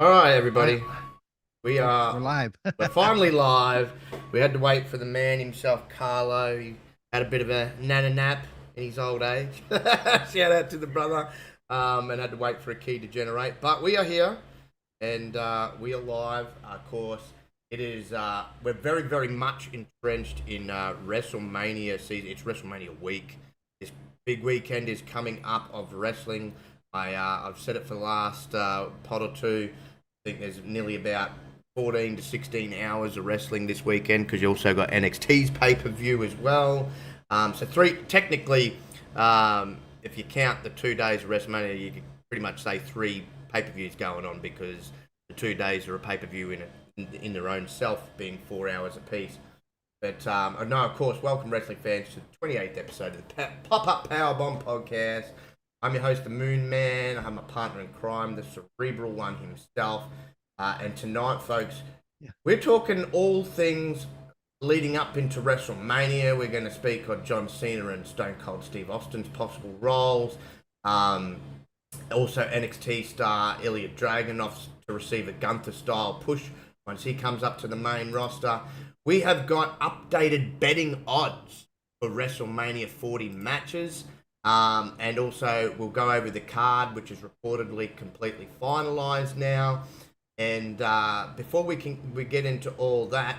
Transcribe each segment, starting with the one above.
All right, I, everybody. We we're are live. we're finally live. We had to wait for the man himself, Carlo. He had a bit of a nana nap in his old age. Shout out to the brother. And had to wait for a key to generate. But we are here, and we are live. Of course, it is. We're very, very much entrenched in WrestleMania season. It's WrestleMania week. This big weekend is coming up of wrestling. I've said it for the last pod or two. I think there's nearly about 14 to 16 hours of wrestling this weekend because you also got NXT's pay per view as well. So technically, if you count the 2 days of WrestleMania, you could pretty much say three pay per views going on because the 2 days are a pay per view in their own self, being 4 hours apiece. But no, of course, welcome wrestling fans to the 28th episode of the Pop Up Powerbomb podcast. I'm your host, the Moon Man. I'm a partner in crime, the cerebral one himself. And tonight, folks, Yeah. we're talking all things leading up into WrestleMania. We're going to speak on John Cena and Stone Cold Steve Austin's possible roles. Um, Also, NXT star Ilya Dragunov to receive a Gunther style push once he comes up to the main roster. We have got updated betting odds for WrestleMania 40 matches. And also, we'll go over the card, which is reportedly completely finalized now. And before we get into all that,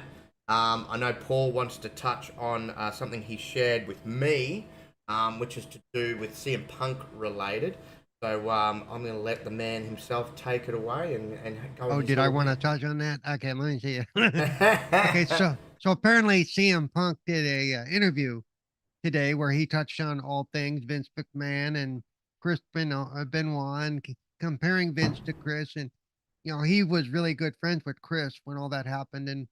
I know Paul wants to touch on something he shared with me, which is to do with CM Punk related. So I'm going to let the man himself take it away and go in Oh, his did I little want to bit. touch on that? Okay, let me see. Okay, so apparently CM Punk did a interview today where he touched on all things Vince McMahon and Benoit, and comparing Vince to Chris, and he was really good friends with Chris when all that happened, and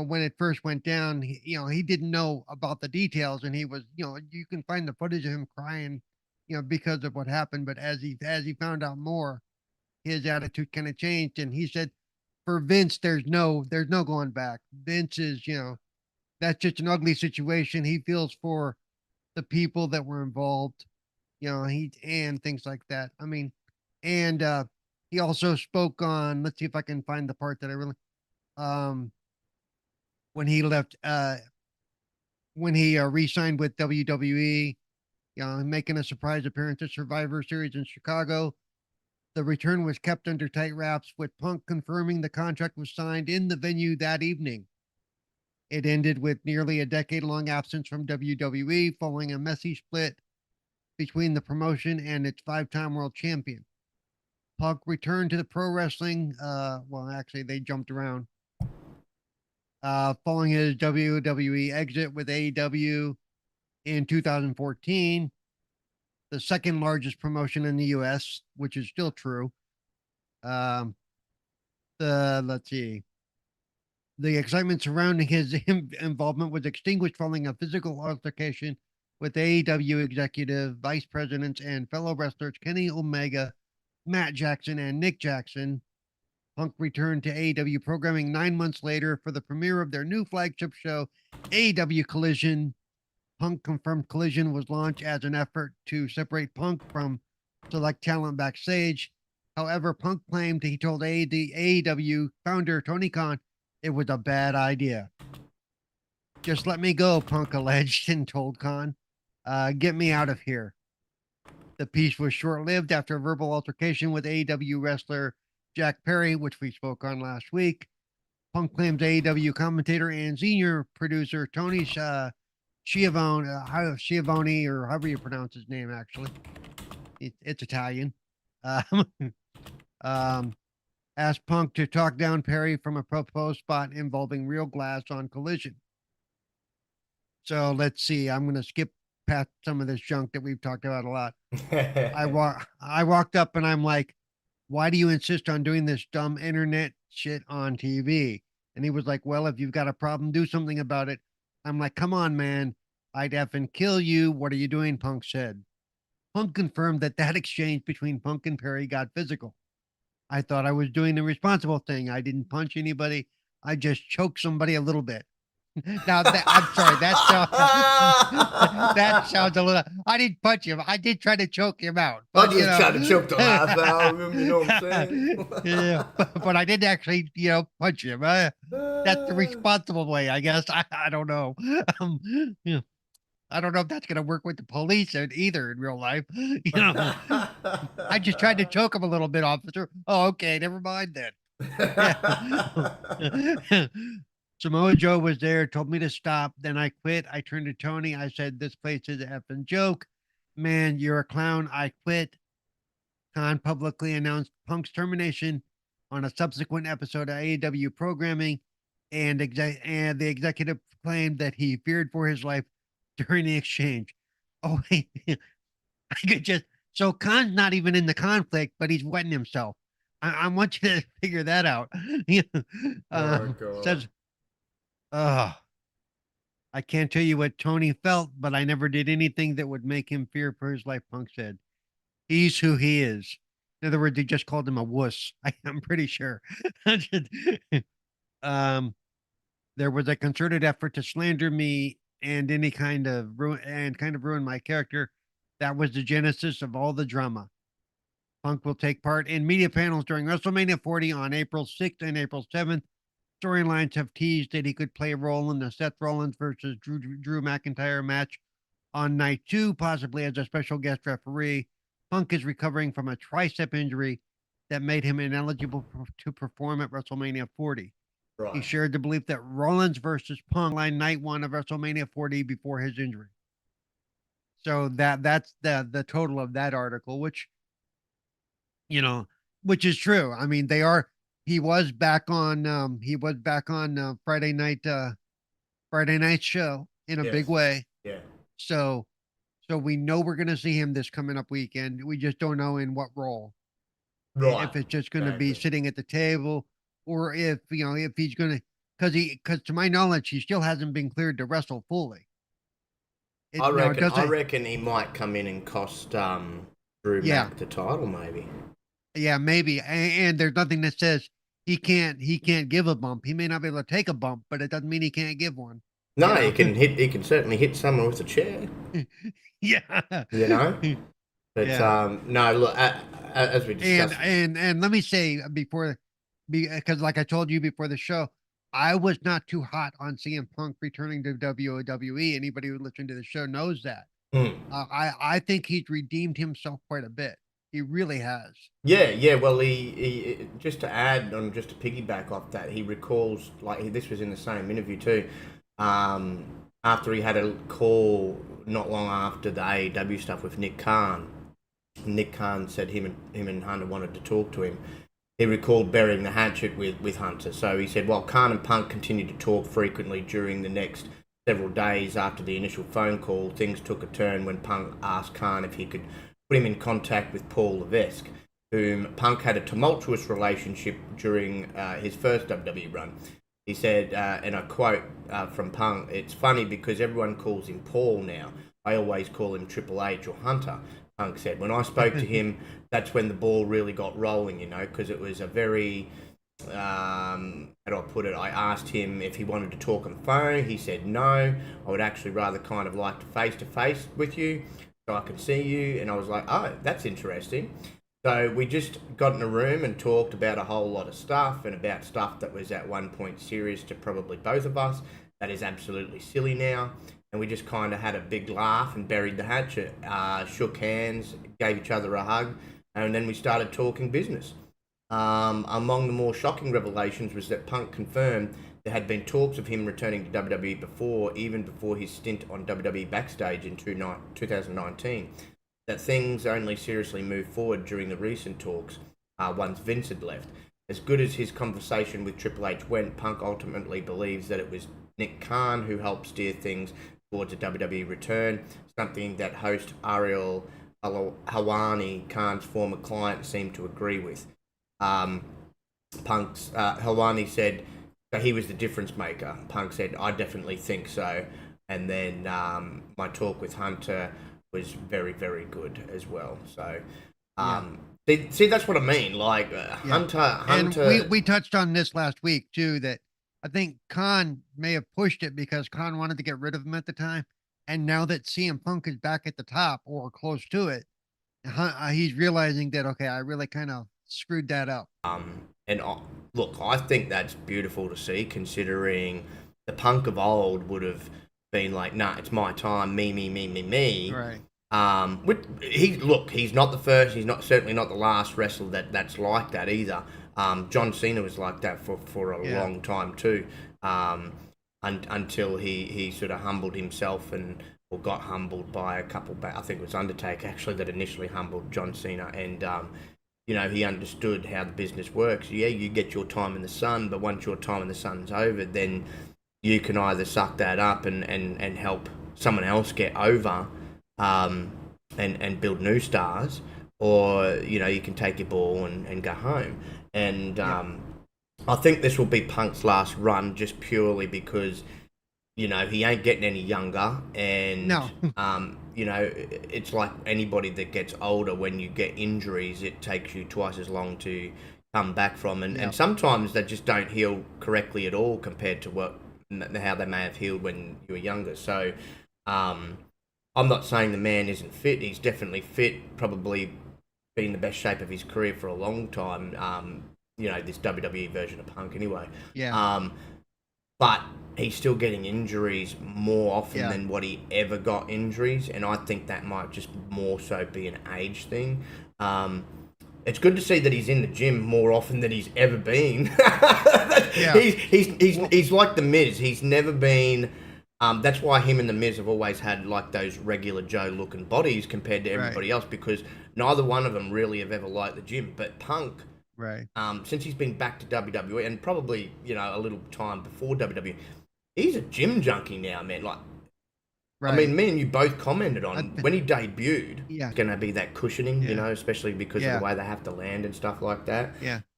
when it first went down, he didn't know about the details, and he was, you can find the footage of him crying, because of what happened, but as he found out more, his attitude kind of changed, and he said for Vince there's no going back. Vince is, that's just an ugly situation. He feels for the people that were involved, he and things like that. I mean, and he also spoke on, let's see if I can find the part that I really um when he left when he re-signed with WWE, making a surprise appearance at Survivor Series in Chicago. The return was kept under tight wraps, with Punk confirming the contract was signed in the venue that evening. It ended with nearly a decade long absence from WWE following a messy split between the promotion and its 5-time world champion. Punk returned to the pro wrestling, well, actually, they jumped around. Following his WWE exit with AEW in 2014, the second largest promotion in the US, which is still true. Um, let's see, the excitement surrounding his involvement was extinguished following a physical altercation with AEW executive vice presidents and fellow wrestlers Kenny Omega, Matt Jackson, and Nick Jackson. Punk returned to AEW programming 9 months later for the premiere of their new flagship show, AEW Collision. Punk confirmed Collision was launched as an effort to separate Punk from select talent backstage. However, Punk claimed he told AEW founder Tony Khan it was a bad idea. Just let me go, Punk alleged and told Khan. Get me out of here. The piece was short lived after a verbal altercation with AEW wrestler Jack Perry, which we spoke on last week. Punk claims AEW commentator and senior producer Tony Schiavone, or however you pronounce his name, actually. It's Italian. Um, um, asked Punk to talk down Perry from a proposed spot involving real glass on Collision. So let's see. I'm going to skip past some of this junk that we've talked about a lot. I walked up and I'm like, why do you insist on doing this dumb internet shit on TV? And he was like, well, if you've got a problem, do something about it. I'm like, come on, man. I'd effing kill you. What are you doing? Punk said. Punk confirmed that exchange between Punk and Perry got physical. I thought I was doing the responsible thing. I didn't punch anybody. I just choked somebody a little bit. Now that I'm sorry, that sounds a little. I didn't punch him. I did try to choke him out, I but just tried to choke the laugh out of him, you know what I'm saying? yeah, but I didn't actually, punch him. That's the responsible way, I guess. I don't know. Um, yeah, I don't know if that's gonna work with the police either in real life. I just tried to choke him a little bit, officer. Oh, okay, never mind then. Yeah. Samoa Joe was there, told me to stop. Then I quit. I turned to Tony. I said, "This place is a effing joke. Man, you're a clown. I quit." Khan publicly announced Punk's termination on a subsequent episode of AEW programming, and the executive claimed that he feared for his life during the exchange. Oh, wait. I could just so Khan's not even in the conflict, but he's wetting himself. I want you to figure that out. Oh, God. Says, "Oh, I can't tell you what Tony felt, but I never did anything that would make him fear for his life." Punk said, "He's who he is." In other words, they just called him a wuss. I'm pretty sure. um, there was a concerted effort to slander me and any kind of ruin my character. That was the genesis of all the drama. Punk will take part in media panels during WrestleMania 40 on April 6th and April 7th. Storylines have teased that he could play a role in the Seth Rollins versus Drew McIntyre match on night 2, possibly as a special guest referee. Punk is recovering from a tricep injury that made him ineligible to perform at WrestleMania 40. Right. He shared the belief that Rollins versus Punk line night 1 of WrestleMania 40 before his injury. So that's the total of that article, you know, which is true. I mean, he was back on Friday night show in a Yes. big way. Yeah. So we know we're going to see him this coming up weekend. We just don't know in what role. Right. If it's just going to be Exactly. sitting at the table, or if he's going to, because to my knowledge he still hasn't been cleared to wrestle fully. I Now it reckon. I doesn't. reckon he might come in and cost Drew Yeah, Mac the title, maybe. yeah, maybe. And there's nothing that says he can't give a bump. He may not be able to take a bump, but it doesn't mean he can't give one. No, You know. he can hit. He can certainly hit someone with a chair. Yeah. You know. But Yeah. no, look. As we And discussed. and let me say because like I told you before the show, I was not too hot on CM Punk returning to WWE. Anybody who listened to the show knows that. Mm. I think he's redeemed himself quite a bit. He really has. Yeah, yeah. Well, he just to add on, just to piggyback off that, he recalls this was in the same interview too. Um, After he had a call not long after the AEW stuff with Nick Khan. Nick Khan said him and Hunter wanted to talk to him. He recalled burying the hatchet with Hunter. So he said, while Khan and Punk continued to talk frequently during the next several days after the initial phone call, things took a turn when Punk asked Khan if he could put him in contact with Paul Levesque, whom Punk had a tumultuous relationship during his first WWE run. He said, and I quote from Punk, "It's funny because everyone calls him Paul now. I always call him Triple H or Hunter." Punk said, "When I spoke to him, that's when the ball really got rolling, because it was a very, how do I put it? I asked him if he wanted to talk on the phone. He said no. I would actually rather kind of like to face with you so I can see you." And I was like, "Oh, that's interesting." So we just got in a room and talked about a whole lot of stuff, and about stuff that was at one point serious to probably both of us. That is absolutely silly now. And we just kind of had a big laugh and buried the hatchet, shook hands, gave each other a hug, and then we started talking business. Among the more shocking revelations was that Punk confirmed there had been talks of him returning to WWE even before his stint on WWE Backstage in 2019. That things only seriously moved forward during the recent talks once Vince had left. As good as his conversation with Triple H went, Punk ultimately believes that it was Nick Khan who helped steer things towards a WWE return, something that host Ariel Helwani, Khan's former client, seemed to agree with. Punk's Helwani said that he was the difference maker. Punk said, "I definitely think so." And then my talk with Hunter was very, very good as well. So, see, that's what I mean. Like Yeah. Hunter, And we touched on this last week too, that I think Khan may have pushed it because Khan wanted to get rid of him at the time. And now that CM Punk is back at the top or close to it, he's realizing that, okay, I really kind of screwed that up. And look, I think that's beautiful to see, considering the Punk of old would have been like, "Nah, it's my time, me, me, me, me, me." Right. He's not the first. He's not certainly not the last wrestler that's like that either. John Cena was like that for a long time too, until he sort of humbled himself and or got humbled by a couple. I think it was Undertaker actually that initially humbled John Cena, and he understood how the business works. Yeah, you get your time in the sun, but once your time in the sun's over, then you can either suck that up and help someone else get over, and build new stars, or you can take your ball and go home. And I think this will be Punk's last run, just purely because he ain't getting any younger, and No. it's like anybody that gets older. When you get injuries, it takes you twice as long to come back from, and sometimes they just don't heal correctly at all compared to how they may have healed when you were younger. So I'm not saying the man isn't fit. He's definitely fit, probably been in the best shape of his career for a long time. This WWE version of Punk anyway. Yeah. But he's still getting injuries more often than what he ever got injuries, and I think that might just more so be an age thing. It's good to see that he's in the gym more often than he's ever been. He's like the Miz. He's never been. That's why him and the Miz have always had like those regular Joe looking bodies compared to everybody else, because neither one of them really have ever liked the gym. But Punk, since he's been back to WWE, and probably a little time before WWE, he's a gym junkie now, man. Like, I mean, me and you both commented on when he debuted. It's gonna be that cushioning, especially because of the way they have to land and stuff like that.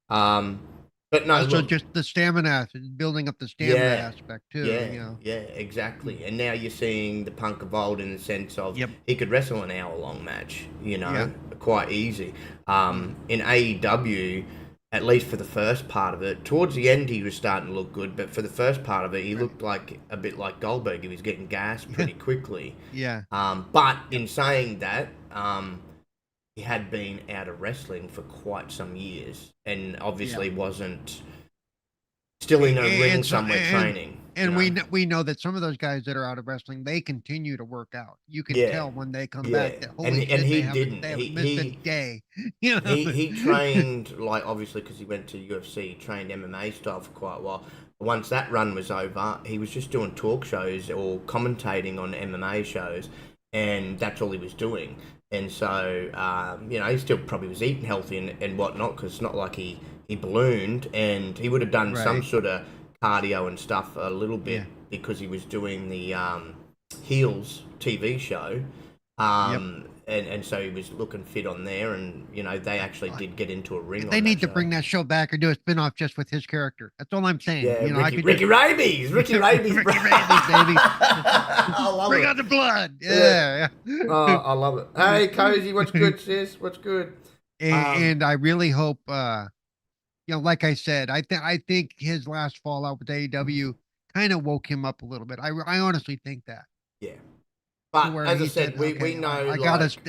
But no, also just the stamina, building up the stamina aspect too. Yeah, exactly. And now you're seeing the Punk of old in the sense of he could wrestle an hour-long match, quite easy. In AEW, at least for the first part of it, towards the end he was starting to look good, but for the first part of it, he looked like a bit like Goldberg. He was getting gassed pretty quickly. But in saying that, he had been out of wrestling for quite some years, and obviously wasn't still in a ring somewhere training. And we know that some of those guys that are out of wrestling, they continue to work out. You can tell when they come back that holy shit, he they haven't missed a day. He trained, like, obviously because he went to UFC, trained MMA style for quite a while. Once that run was over, he was just doing talk shows or commentating on MMA shows, and that's all he was doing. And so, he still probably was eating healthy and whatnot, because it's not like he ballooned, and he would have done some sort of cardio and stuff a little bit because he was doing the Heels TV show. And so he was looking fit on there, and they actually did get into a ring. They need to bring that show back or do a spin-off just with his character. That's all I'm saying. Ricky Rabies, Ricky Rabies, Ricky Rabies, baby. I love bring out the blood. Yeah. Oh, I love it. Hey, Cozy, what's good, sis? What's good? And I really hope, like I said, I think his last fallout with AEW kind of woke him up a little bit. I honestly think that. Yeah. But as I said, we know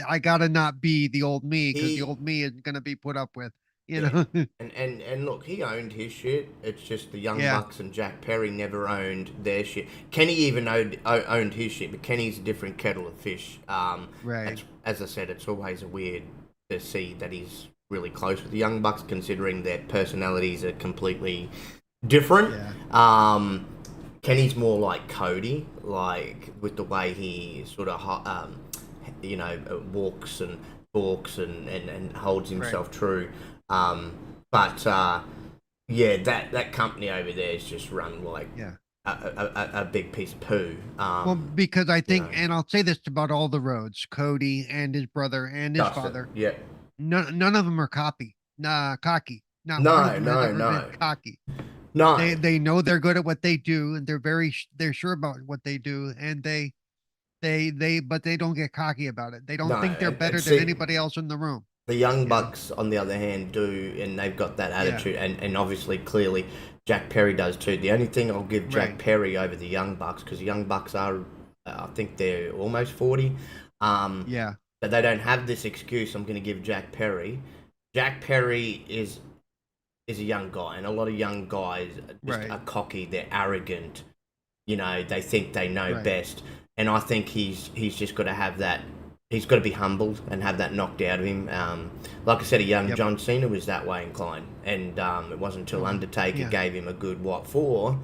I gotta not be the old me, because the old me is gonna be put up with, know. And look, he owned his shit. It's just the Young Bucks and Jack Perry never owned their shit. Kenny even owned his shit, but Kenny's a different kettle of fish. As I said, it's always weird to see that he's really close with the Young Bucks, considering their personalities are completely different. Kenny's more like Cody, like with the way he sort of, walks and talks and holds himself true. That company over there is just run like a big piece of poo. Well, because I think, and I'll say this about all the roads, Cody and his brother and his father. Yeah. None of them are cocky. Cocky. No. Cocky. No, they know they're good at what they do, and they're sure about what they do, and but they don't get cocky about it. They don't think they're better than anybody else in the room. The Young Bucks, on the other hand, do, and they've got that attitude, and obviously, clearly, Jack Perry does too. The only thing I'll give Jack Right. Perry over the Young Bucks, because the Young Bucks are, I think they're almost 40, Yeah. but they don't have this excuse. I'm going to give Jack Perry. Jack Perry is a young guy, and a lot of young guys just Right. are cocky. They're arrogant. You know, they think they know Right. best, and I think he's just got to have that. He's got to be humbled and have that knocked out of him. Like I said, a young Yep. John Cena was that way inclined, and it wasn't until Mhm. Undertaker Yeah. gave him a good what for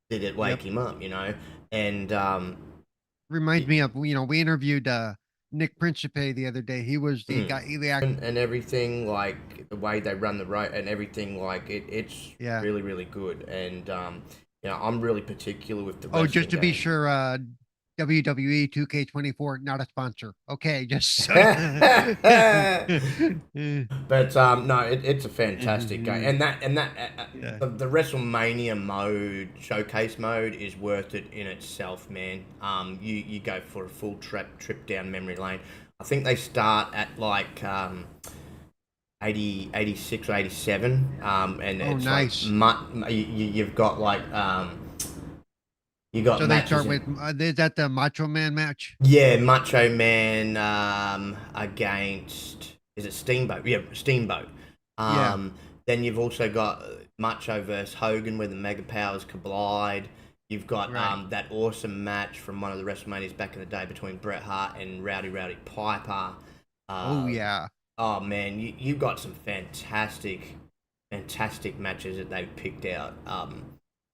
did it wake Yep. him up. You know, and Reminds me of, we interviewed Nick Principe the other day. He was the guy. and everything, like the way they run the road and everything, like it's Yeah. really really good. And you know, I'm really particular with the Oh, wrestling just to be game. sure, WWE 2K24 not a sponsor. Okay, just so. But no, it's a fantastic game, and that Yeah. the WrestleMania mode, showcase mode, is worth it in itself, man. You go for a full trip down memory lane. I think they start at like 80, 86 or 87, and Oh, it's nice. like you've got like you got So they matches start with is that the Macho Man match? yeah, Macho Man against is it Steamboat? Yeah, Steamboat. Yeah. Then you've also got Macho versus Hogan where the Mega Powers collide. You've got Right. that awesome match from one of the WrestleManias back in the day between Bret Hart and Rowdy Piper. Oh Uh, yeah. oh man, you got some fantastic matches that they've picked out.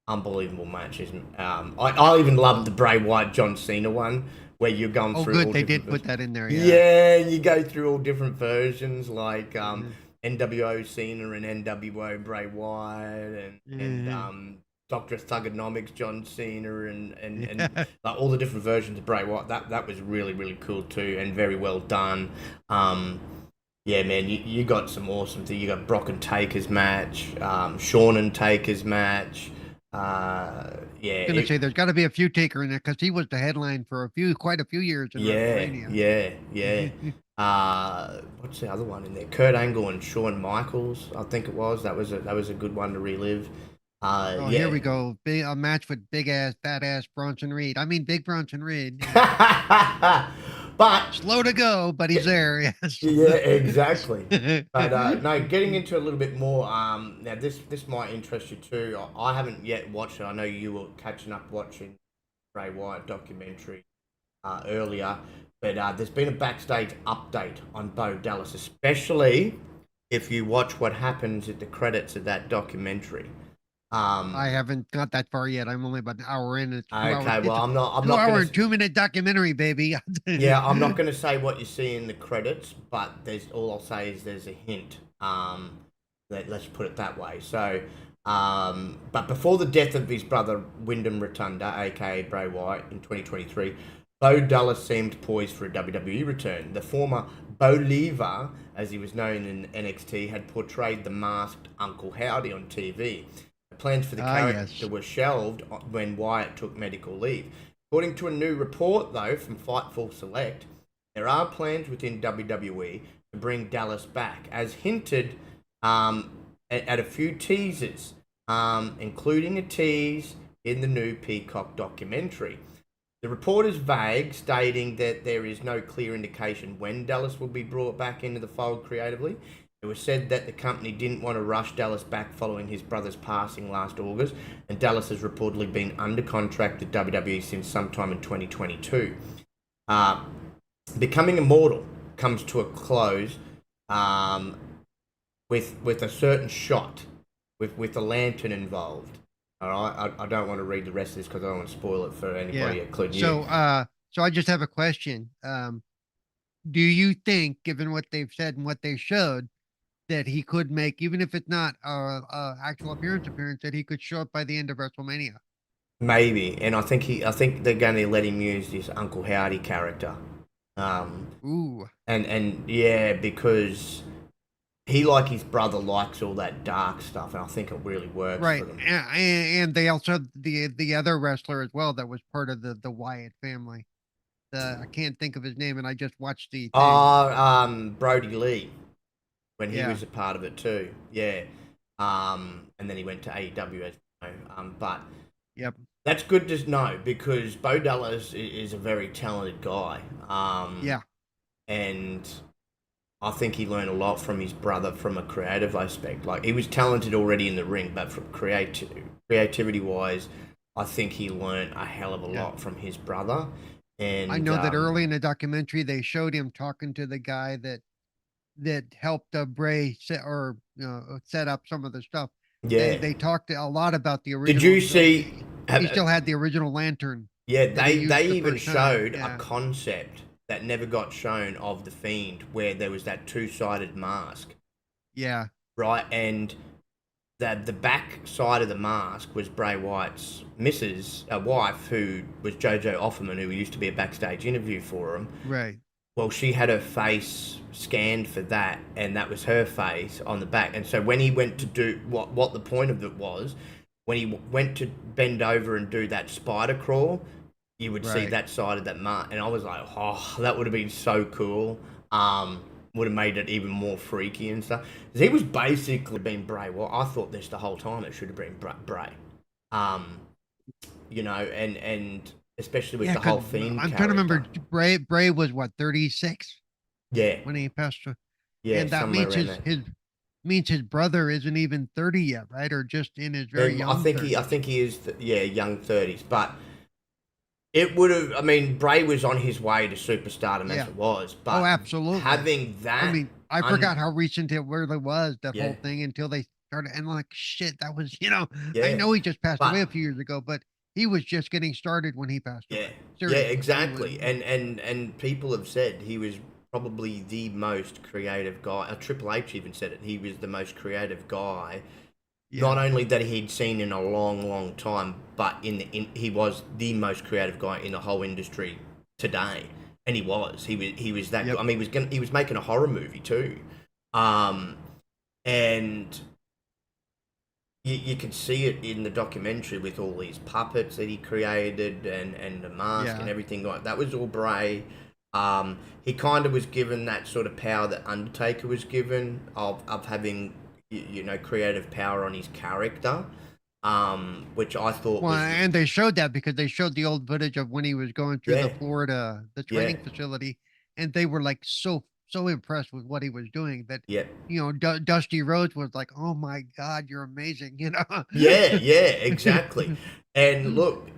Unbelievable matches. I even loved the Bray Wyatt John Cena one where you're going Oh, through good. all They different did put that in there. Yeah. yeah, you go through all different versions like Mhm. NWO Cena and NWO Bray Wyatt and Mhm. Doctor Thugonomics John Cena and Yeah. like all the different versions of Bray Wyatt. That was really really cool too and very well done. Yeah, man, you got some awesome things. You got Brock and Taker's match, Shawn and Taker's match. Yeah, Gonna say there's got to be a few Taker in there because he was the headline for quite a few years in yeah, WrestleMania. yeah. What's the other one in there? Kurt Angle and Shawn Michaels, I think it was. That was a good one to relive. Oh, here Yeah. we go. A match with big ass, badass Bronson Reed. I mean, big Bronson Reed. But Slow to go, but he's there. Yes. yeah, exactly. But no, getting into a little bit more. Now this might interest you too. I haven't yet watched it. I know you were catching up watching Bray Wyatt documentary earlier, but there's been a backstage update on Bo Dallas, especially if you watch what happens at the credits of that documentary. I haven't got that far yet. I'm only about an hour in. It's 2 hours. Okay, It's well a I'm not. I'm two not hour gonna. and 2 minute documentary, baby. Yeah, I'm not going to say what you see in the credits, but there's all I'll say is there's a hint. Let's put it that way. So, but before the death of his brother Wyndham Rotunda, aka Bray Wyatt, in 2023, Bo Dallas seemed poised for a WWE return. The former Bo Lever, as he was known in NXT, had portrayed the masked Uncle Howdy on TV. The plans for the character Yes. were shelved when Wyatt took medical leave. According to a new report, though, from Fightful Select, there are plans within WWE to bring Dallas back, as hinted at a few teasers, including a tease in the new Peacock documentary. The report is vague, stating that there is no clear indication when Dallas will be brought back into the fold creatively. It was said that the company didn't want to rush Dallas back following his brother's passing last August, and Dallas has reportedly been under contract with WWE since sometime in 2022. Becoming Immortal comes to a close with a certain shot, with a lantern involved. All right, I don't want to read the rest of this because I don't want to spoil it for anybody, Yeah. including So, you. so I just have a question. Do you think, given what they've said and what they showed, that he could make, even if it's not a actual appearance, that he could show up by the end of WrestleMania? Maybe, and I think they're going to let him use this Uncle Howdy character, um, Ooh. and yeah, because he, like his brother, likes all that dark stuff, and I think it really works Right. for them. And they also have the other wrestler as well that was part of the Wyatt family. I can't think of his name, and I just watched the thing. Brody Lee, when he Yeah. was a part of it too, yeah, and then he went to AEW as But Yep. that's good to know because Bo Dallas is a very talented guy. Yeah. And I think he learned a lot from his brother from a creative aspect. Like he was talented already in the ring, but from creativity wise, I think he learned a hell of a Yeah. lot from his brother. I And know that early in the documentary they showed him talking to the guy that helped Bray set up some of the stuff. yeah, They talked a lot about the did original. you see? He still had the original lantern Yeah, that he used they the even first time. showed a Yeah. concept that never got shown of the Fiend, where there was that two-sided mask, Yeah. right? And the back side of the mask was Bray Wyatt's missus, a wife, who was JoJo Offerman, who used to be a backstage interview for him. Right. Well, she had her face scanned for that, and that was her face on the back. And so when he went to do what the point of it was, when he went to bend over and do that spider crawl, you would see Right. that side of that mark. And I was like, oh, that would have been so cool. Would have made it even more freaky and stuff. 'Cause he was basically being Bray. Well, I thought this the whole time. It should have been Bray. Um, and especially with Yeah, the because whole Fiend I'm trying to remember. character. Bray was what, 36 Yeah, when he passed away, yeah, and that somewhere means around there. his brother isn't even 30 yet, right? Or just in his very I young think 30s. I think he is, young 30s. But it would have. I mean, Bray was on his way to superstardom as Yeah. it was. But Oh, absolutely. having that, I mean, I forgot how recent it really was, that Yeah. whole thing, until they started, and like, shit, that was, I Yeah, know he just passed but away a few years ago, but he was just getting started when he passed yeah, away. yeah, Seriously. exactly. And people have said he was probably the most creative guy. Triple H even said it. He was the most creative guy. Not Yeah. only that he'd seen in a long, long time, but he was the most creative guy in the whole industry today, and he was that. Yep. I mean, he was making a horror movie too, and you could see it in the documentary with all these puppets that he created and the mask and Yeah. everything like that. Was all Bray. He kind of was given that sort of power that Undertaker was given of having creative power on his character, which I thought Well, was and they showed that because they showed the old footage of when he was going through the yeah, Florida, the yeah, training facility, and they were like so impressed with what he was doing that, yeah. Dusty Rhodes was like, "Oh my God, you're amazing," Yeah, yeah, exactly. And look,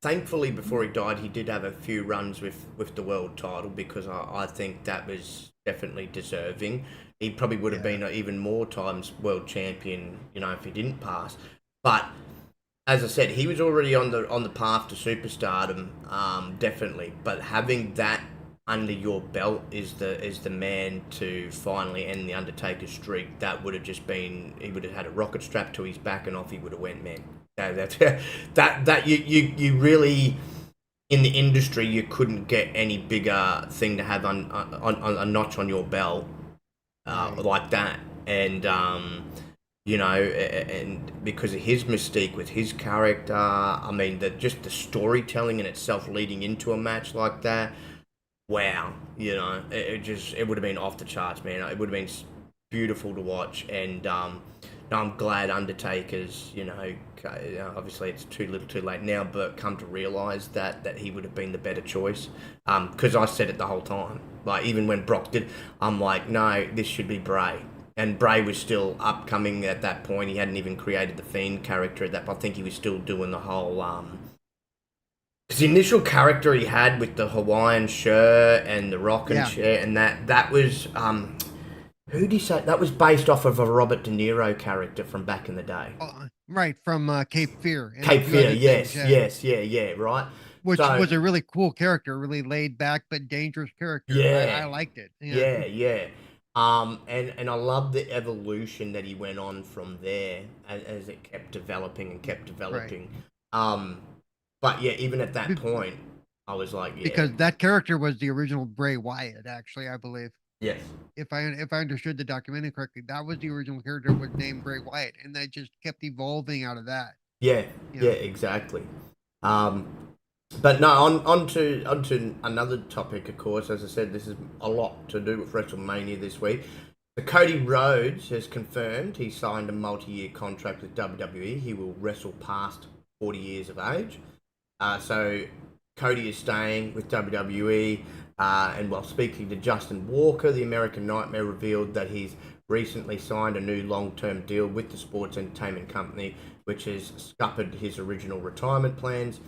thankfully, before he died, he did have a few runs with the world title because I think that was definitely deserving. He probably would have Yeah. been even more times world champion, if he didn't pass. But as I said, he was already on the path to superstardom, definitely. But having that under your belt is the man to finally end the Undertaker streak. That would have just been, he would have had a rocket strapped to his back and off he would have went, man. That you really, in the industry, you couldn't get any bigger thing to have on a notch on your belt like that. And and because of his mystique with his character, I mean, just the storytelling in itself leading into a match like that. Wow, it would have been off the charts, man. It would have been beautiful to watch, and no, I'm glad Undertaker's, obviously it's too little, too late now, but come to realize that he would have been the better choice. Because I said it the whole time, like even when Brock did, I'm like, no, this should be Bray, and Bray was still upcoming at that point. He hadn't even created the Fiend character at that point. I think he was still doing the whole because the initial character he had with the Hawaiian shirt and the rocking chair and that was who did he say that was based off of a Robert De Niro character from back in the day. Right, from Cape Fear. And Cape Fear, yes, things, yeah. yeah, right. Which So, was a really cool character, really laid back but dangerous character. yeah, I liked it. yeah. And I love the evolution that he went on from there as it kept developing and kept developing. Right. But yeah, even at that point, I was like, yeah. Because that character was the original Bray Wyatt, actually, I believe. Yes. If I understood the documentary correctly, that was the original character, was named Bray Wyatt, and they just kept evolving out of that. Yeah, exactly. But no, on to another topic, of course. As I said, this is a lot to do with WrestleMania this week. So Cody Rhodes has confirmed he signed a multi-year contract with WWE. He will wrestle past 40 years of age. So Cody is staying with WWE. And while speaking to Justin Walker, the American Nightmare revealed that he's recently signed a new long-term deal with the sports entertainment company, which has scuppered his original retirement plans.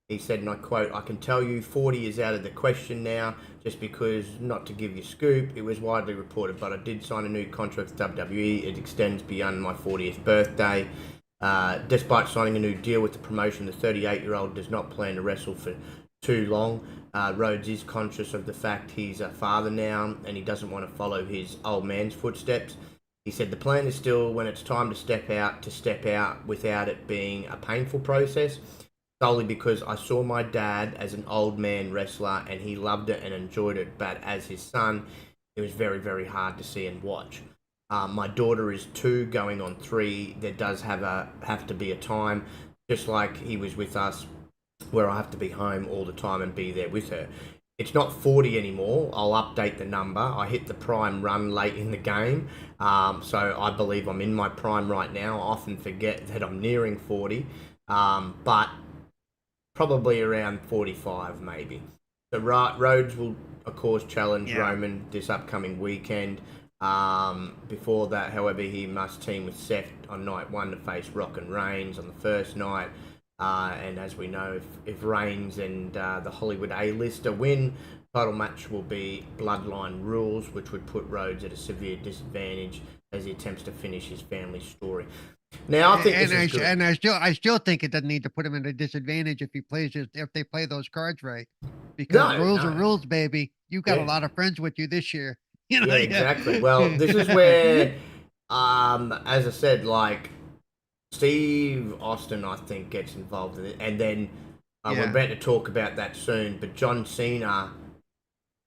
He said, and I quote, "I can tell you 40 is out of the question now, just because, not to give you scoop, it was widely reported, but I did sign a new contract with WWE. It extends beyond my 40th birthday. Despite signing a new deal with the promotion, the 38-year-old does not plan to wrestle for too long. Rhodes is conscious of the fact he's a father now, and he doesn't want to follow his old man's footsteps. He said the plan is still, when it's time to step out without it being a painful process, solely because I saw my dad as an old man wrestler and he loved it and enjoyed it, but as his son, it was very, very hard to see and watch. My daughter is 2 going on 3. There does have to be a time, just like he was with us, where I have to be home all the time and be there with her. It's not 40 anymore. I'll update the number. I hit the prime run late in the game, so I believe I'm in my prime right now. I often forget that I'm nearing 40, but probably around 45 maybe. So Rhodes will, of course, challenge Roman this upcoming weekend. Before that, however, he must team with Seth on night 1 to face Rock and Reigns on the first night. And as we know, if Reigns and the Hollywood A-lister win, title match will be Bloodline Rules, which would put Rhodes at a severe disadvantage as he attempts to finish his family story. Now, I think I still think it doesn't need to put him at a disadvantage if they play those cards right, because rules are rules, baby. You got a lot of friends with you this year. You know, exactly. Well, this is where, as I said, like Steve Austin, I think, gets involved in it, and then we're about to talk about that soon. But John Cena,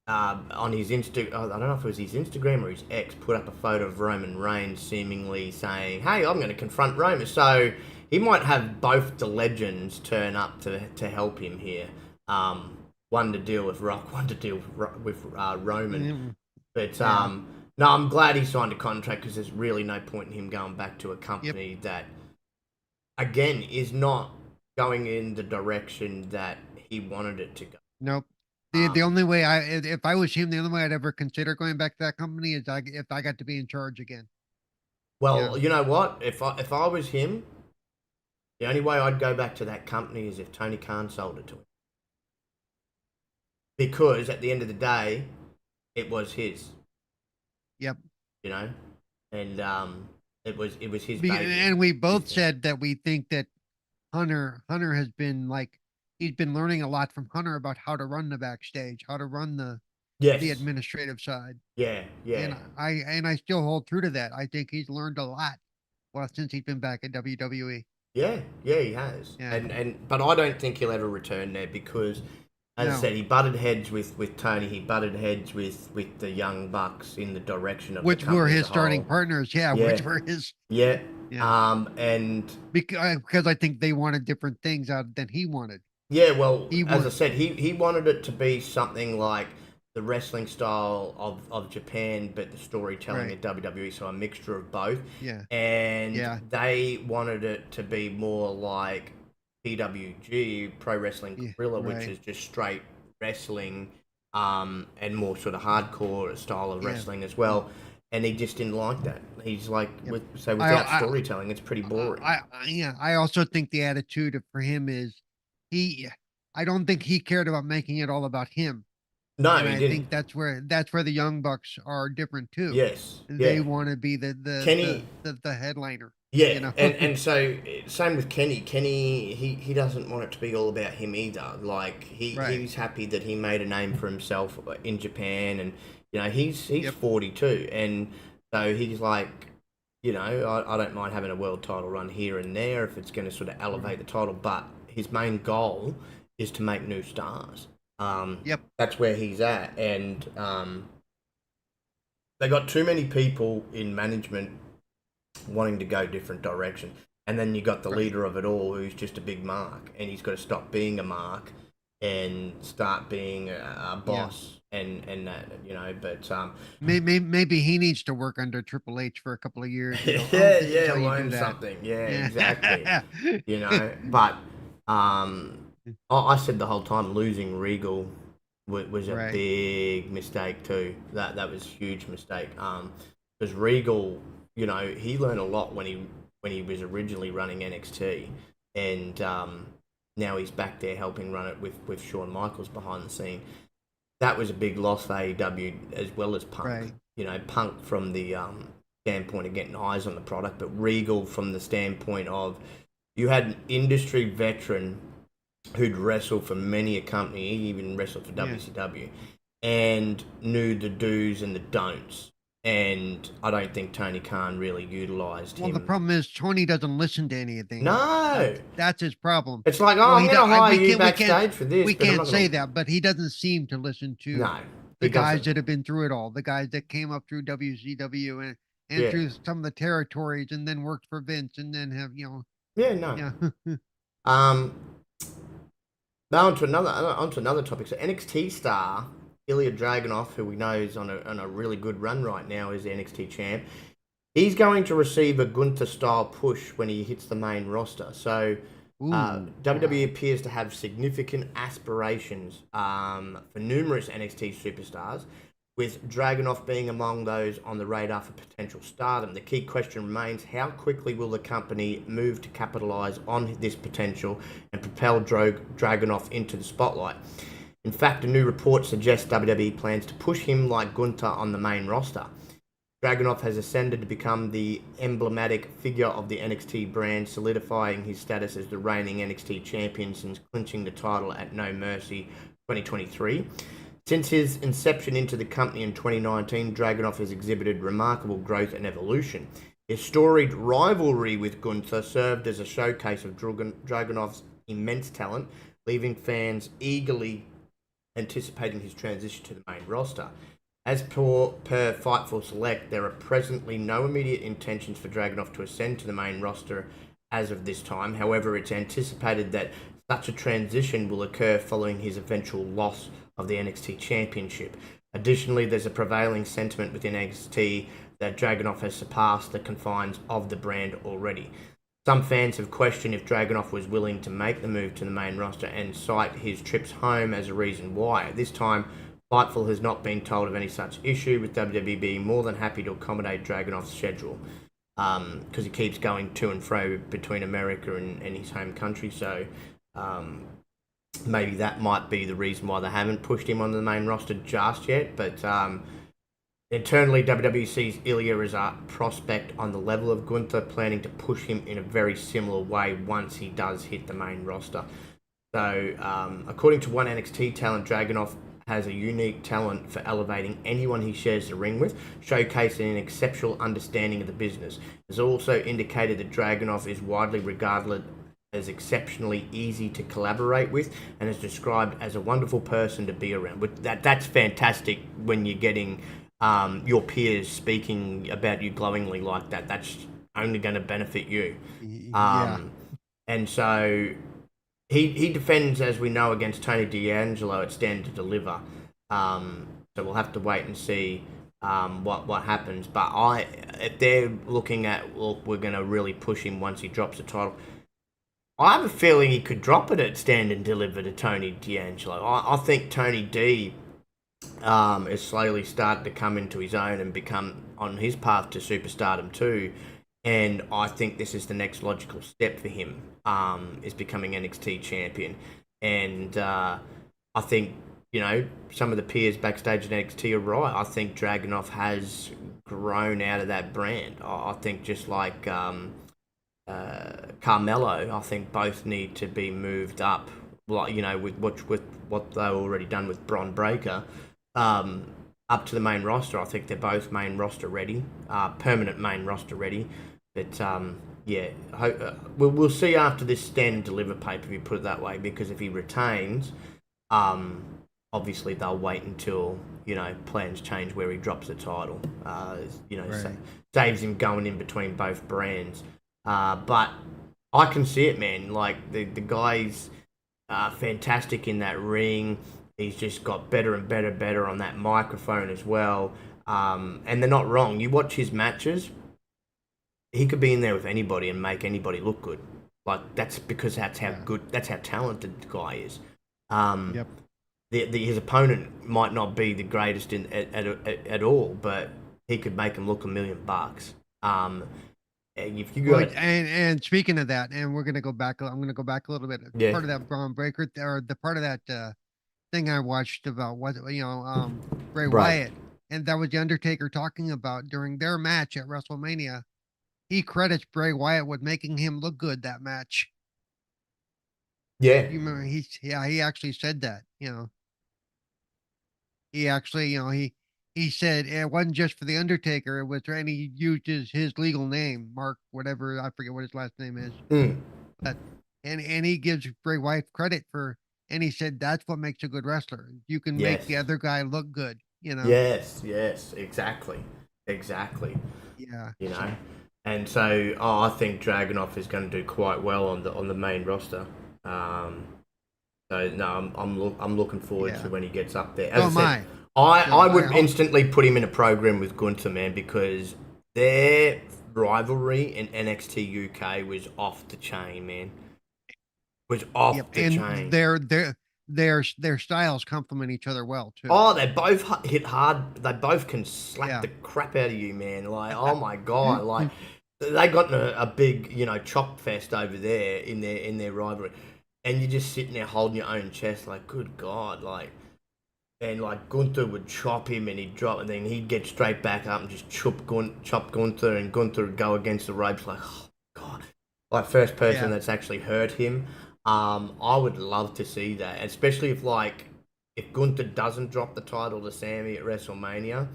on his I don't know if it was his Instagram or his X, put up a photo of Roman Reigns seemingly saying, "Hey, I'm going to confront Roman." So he might have both the legends turn up to help him here. One to deal with Rock, one to deal with Roman. But no, I'm glad he signed a contract, because there's really no point in him going back to a company that, again, is not going in the direction that he wanted it to go. Nope. The only way if I was him, the only way I'd ever consider going back to that company is if I got to be in charge again. Well, you know what? If I was him, the only way I'd go back to that company is if Tony Khan sold it to him. Because at the end of the day, it was his. Yep. You know, and it was his baby. And we both said that we think that Hunter has been he's been learning a lot from Hunter about how to run the backstage, how to run the administrative side. Yeah. And I still hold true to that. I think he's learned a lot since he's been back at WWE. Yeah, he has. Yeah. But I don't think he'll ever return there, because, as I said, he butted heads with Tony. He butted heads with the Young Bucks in the direction of which were his starting partners. Which were his. Yeah. And because I think they wanted different things than he wanted. Yeah, well, as I said, he wanted it to be something like the wrestling style of Japan, but the storytelling at WWE, so a mixture of both. Yeah. And they wanted it to be more like PWG, Pro Wrestling Guerrilla, which is just straight wrestling, and more sort of hardcore style of wrestling as well. And he just didn't like that. He's like, without storytelling, it's pretty boring. I also think the attitude for him is I don't think he cared about making it all about him. No, and he I didn't. think that's where the Young Bucks are different too. Yes, they want to be the headliner. Yeah, you know? and so same with Kenny. Kenny, he doesn't want it to be all about him either. Like he's happy that he made a name for himself in Japan, and you know he's 42, and so he's like, you know, I don't mind having a world title run here and there if it's going to sort of elevate the title, but his main goal is to make new stars. That's where he's at, and they got too many people in management wanting to go different directions, and then you got the leader of it all, who's just a big mark, and he's got to stop being a mark and start being a boss and that, you know. But Maybe he needs to work under Triple H for a couple of years and go, oh, yeah, this is yeah, how you do learn that. something. Yeah, exactly. Yeah. You know, but I said the whole time losing Regal was a Right. big mistake too. That was a huge mistake. Because Regal, you know, he learned a lot when he was originally running NXT, and now he's back there helping run it with Shawn Michaels behind the scene. That was a big loss for AEW as well as Punk. Right. You know, Punk from the standpoint of getting eyes on the product, but Regal from the standpoint of you had an industry veteran who'd wrestled for many a company, he even wrestled for WCW, and knew the do's and the don'ts. And I don't think Tony Khan really utilized him. Well, the problem is Tony doesn't listen to anything. No, That's his problem. it's like, oh, I'm going to hire you backstage for this. We but I'm can't not say gonna... that, but he doesn't seem to listen to No, the he guys doesn't. that have been through it all, the guys that came up through WCW and Yeah, through some of the territories and then worked for Vince and then have, yeah, no. yeah. Um, Now onto another topic. So NXT star Ilya Dragunov, who we know is on a really good run right now, is the NXT champ. He's going to receive a Gunther style push when he hits the main roster. So WWE appears to have significant aspirations for numerous NXT superstars, with Dragunov being among those on the radar for potential stardom. The key question remains, how quickly will the company move to capitalize on this potential and propel Dragunov into the spotlight? In fact, a new report suggests WWE plans to push him like Gunther on the main roster. Dragunov has ascended to become the emblematic figure of the NXT brand, solidifying his status as the reigning NXT champion since clinching the title at No Mercy 2023. Since his inception into the company in 2019, Dragunov has exhibited remarkable growth and evolution. His storied rivalry with Gunther served as a showcase of Dragunov's immense talent, leaving fans eagerly anticipating his transition to the main roster. As per Fightful Select, there are presently no immediate intentions for Dragunov to ascend to the main roster as of this time. However, it's anticipated that such a transition will occur following his eventual loss of the NXT Championship. Additionally, there's a prevailing sentiment within NXT that Dragunov has surpassed the confines of the brand already. Some fans have questioned if Dragunov was willing to make the move to the main roster and cite his trips home as a reason why. At this time, Fightful has not been told of any such issue, with WWE being more than happy to accommodate Dragunov's schedule because he keeps going to and fro between America and his home country. So maybe that might be the reason why they haven't pushed him on the main roster just yet. But internally, WWE sees Ilya as a prospect on the level of Gunther, planning to push him in a very similar way once he does hit the main roster. So, according to one NXT talent, Dragunov has a unique talent for elevating anyone he shares the ring with, showcasing an exceptional understanding of the business. It's also indicated that Dragunov is widely regarded as exceptionally easy to collaborate with and is described as a wonderful person to be around. That's fantastic when you're getting your peers speaking about you glowingly like that. That's only going to benefit you. And so he defends, as we know, against Tony D'Angelo at Stand to Deliver. So we'll have to wait and see what happens. But if they're looking at, look, we're going to really push him once he drops the title, I have a feeling he could drop it at Stand and Deliver to Tony D'Angelo. I think Tony D is slowly starting to come into his own and become on his path to superstardom too. And I think this is the next logical step for him, is becoming NXT champion. And I think, some of the peers backstage at NXT are right. I think Dragunov has grown out of that brand. I think just like Carmelo, I think both need to be moved up, with what they've already done with Bron Breakker, up to the main roster. I think they're both main roster ready, permanent main roster ready. But we'll see after this Stand and Deliver pay-per-view, put it that way, because if he retains, obviously they'll wait until plans change where he drops the title. Right. Saves him going in between both brands. But I can see it, man. Like the guy's fantastic in that ring. He's just got better and better on that microphone as well. And they're not wrong. You watch his matches, he could be in there with anybody and make anybody look good. Like that's because that's how good, that's how talented the guy is. Yep. His opponent might not be the greatest at all, but he could make him look $1,000,000. If you got and speaking of that, and we're gonna go back. I'm gonna go back a little bit. yeah, Part of that Braun Breaker, or the part of that thing I watched about Bray right, Wyatt, and that was the Undertaker talking about during their match at WrestleMania. He credits Bray Wyatt with making him look good that match. yeah, You remember he actually said that. He actually, he said it wasn't just for the Undertaker. It was, and he used his legal name, Mark, whatever, I forget what his last name is. mm, But and he gives Bray Wyatt credit for, and he said that's what makes a good wrestler. You can make yes, the other guy look good. yes, exactly. Yeah. You know, So and so I think Dragunov is going to do quite well on the main roster. So no, I'm looking forward to yeah. when he gets up there. So As am I said, I. So I I would hope. instantly put him in a program with Gunther, man, because their rivalry in NXT UK was off the chain, man. Was Yep. off the And chain. their styles complement each other well too. Oh, they both hit hard. They both can slap Yeah. the crap out of you, man. Like, oh my god, like they got in a big, chop fest over there in their rivalry, and you're just sitting there holding your own chest, like, good god, like, and like Gunther would chop him and he'd drop, and then he'd get straight back up and just chop Gunther, and Gunther would go against the ropes, like, oh god, like first person Yeah. that's actually hurt him. I would love to see that, especially if Gunther doesn't drop the title to Sammy at WrestleMania.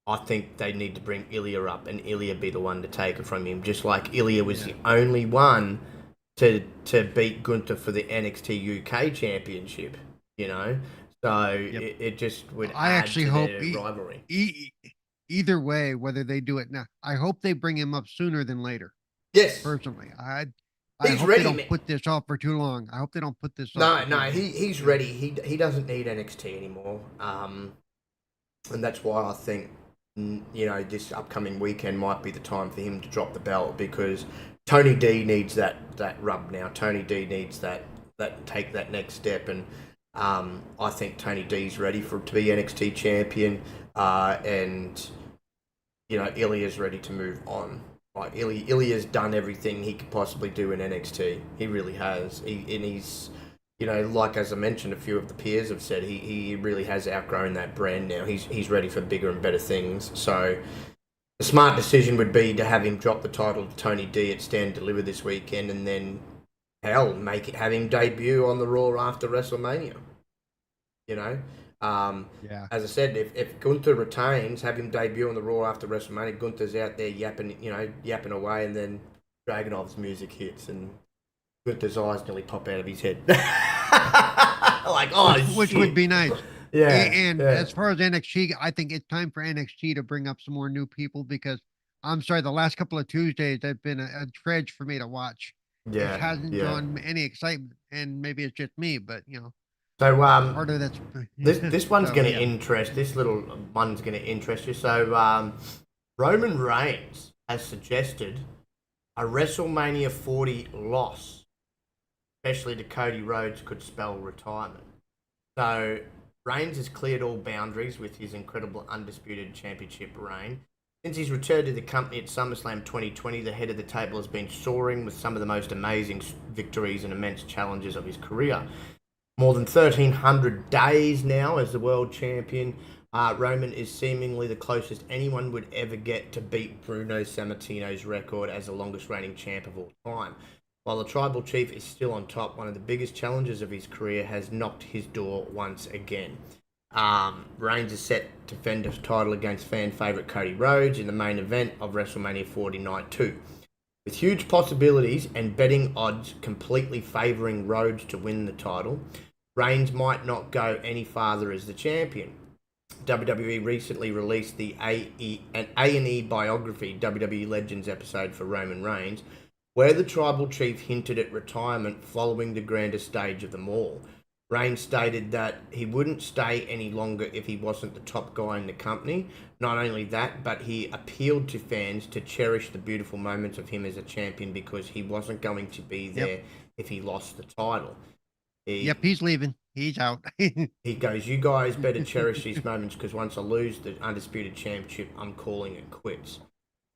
I think they need to bring Ilya up and Ilya be the one to take it from him, just like Ilya was Yeah. the only one to beat Gunther for the NXT UK Championship. You know, so Yep. it just would I add actually to hope their rivalry. either way, whether they do it now, I hope they bring him up sooner than later. Yes, Personally, I he's hope they ready, don't man. put this off for too long. I hope they don't put this off for No, too no, long. he's ready. He doesn't need NXT anymore. And that's why I think this upcoming weekend might be the time for him to drop the belt, because Tony D needs that rub now. Tony D needs that take that next step, and I think Tony D's ready to be NXT champion, and Ilya's ready to move on. Like Ilya's done everything he could possibly do in NXT. He really has. He's like as I mentioned, a few of the peers have said he really has outgrown that brand now. He's ready for bigger and better things. So the smart decision would be to have him drop the title to Tony D at Stand Deliver this weekend, and then have him debut on the Raw after WrestleMania. You know, Yeah. as I said, if Gunther retains, have him debut on the Raw after WrestleMania. Gunther's out there yapping away, and then Dragunov's music hits, and Gunther's eyes nearly pop out of his head. Like, oh Which would shit. be nice. Yeah, And yeah, as far as NXT, I think it's time for NXT to bring up some more new people, because I'm sorry, the last couple of Tuesdays have been a dredge for me to watch. It yeah, hasn't yeah. drawn any excitement, and maybe it's just me, but So part of that's this one's so gonna yeah. interest this little one's gonna interest you. So Roman Reigns has suggested a WrestleMania 40 loss, especially to Cody Rhodes, could spell retirement. So Reigns has cleared all boundaries with his incredible undisputed championship reign. Since he's returned to the company at SummerSlam 2020, the head of the table has been soaring with some of the most amazing victories and immense challenges of his career. More than 1,300 days now as the world champion, Roman is seemingly the closest anyone would ever get to beat Bruno Sammartino's record as the longest reigning champ of all time. While the tribal chief is still on top, one of the biggest challenges of his career has knocked his door once again. Reigns is set to defend his title against fan favourite Cody Rhodes in the main event of WrestleMania 40 Night 2. With huge possibilities and betting odds completely favouring Rhodes to win the title, Reigns might not go any farther as the champion. WWE recently released an A&E biography, WWE Legends episode for Roman Reigns, where the tribal chief hinted at retirement following the grandest stage of them all. Reigns stated that he wouldn't stay any longer if he wasn't the top guy in the company. Not only that, but he appealed to fans to cherish the beautiful moments of him as a champion because he wasn't going to be there if he lost the title. He's leaving. He's out. He goes, you guys better cherish these moments because once I lose the Undisputed Championship, I'm calling it quits.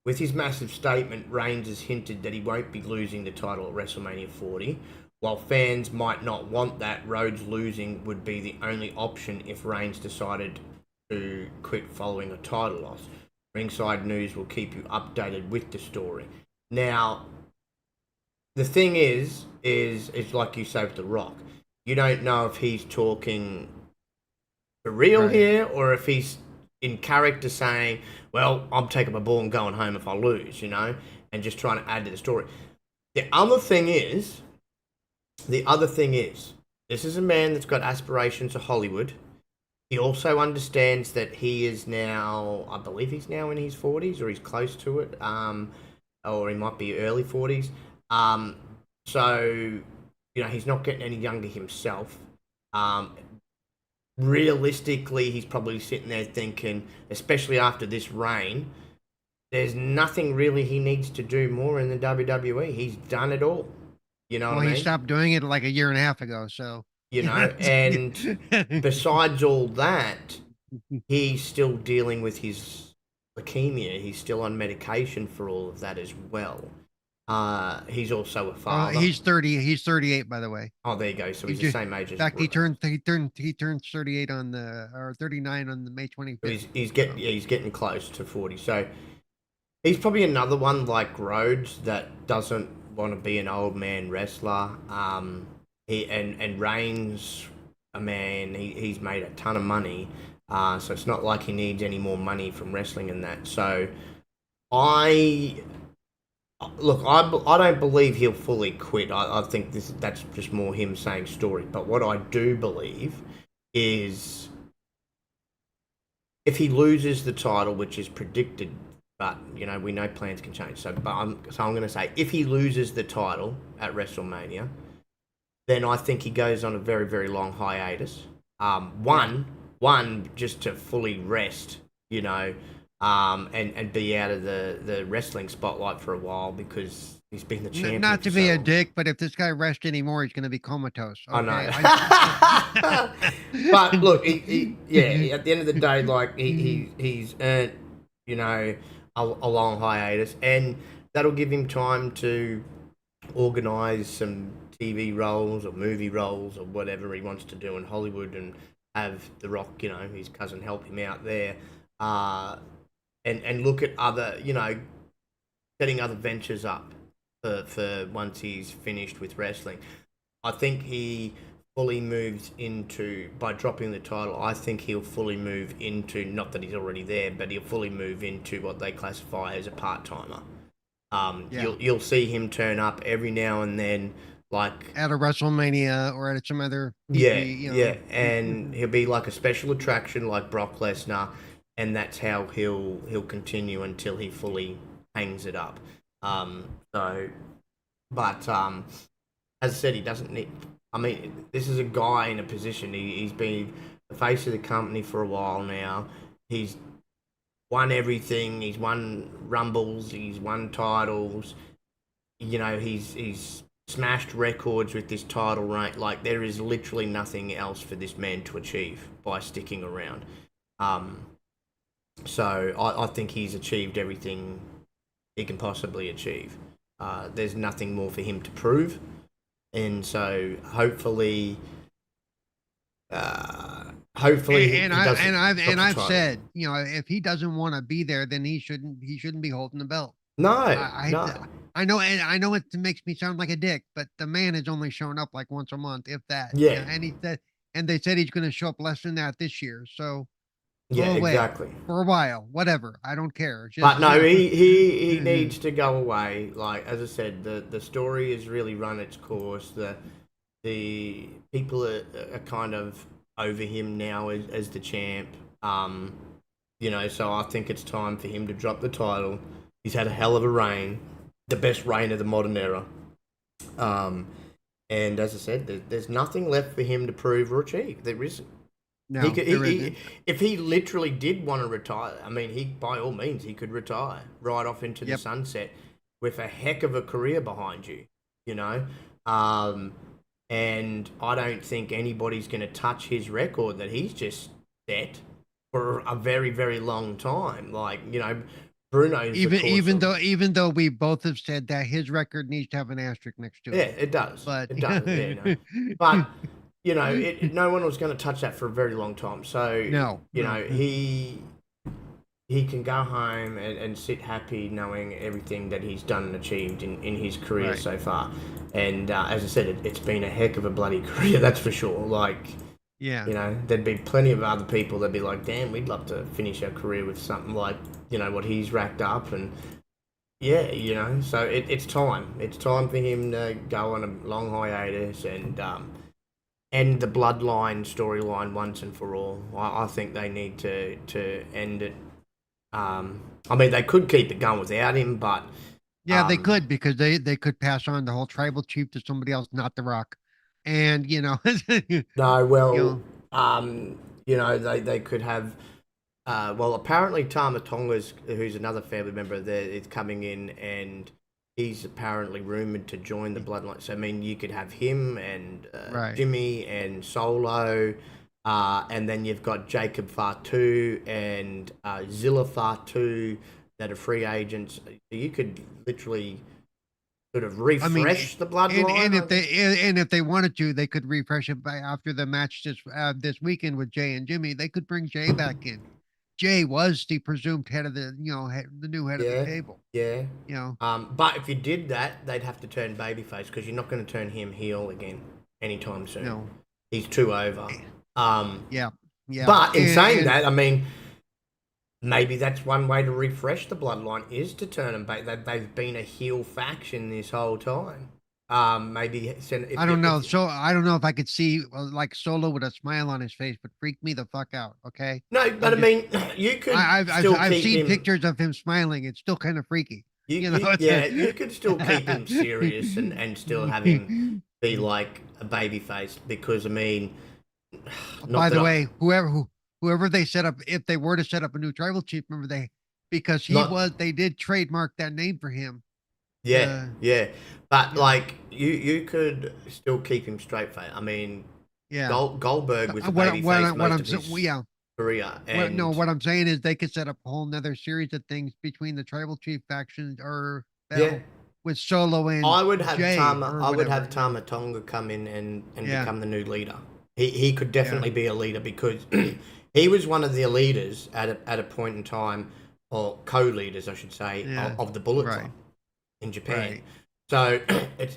With his massive statement, Reigns has hinted that he won't be losing the title at WrestleMania 40. While fans might not want that, Rhodes losing would be the only option if Reigns decided to quit following a title loss. Ringside News will keep you updated with the story. Now, the thing is like you say with The Rock. You don't know if he's talking for real here or if he's in character saying, well, I'm taking my ball and going home if I lose, you know, and just trying to add to the story. The other thing is, this is a man that's got aspirations of Hollywood. He also understands that he is now, I believe he's now in his 40s or he's close to it, or he might be early 40s. So, you know, he's not getting any younger himself. Realistically, he's probably sitting there thinking, especially after this reign, there's nothing really he needs to do more in the WWE. He's done it all. You know what I mean? He stopped doing it like a year and a half ago, so. You know, and besides all that, he's still dealing with his leukemia. He's still on medication for all of that as well. He's also a father. He's 30. He's 38, by the way. Oh, there you go. So he's the same age as. In fact, he turns 38 or 39 on the May 25th. So he's getting close to 40. So he's probably another one like Rhodes that doesn't want to be an old man wrestler. And Reigns, a man, he's made a ton of money. So it's not like he needs any more money from wrestling and that. So I don't believe he'll fully quit. I think that's just more him saying story. But what I do believe is if he loses the title, which is predicted, but you know we know plans can change. So I'm going to say if he loses the title at WrestleMania, then I think he goes on a very, very long hiatus. One just to fully rest, you know. And be out of the wrestling spotlight for a while because he's been the champion. Not to be a dick, but if this guy rests anymore, he's going to be comatose. Okay? I know. But look, he at the end of the day, like he's earned, you know, a long hiatus, and that'll give him time to organise some TV roles or movie roles or whatever he wants to do in Hollywood, and have The Rock, you know, his cousin, help him out there. And look at other, you know, setting other ventures up for once he's finished with wrestling. I think he fully moves into, by dropping the title, I think he'll fully move into, not that he's already there, but he'll fully move into what they classify as a part-timer. You'll see him turn up every now and then, like at a WrestleMania or at some other and he'll be like a special attraction like Brock Lesnar. And that's how he'll continue until he fully hangs it up. As I said, he doesn't need. I mean, this is a guy in a position. He's been the face of the company for a while now. He's won everything. He's won Rumbles. He's won titles. You know, he's smashed records with this title reign. Like, there is literally nothing else for this man to achieve by sticking around. So I think he's achieved everything he can possibly achieve. There's nothing more for him to prove, and so hopefully, I've said, you know, if he doesn't want to be there, then he shouldn't be holding the belt. No, I know it makes me sound like a dick, but the man has only shown up like once a month, if that. Yeah, and they said he's going to show up less than that this year, so. Yeah, exactly. For a while, whatever. I don't care. But no, he needs to go away. Like, as I said, the story has really run its course. The people are kind of over him now as the champ. You know, so I think it's time for him to drop the title. He's had a hell of a reign. the best reign of the modern era. Um, and as I said, there's nothing left for him to prove or achieve. There isn't. He No, could, there isn't. if he literally did want to retire, I mean, he by all means he could retire right off into the Yep. sunset with a heck of a career behind you, you know. Um, and I don't think anybody's going to touch his record that he's just set for a very, very long time. Like, you know, Bruno's Even though we both have said that his record needs to have an asterisk next to yeah, it. it does. But It does. Yeah, you know. But you know, no one was going to touch that for a very long time. So No, you no. know, he can go home and sit happy knowing everything that he's done and achieved in his career Right. so far. And as I said, it's been a heck of a bloody career, that's for sure. Like, Yeah. you know, there'd be plenty of other people that'd be like, damn, we'd love to finish our career with something like, you know, what he's racked up. And yeah, you know, so it's time. It's time for him to go on a long hiatus and end the bloodline storyline once and for all. I think they need to end it. I mean, they could keep it going without him, but Yeah, they could, because they could pass on the whole tribal chief to somebody else, not The Rock. And no. Well, know, you know, they could have. Well, apparently Tama Tonga's, who's another family member there, is coming in, and he's apparently rumored to join the Bloodline. So I mean, you could have him and Right. Jimmy and Solo, and then you've got Jacob Fatu and Zilla Fatu that are free agents. You could literally sort of refresh the Bloodline. And if they wanted to, they could refresh it by after the match this weekend with Jay and Jimmy. They could bring Jay back in. Jay was the presumed head of the the new head of the table. Yeah. You know. But if you did that, they'd have to turn babyface because you're not going to turn him heel again anytime soon. No. He's too over. Yeah. Yeah. But in saying that, I mean, maybe that's one way to refresh the bloodline is to turn them back. That they've been a heel faction this whole time. Maybe I don't know. So I don't know if I could see like Solo with a smile on his face, but freak me the fuck out. Okay. No, but I mean, you could. I've seen pictures of him smiling. It's still kind of freaky. You know. You could still keep him serious and still have him be like a baby face because I mean. By the way, whoever they set up, if they were to set up a new tribal chief, remember because they did trademark that name for him. Yeah, but like you could still keep him straight face. I mean, yeah, Goldberg was a baby face most of his career. And what I'm saying is they could set up a whole nother series of things between the tribal chief factions or with Solo and I would have Jay Tama Tonga come in and become the new leader. He could definitely be a leader because he was one of the leaders at a point in time, or co-leaders, I should say, of the Bullet Club in Japan. Right. So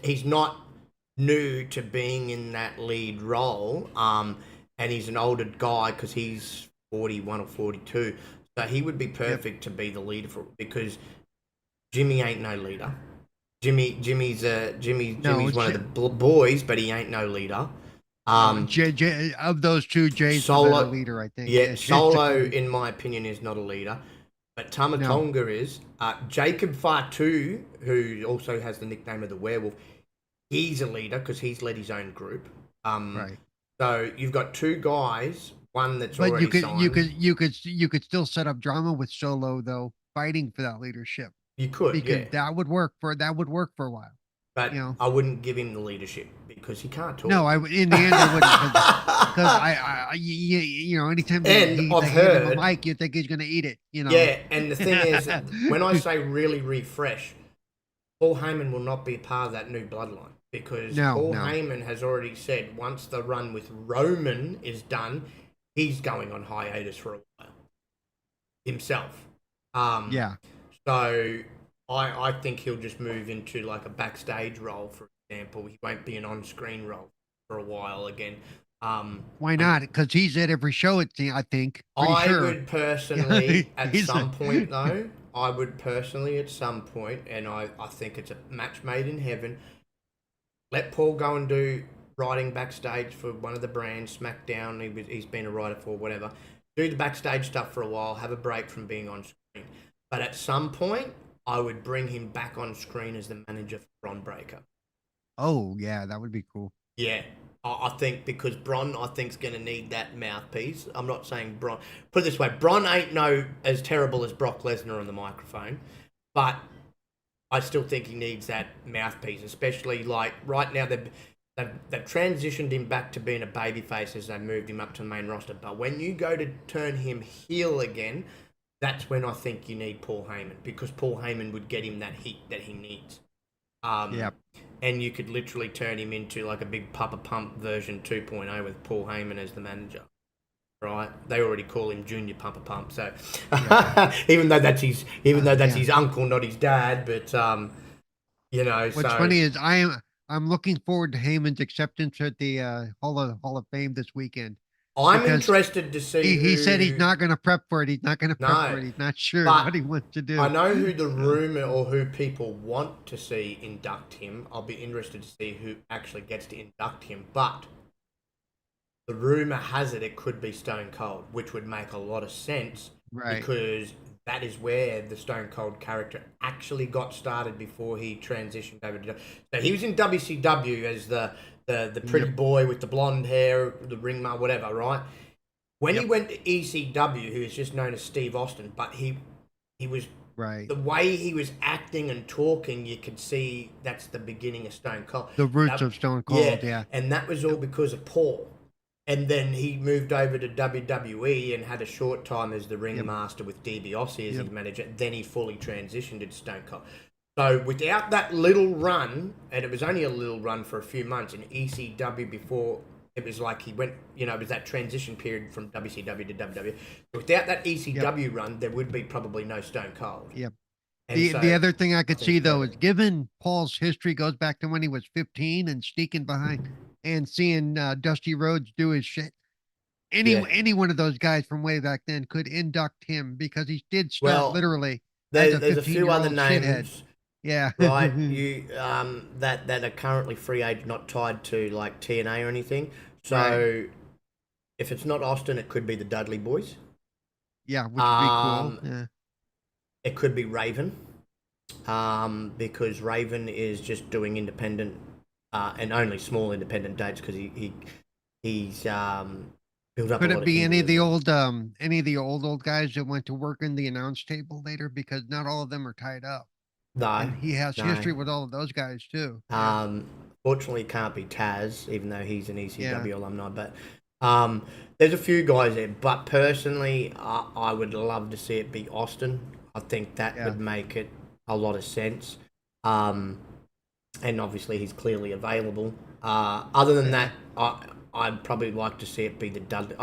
he's not new to being in that lead role, and he's an older guy because he's 41 or 42. So he would be perfect to be the leader because Jimmy ain't no leader. Jimmy's one of the boys, but he ain't no leader. Of those two, Jay's Solo, the leader, I think. Yeah, Solo, in my opinion, is not a leader. But Tama Tonga is. Jacob Fatu, who also has the nickname of the werewolf, he's a leader because he's led his own group. Right. So you've got two guys, one that's already signed. You could still set up drama with Solo though, fighting for that leadership. You could, because that would work for a while. But I wouldn't give him the leadership because he can't talk. No, in the end I wouldn't, because anytime they hand him a mic, you think he's going to eat it. Yeah, and the thing is, when I say really refresh, Paul Heyman will not be a part of that new bloodline because Paul Heyman has already said once the run with Roman is done, he's going on hiatus for a while himself. So I think he'll just move into like a backstage role, for example. He won't be an on-screen role for a while again. Why not? Because he's at every show, I think. I would personally, at some point, and I think it's a match made in heaven, let Paul go and do writing backstage for one of the brands, SmackDown. He's been a writer for whatever. Do the backstage stuff for a while, have a break from being on screen. But at some point, I would bring him back on screen as the manager for Bron Breakker. Oh yeah, that would be cool. Yeah, I think because Bron, I think, is going to need that mouthpiece. I'm not saying Bron. Put it this way, Bron ain't no as terrible as Brock Lesnar on the microphone, but I still think he needs that mouthpiece, especially like right now they've transitioned him back to being a babyface as they moved him up to the main roster. But when you go to turn him heel again, that's when I think you need Paul Heyman, because Paul Heyman would get him that heat that he needs. Yep. And you could literally turn him into like a big Papa Pump version 2.0 with Paul Heyman as the manager. Right? They already call him Junior Papa Pump, so even though that's his uncle, not his dad, but you know. What's funny is I'm looking forward to Heyman's acceptance at the Hall of Fame this weekend. I'm Because interested to see. he said he's not going to prep for it. He's not going to prep for it. He's not sure but what he wants to do. I know who the rumor or who people want to see induct him. I'll be interested to see who actually gets to induct him. But the rumor has it could be Stone Cold, which would make a lot of sense, Right. because that is where the Stone Cold character actually got started before he transitioned over to. So he was in WCW as the pretty boy with the blonde hair, the ring mark, whatever, right? When he went to ECW, he was just known as Steve Austin, but he was Right. the way he was acting and talking, you could see that's the beginning of Stone Cold. The roots of Stone Cold, yeah. And that was all because of Paul. And then he moved over to WWE and had a short time as the ringmaster with DiBiase as his manager. Then he fully transitioned to Stone Cold. So without that little run, and it was only a little run for a few months in ECW before, it was like he went, it was that transition period from WCW to WWE. Without that ECW run, there would be probably no Stone Cold. Yep. And the other thing I could see, though, is given Paul's history goes back to when he was 15 and sneaking behind and seeing Dusty Rhodes do his shit. Any one of those guys from way back then could induct him, because he did start literally as there's a few other names. Shithead. Yeah. Right. You that are currently free agent, not tied to like TNA or anything. So if it's not Austin, it could be the Dudley Boys. Yeah, which would be cool. Yeah. It could be Raven, because Raven is just doing independent and only small independent dates, because he's built up. Could it be any of the old guys that went to work in the announce table later, because not all of them are tied up? No, and he has history with all of those guys too. Fortunately, it can't be Taz, even though he's an ECW alumni. But there's a few guys there. But personally, I would love to see it be Austin. I think that would make it a lot of sense. And obviously, he's clearly available. Other than that, I'd probably like to see it be the Dudley.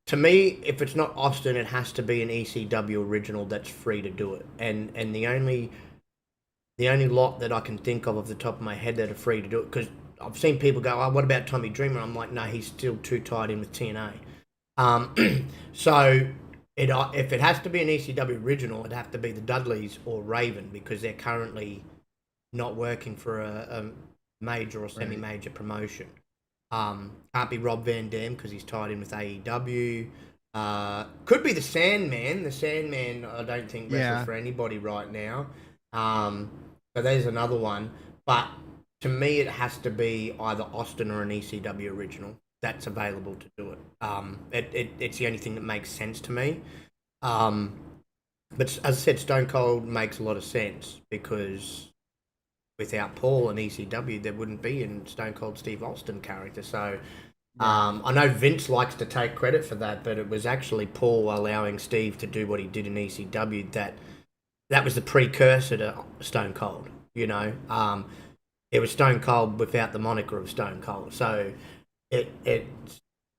To me, if it's not Austin, it has to be an ECW original that's free to do it. And the only lot that I can think of off the top of my head that are free to do it, because I've seen people go, "Oh, what about Tommy Dreamer?" I'm like, no, he's still too tied in with TNA. So if it has to be an ECW original, it'd have to be the Dudleys or Raven, because they're currently not working for a major or semi-major promotion. Can't be Rob Van Dam, because he's tied in with AEW. Could be the Sandman. The Sandman, I don't think wrestles for anybody right now. So there's another one. But to me, it has to be either Austin or an ECW original that's available to do it. It's the only thing that makes sense to me. But as I said, Stone Cold makes a lot of sense, because without Paul and ECW, there wouldn't be a Stone Cold Steve Austin character. So I know Vince likes to take credit for that, but it was actually Paul allowing Steve to do what he did in ECW that was the precursor to Stone Cold. It was Stone Cold without the moniker of Stone Cold. So it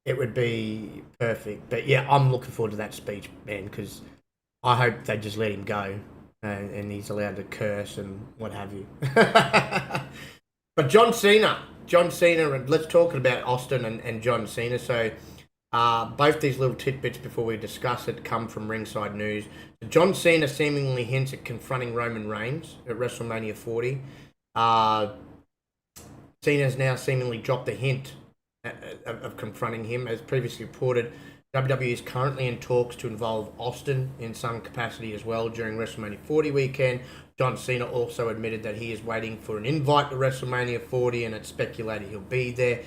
would be perfect. But yeah, I'm looking forward to that speech, man, because I hope they just let him go. And he's allowed to curse and what have you. But John Cena, and let's talk about Austin and John Cena. So both these little tidbits before we discuss it come from Ringside News. John Cena seemingly hints at confronting Roman Reigns at WrestleMania 40. Cena's now seemingly dropped a hint of confronting him. As previously reported, WWE is currently in talks to involve Austin in some capacity as well during WrestleMania 40 weekend. John Cena also admitted that he is waiting for an invite to WrestleMania 40, and it's speculated he'll be there.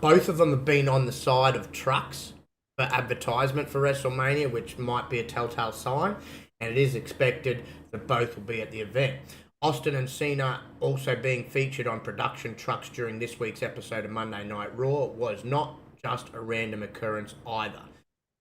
Both of them have been on the side of trucks for advertisement for WrestleMania, which might be a telltale sign, and it is expected that both will be at the event. Austin and Cena also being featured on production trucks during this week's episode of Monday Night Raw was not just a random occurrence either.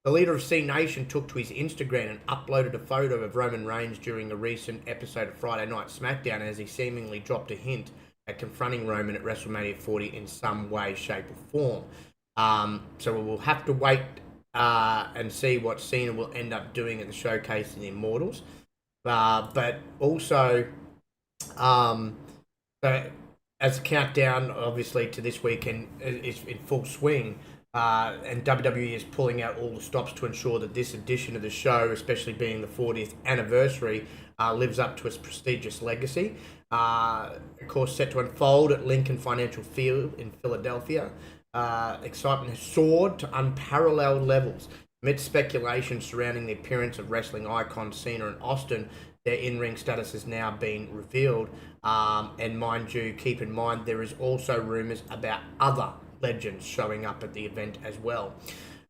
The leader of C Nation took to his Instagram and uploaded a photo of Roman Reigns during a recent episode of Friday Night SmackDown as he seemingly dropped a hint at confronting Roman at WrestleMania 40 in some way, shape, or form. So we will have to wait and see what Cena will end up doing at the showcase in the Immortals. But also, so as the countdown, obviously, to this weekend is in full swing, and WWE is pulling out all the stops to ensure that this edition of the show, especially being the 40th anniversary, lives up to its prestigious legacy. Of course, set to unfold at Lincoln Financial Field in Philadelphia. Excitement has soared to unparalleled levels. Amid speculation surrounding the appearance of wrestling icons Cena and Austin, their in-ring status has now been revealed. And mind you, keep in mind, there is also rumours about other legends showing up at the event as well.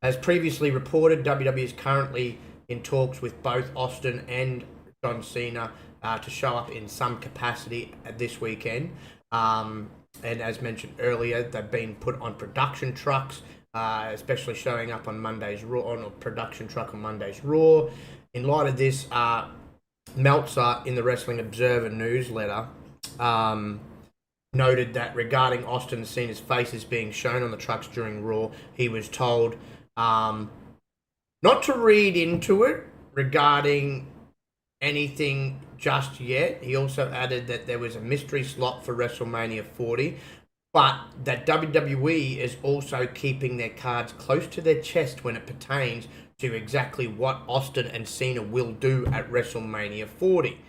As previously reported, WWE is currently in talks with both Austin and John Cena to show up in some capacity this weekend. And as mentioned earlier, they've been put on production trucks, especially showing up on Monday's Raw, on a production truck on Monday's Raw. In light of this, Meltzer in the Wrestling Observer newsletter noted that regarding Austin and Cena's faces being shown on the trucks during Raw, he was told not to read into it regarding anything just yet. He also added that there was a mystery slot for WrestleMania 40, but that WWE is also keeping their cards close to their chest when it pertains to exactly what Austin and Cena will do at WrestleMania 40.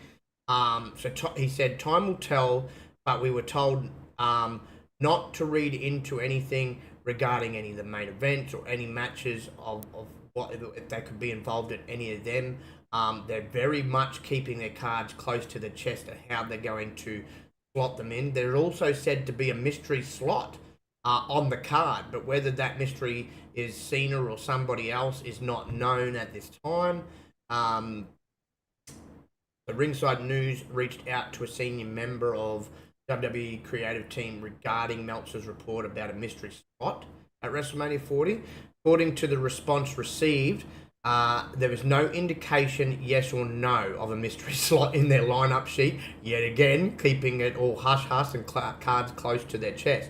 He said, time will tell, but we were told not to read into anything regarding any of the main events or any matches of what if they could be involved in any of them. They're very much keeping their cards close to the chest of how they're going to slot them in. There's also said to be a mystery slot on the card, but whether that mystery is Cena or somebody else is not known at this time. The Ringside News reached out to a senior member of WWE creative team regarding Meltzer's report about a mystery spot at WrestleMania 40. According to the response received, there was no indication, yes or no, of a mystery slot in their lineup sheet, yet again, keeping it all hush-hush and cards close to their chest.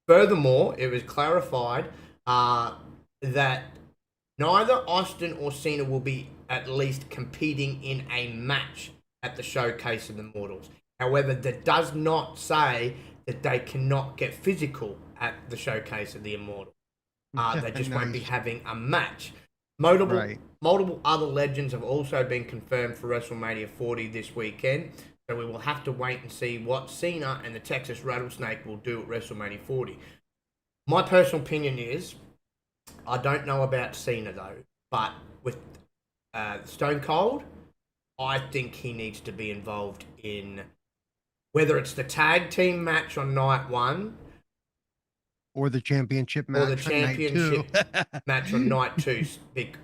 Furthermore, it was clarified that neither Austin or Cena will be at least competing in a match at the Showcase of the Immortals. However, that does not say that they cannot get physical at the Showcase of the Immortals. They just won't be having a match. Multiple other legends have also been confirmed for WrestleMania 40 this weekend, so we will have to wait and see what Cena and the Texas Rattlesnake will do at WrestleMania 40. My personal opinion is, I don't know about Cena though, but with Stone Cold, I think he needs to be involved in whether it's the tag team match on night one or the championship match, match on night two,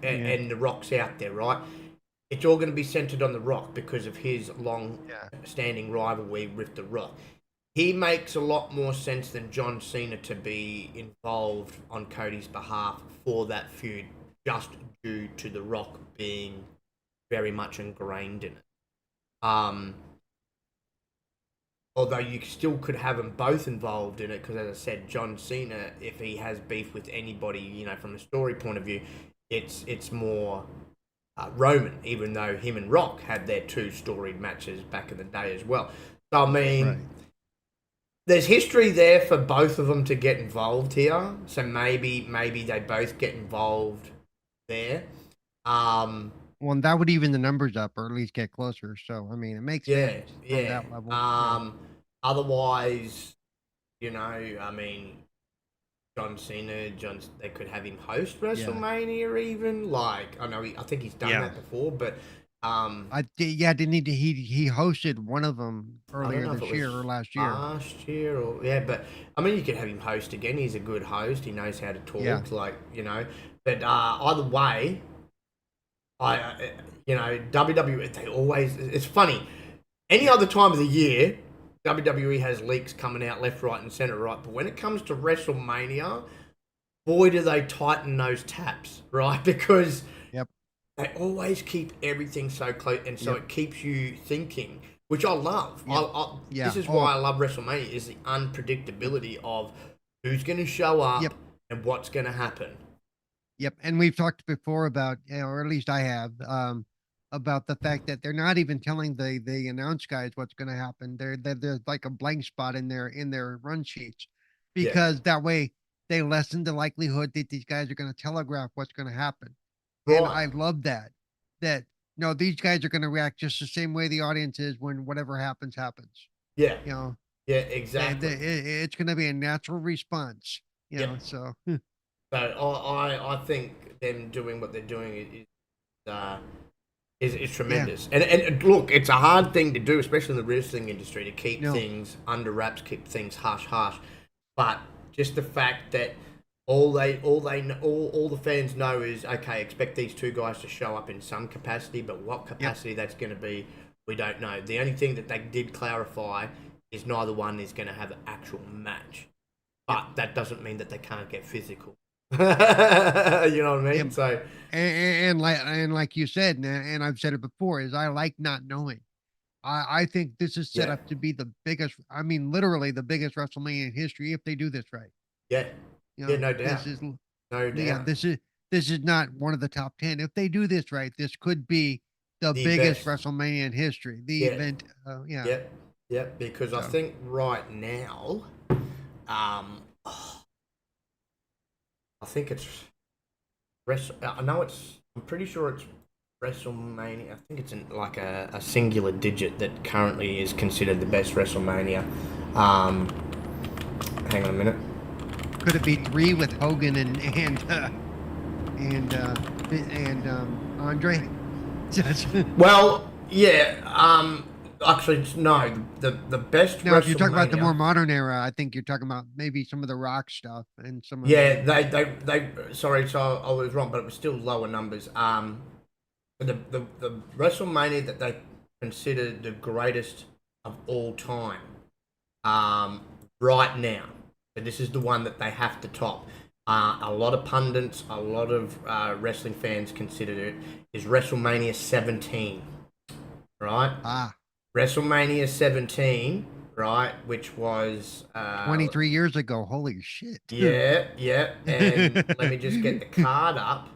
and The Rock's out there, right? It's all going to be centered on The Rock because of his long-standing rivalry with The Rock. He makes a lot more sense than John Cena to be involved on Cody's behalf for that feud, just due to The Rock being very much ingrained in it. Although you still could have them both involved in it, because as I said, John Cena, if he has beef with anybody, from a story point of view, it's more Roman, even though him and Rock had their two storied matches back in the day as well. So, I mean, there's history there for both of them to get involved here. So maybe they both get involved there. Well, that would even the numbers up, or at least get closer. So, I mean, it makes sense from that level. Otherwise, I mean, John Cena, they could have him host WrestleMania even. Like, I think he's done that before, but Didn't he hosted one of them I don't earlier know if this it year was or last year. last year or but I mean, you could have him host again. He's a good host. He knows how to Yeah. talk, But either way, WWE, they always. It's funny. Any other time of the year, WWE has leaks coming out left, right, and center, right? But when it comes to WrestleMania, boy, do they tighten those taps, right? Because Yep. they always keep everything so close, and so Yep. it keeps you thinking, which I love. Yep. This is why I love WrestleMania, is the unpredictability of who's going to show up and what's going to happen. Yep. And we've talked before about, or at least I have, about the fact that they're not even telling the announce guys what's going to happen. There's like a blank spot in their run sheets, because that way they lessen the likelihood that these guys are going to telegraph what's going to happen. Right. And I love that. That no, these guys are going to react just the same way the audience is when whatever happens. Yeah. You know. Yeah, exactly. It's going to be a natural response. You know. So. So I think them doing what they're doing is tremendous. And look, it's a hard thing to do, especially in the wrestling industry, to keep things under wraps, keep things hush. But just the fact that all the fans know is, okay, expect these two guys to show up in some capacity, but what capacity that's going to be, we don't know. The only thing that they did clarify is neither one is going to have an actual match. But that doesn't mean that they can't get physical. You know what I mean? So and like you said, and I've said it before, is I like not knowing. I think this is set up to be the biggest. I mean, literally the biggest WrestleMania in history if they do this right. Yeah, you know, no doubt. No doubt. Yeah, this is not one of the top 10. If they do this right, this could be the biggest WrestleMania in history. The event. Yep. Because I think right now, I think it's I'm pretty sure it's WrestleMania. I think it's in like a singular digit that currently is considered the best WrestleMania. Hang on a minute. Could it be 3 with Hogan and Andre? Well, yeah. Actually, no. The best. Now, if you're talking about the more modern era, I think you're talking about maybe some of the Rock stuff and some of they. Sorry, so I was wrong, but it was still lower numbers. The WrestleMania that they consider the greatest of all time, right now. But this is the one that they have to top. A lot of pundits, a lot of wrestling fans consider it is WrestleMania 17, right? WrestleMania 17, right, which was 23 years ago. Holy shit! Yeah. And let me just get the card up.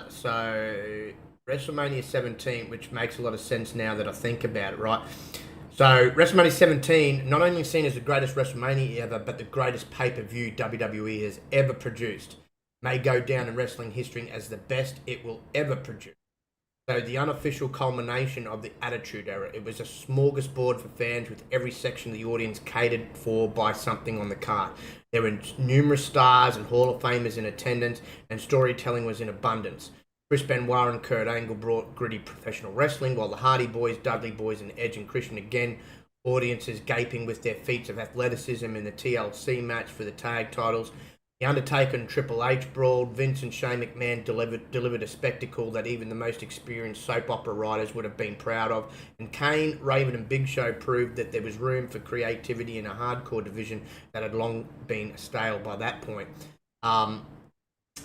So WrestleMania 17, which makes a lot of sense now that I think about it, right? So WrestleMania 17, not only seen as the greatest WrestleMania ever, but the greatest pay-per-view WWE has ever produced. May go down in wrestling history as the best it will ever produce. So the unofficial culmination of the Attitude Era. It was a smorgasbord for fans with every section of the audience catered for by something on the card. There were numerous stars and Hall of Famers in attendance, and storytelling was in abundance. Chris Benoit and Kurt Angle brought gritty professional wrestling, while the Hardy Boys, Dudley Boys, and Edge and Christian again, audiences gaping with their feats of athleticism in the TLC match for the tag titles. The Undertaker and Triple H brawled. Vince and Shane McMahon delivered a spectacle that even the most experienced soap opera writers would have been proud of. And Kane, Raven, and Big Show proved that there was room for creativity in a hardcore division that had long been stale by that point.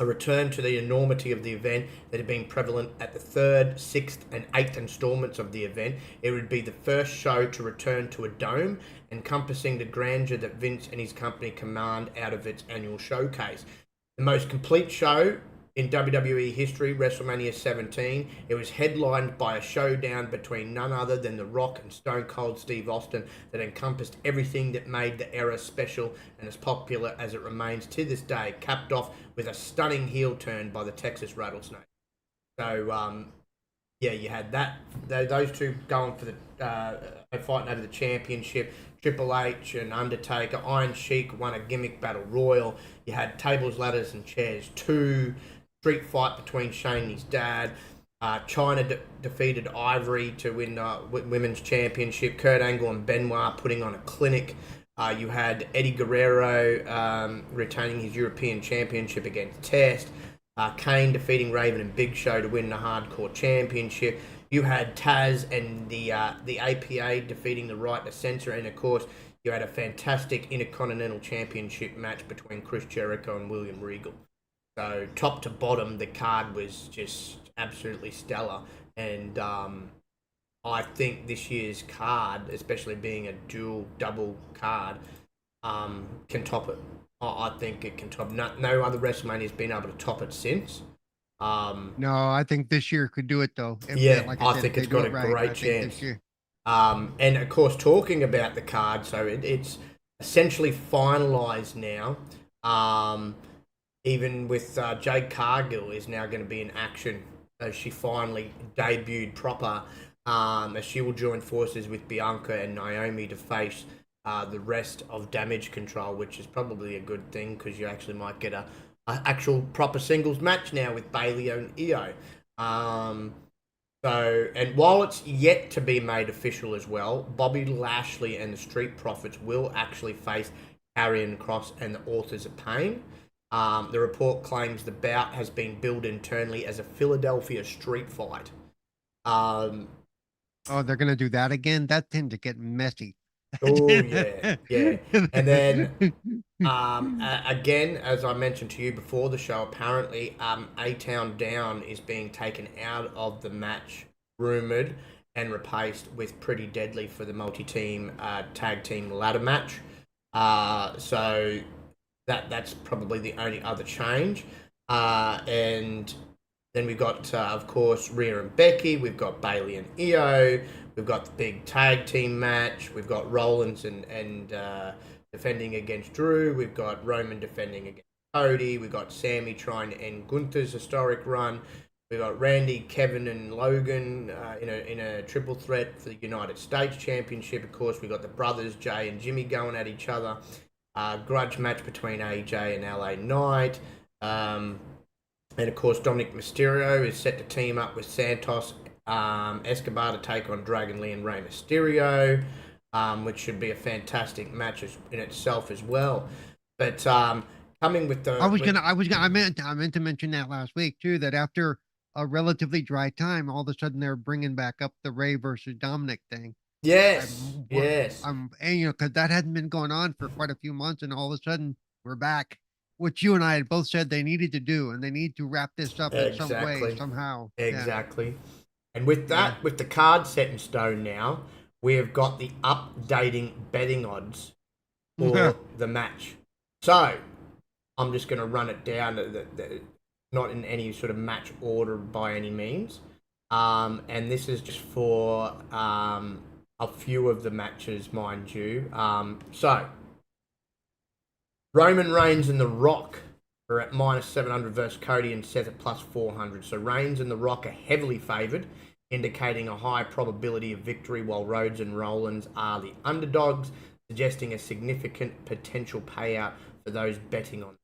A return to the enormity of the event that had been prevalent at the 3rd, 6th, and 8th installments of the event. It would be the first show to return to a dome, encompassing the grandeur that Vince and his company command out of its annual showcase. The most complete show in WWE history, WrestleMania 17. It was headlined by a showdown between none other than The Rock and Stone Cold Steve Austin that encompassed everything that made the era special and as popular as it remains to this day, capped off with a stunning heel turn by the Texas Rattlesnake. So, you had those two going for the fighting over the championship. Triple H and Undertaker. Iron Sheik won a gimmick battle royal. You had tables, ladders, and chairs 2. Street fight between Shane and his dad. China defeated Ivory to win women's championship. Kurt Angle and Benoit putting on a clinic. You had Eddie Guerrero retaining his European championship against Test. Kane defeating Raven and Big Show to win the Hardcore Championship. You had Taz and the APA defeating the Right to Censor, and of course you had a fantastic Intercontinental Championship match between Chris Jericho and William Regal. So top to bottom, the card was just absolutely stellar, and I think this year's card, especially being a double card, can top it. I think it can top. No other WrestleMania has been able to top it since. No, I think this year could do it though. I think it's got a great chance. And of course, talking about the card, so it's essentially finalised now. Even with Jade Cargill is now going to be in action as she finally debuted proper. As she will join forces with Bianca and Naomi to face the rest of Damage Control, which is probably a good thing because you actually might get a actual proper singles match now with Bayley and Io. And while it's yet to be made official as well, Bobby Lashley and the Street Profits will actually face Karrion Kross and the Authors of Pain. The report claims the bout has been billed internally as a Philadelphia street fight. Oh, they're going to do that again? That tends to get messy. Oh, yeah. And then, again, as I mentioned to you before the show, apparently A-Town Down is being taken out of the match, rumoured, and replaced with Pretty Deadly for the multi-team tag team ladder match. So that's probably the only other change. And then we've got, of course, Rhea and Becky. We've got Bayley and Io. We've got the big tag team match. We've got Rollins and defending against Drew. We've got Roman defending against Cody. We've got Sammy trying to end Gunther's historic run. We've got Randy, Kevin, and Logan in a triple threat for the United States Championship. Of course, we've got the brothers, Jay and Jimmy, going at each other. Grudge match between AJ and LA Knight. And of course, Dominic Mysterio is set to team up with Santos Escobar to take on Dragon Lee and Rey Mysterio, which should be a fantastic match in itself as well. But coming with the, I meant to mention that last week too. That after a relatively dry time, all of a sudden they're bringing back up the Rey versus Dominic thing. Yes. And because that hadn't been going on for quite a few months, and all of a sudden we're back, which you and I had both said they needed to do, and they need to wrap this up in some way, somehow. Exactly. Yeah. And with that, with the card set in stone now, we have got the updating betting odds for the match. So I'm just going to run it down, not in any sort of match order by any means. And this is just for a few of the matches, mind you. So Roman Reigns and The Rock are at -700 versus Cody and Seth at +400. So Reigns and The Rock are heavily favoured, indicating a high probability of victory, while Rhodes and Rollins are the underdogs, suggesting a significant potential payout for those betting on them.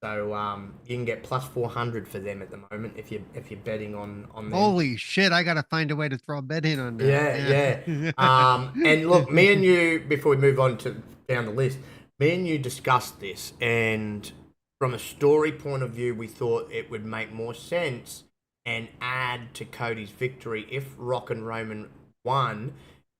So you can get +400 for them at the moment if you're betting on them. Holy shit! I gotta find a way to throw a bet in on that. Yeah. And look, me and you, before we move on to down the list, me and you discussed this, and from a story point of view, we thought it would make more sense and add to Cody's victory if Rock and Roman won,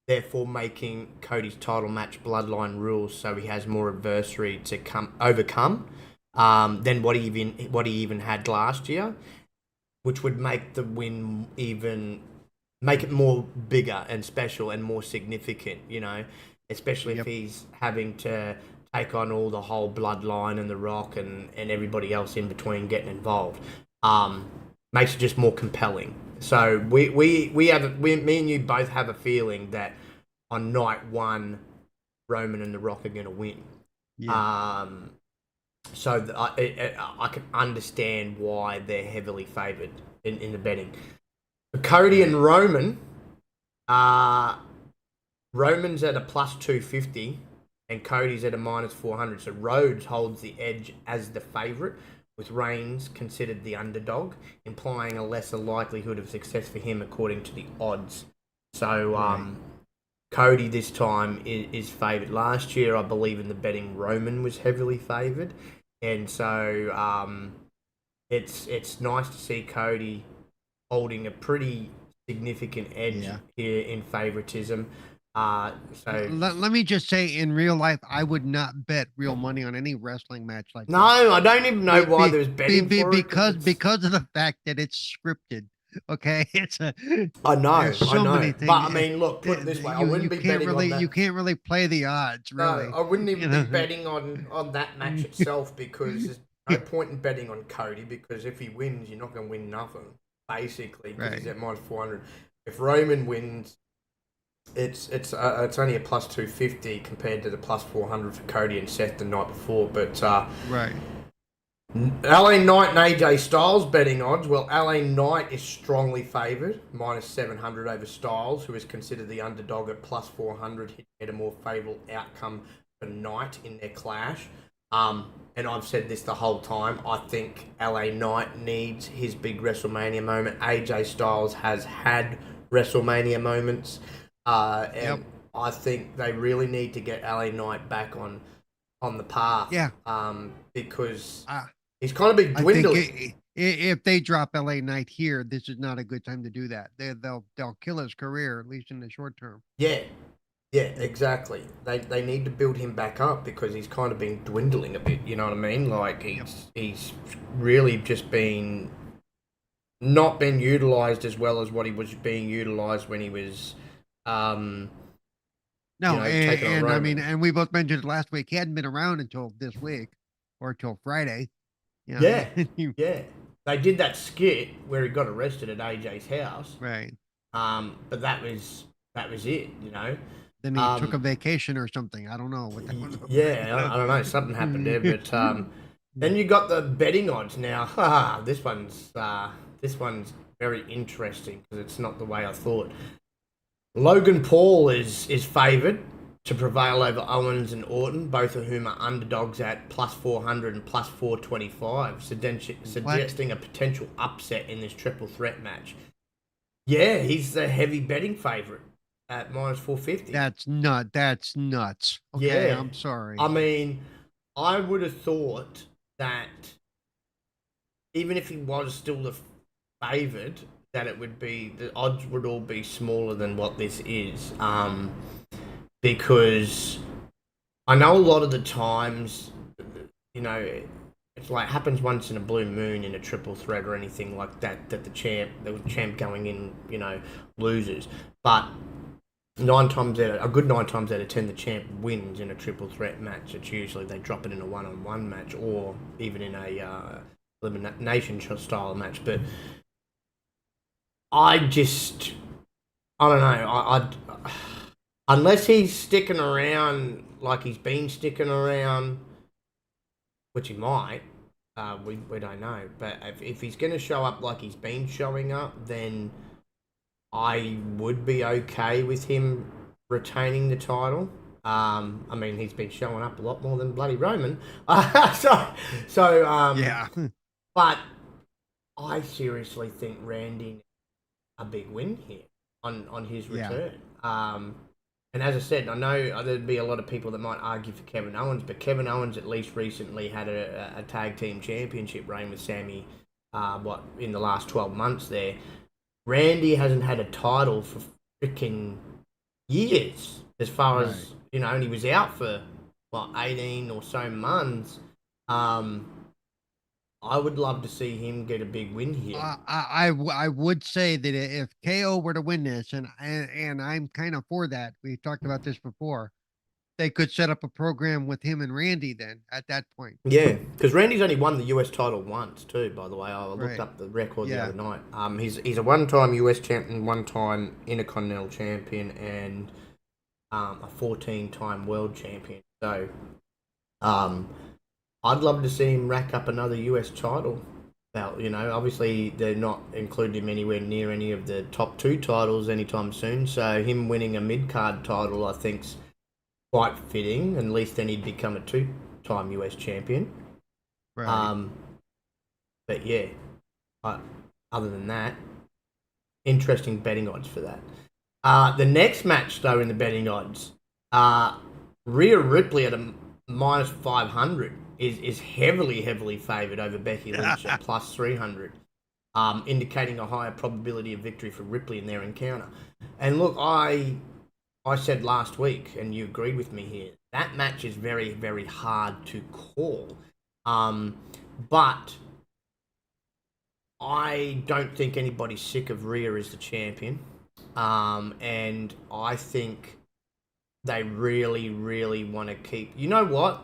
therefore making Cody's title match Bloodline rules, so he has more adversary to overcome than what he even had last year, which would make the win make it more bigger and special and more significant, especially if he's having to take on all the whole Bloodline and The Rock and everybody else in between getting involved. Makes it just more compelling. So me and you both have a feeling that on night one, Roman and The Rock are going to win. Yeah. So I can understand why they're heavily favoured in the betting. For Cody and Roman, Roman's at a plus 250 and Cody's at a minus 400. So Rhodes holds the edge as the favourite, with Reigns considered the underdog, implying a lesser likelihood of success for him according to the odds. So Cody this time is favoured. Last year, I believe in the betting, Roman was heavily favoured. And so it's nice to see Cody holding a pretty significant edge here in favoritism. Let me just say, in real life, I would not bet real money on any wrestling match like no, this. I don't even know why there's betting for it. Because of the fact that it's scripted. Okay, I know, there's so many things. But I mean, look, put it this way: I wouldn't be betting on that. You can't really play the odds, really. No, I wouldn't even be betting on that match itself, because there's no point in betting on Cody, because if he wins, you're not going to win nothing, basically, because he's at minus 400. If Roman wins, it's only a plus 250 compared to the plus 400 for Cody and Seth the night before. But LA Knight and AJ Styles betting odds. Well, LA Knight is strongly favoured, minus 700 over Styles, who is considered the underdog at plus 400. He had a more favourable outcome for Knight in their clash. And I've said this the whole time. I think LA Knight needs his big WrestleMania moment. AJ Styles has had WrestleMania moments. And I think they really need to get LA Knight back on the path. Yeah. Because he's kind of been dwindling. I think if they drop LA Knight here, this is not a good time to do that. They'll kill his career, at least in the short term. Yeah, exactly. They need to build him back up, because he's kind of been dwindling a bit. You know what I mean? Like he's really just not been utilized as well as what he was being utilized when he was. And I mean, and we both mentioned it last week. He hadn't been around until this week, or until Friday. You know? Yeah. They did that skit where he got arrested at AJ's house, right? But that was it, you know. Then he took a vacation or something. I don't know what that was. Yeah, I don't know. Something happened there, but then you got the betting odds. Now, this one's very interesting, because it's not the way I thought. Logan Paul is favoured to prevail over Owens and Orton, both of whom are underdogs at plus 400 and plus 425, suggesting a potential upset in this triple threat match. Yeah, he's the heavy betting favourite at minus 450. That's nuts. Okay, I'm sorry. I mean, I would have thought that even if he was still the favoured, that the odds would all be smaller than what this is, because I know a lot of the times, you know, it's like happens once in a blue moon in a triple threat or anything like that, that the champ going in, you know, loses, but a good 9 times out of 10 the champ wins in a triple threat match. It's usually they drop it in a one-on-one match, or even in a elimination style match, but I don't know. Unless he's sticking around like he's been sticking around, which he might, we don't know. But if he's going to show up like he's been showing up, then I would be okay with him retaining the title. I mean, he's been showing up a lot more than bloody Roman. Yeah. But I seriously think Randy a big win here on his return. And as I said, I know there'd be a lot of people that might argue for Kevin Owens, but Kevin Owens at least recently had a tag team championship reign with Sammy, in the last 12 months there. Randy hasn't had a title for freaking years, as far as, you know, and he was out for, 18 or so months. I would love to see him get a big win here. I would say that if KO were to win this, and I'm kind of for that. We talked about this before. They could set up a program with him and Randy then at that point. Yeah, because Randy's only won the US title once too, by the way. I looked up the record the other night. He's a one-time US champion, one-time Intercontinental champion, and a 14-time world champion. So, I'd love to see him rack up another US title Well, obviously they're not including him anywhere near any of the top 2 titles anytime soon. So him winning a mid-card title, I think's quite fitting. At least then he'd become a 2-time US champion. Right. But yeah, other than that, interesting betting odds for that. The next match, though, in the betting odds, Rhea Ripley at a minus 500 is heavily favoured over Becky Lynch at plus 300, indicating a higher probability of victory for Ripley in their encounter. And look, I said last week, and you agreed with me here, that match is very hard to call. But I don't think anybody's sick of Rhea as the champion. And I think they really want to keep... You know what?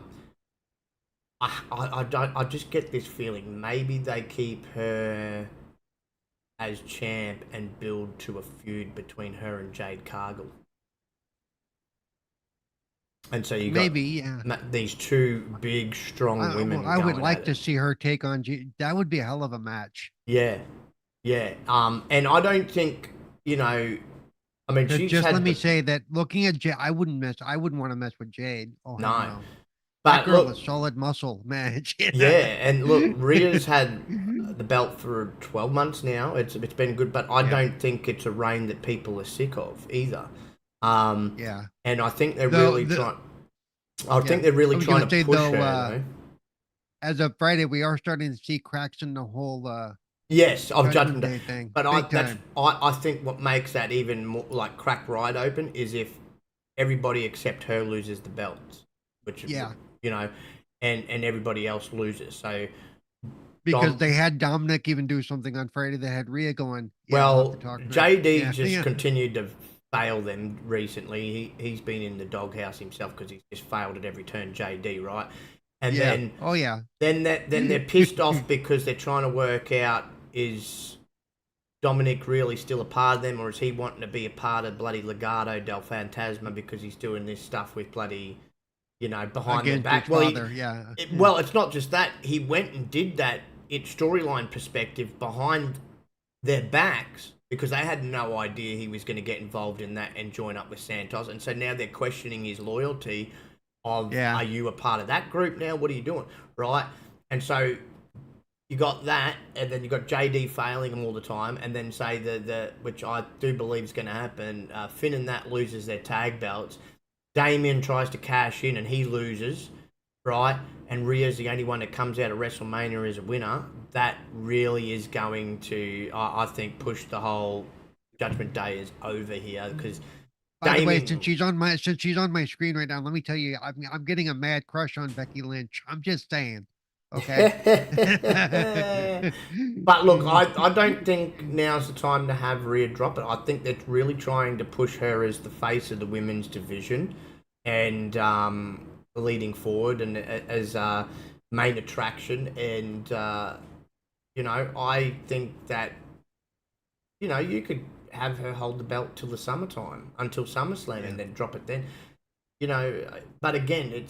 I just get this feeling. Maybe they keep her as champ and build to a feud between her and Jade Cargill. And so you got these two big, strong women. I would like to see her take on... That would be a hell of a match. Yeah. And I don't think, I mean, let me say that looking at Jade, I wouldn't want to mess with Jade. Oh, no. But that girl is solid muscle, man. Yeah, and look, Rhea's had the belt for 12 months now. It's been good, but I don't think it's a reign that people are sick of either. And I think they're really trying. I think they're really trying to push her. As of Friday, we are starting to see cracks in the whole. Yes, of Judgment Day thing. But I think what makes that even more like crack wide open is if everybody except her loses the belts, which and everybody else loses. So because they had Dominic even do something on Friday, they had Rhea going. JD just continued to fail them recently. He's been in the doghouse himself because he's just failed at every turn. JD, right? And then then they're pissed off because they're trying to work out, is Dominic really still a part of them, or is he wanting to be a part of bloody Legado del Fantasma because he's doing this stuff with bloody, behind their back? Well, it's not just that. He went and did that, it's storyline perspective, behind their backs, because they had no idea he was going to get involved in that and join up with Santos. And so now they're questioning his loyalty of, are you a part of that group now? What are you doing? Right? And so you got that, and then you got JD failing them all the time, and then say the which I do believe is going to happen, Finn and that loses their tag belts. Damien tries to cash in and he loses, right? And Rhea's the only one that comes out of WrestleMania as a winner. That really is going to, I think, push the whole Judgment Day is over here, because by the way, since she's on my screen right now, let me tell you, I'm getting a mad crush on Becky Lynch. I'm just saying. Okay. But look, I don't think now's the time to have Rhea drop it. I think they're really trying to push her as the face of the women's division, and leading forward, and as main attraction. And I think that you could have her hold the belt till the summertime, until SummerSlam, and then drop it then. But again,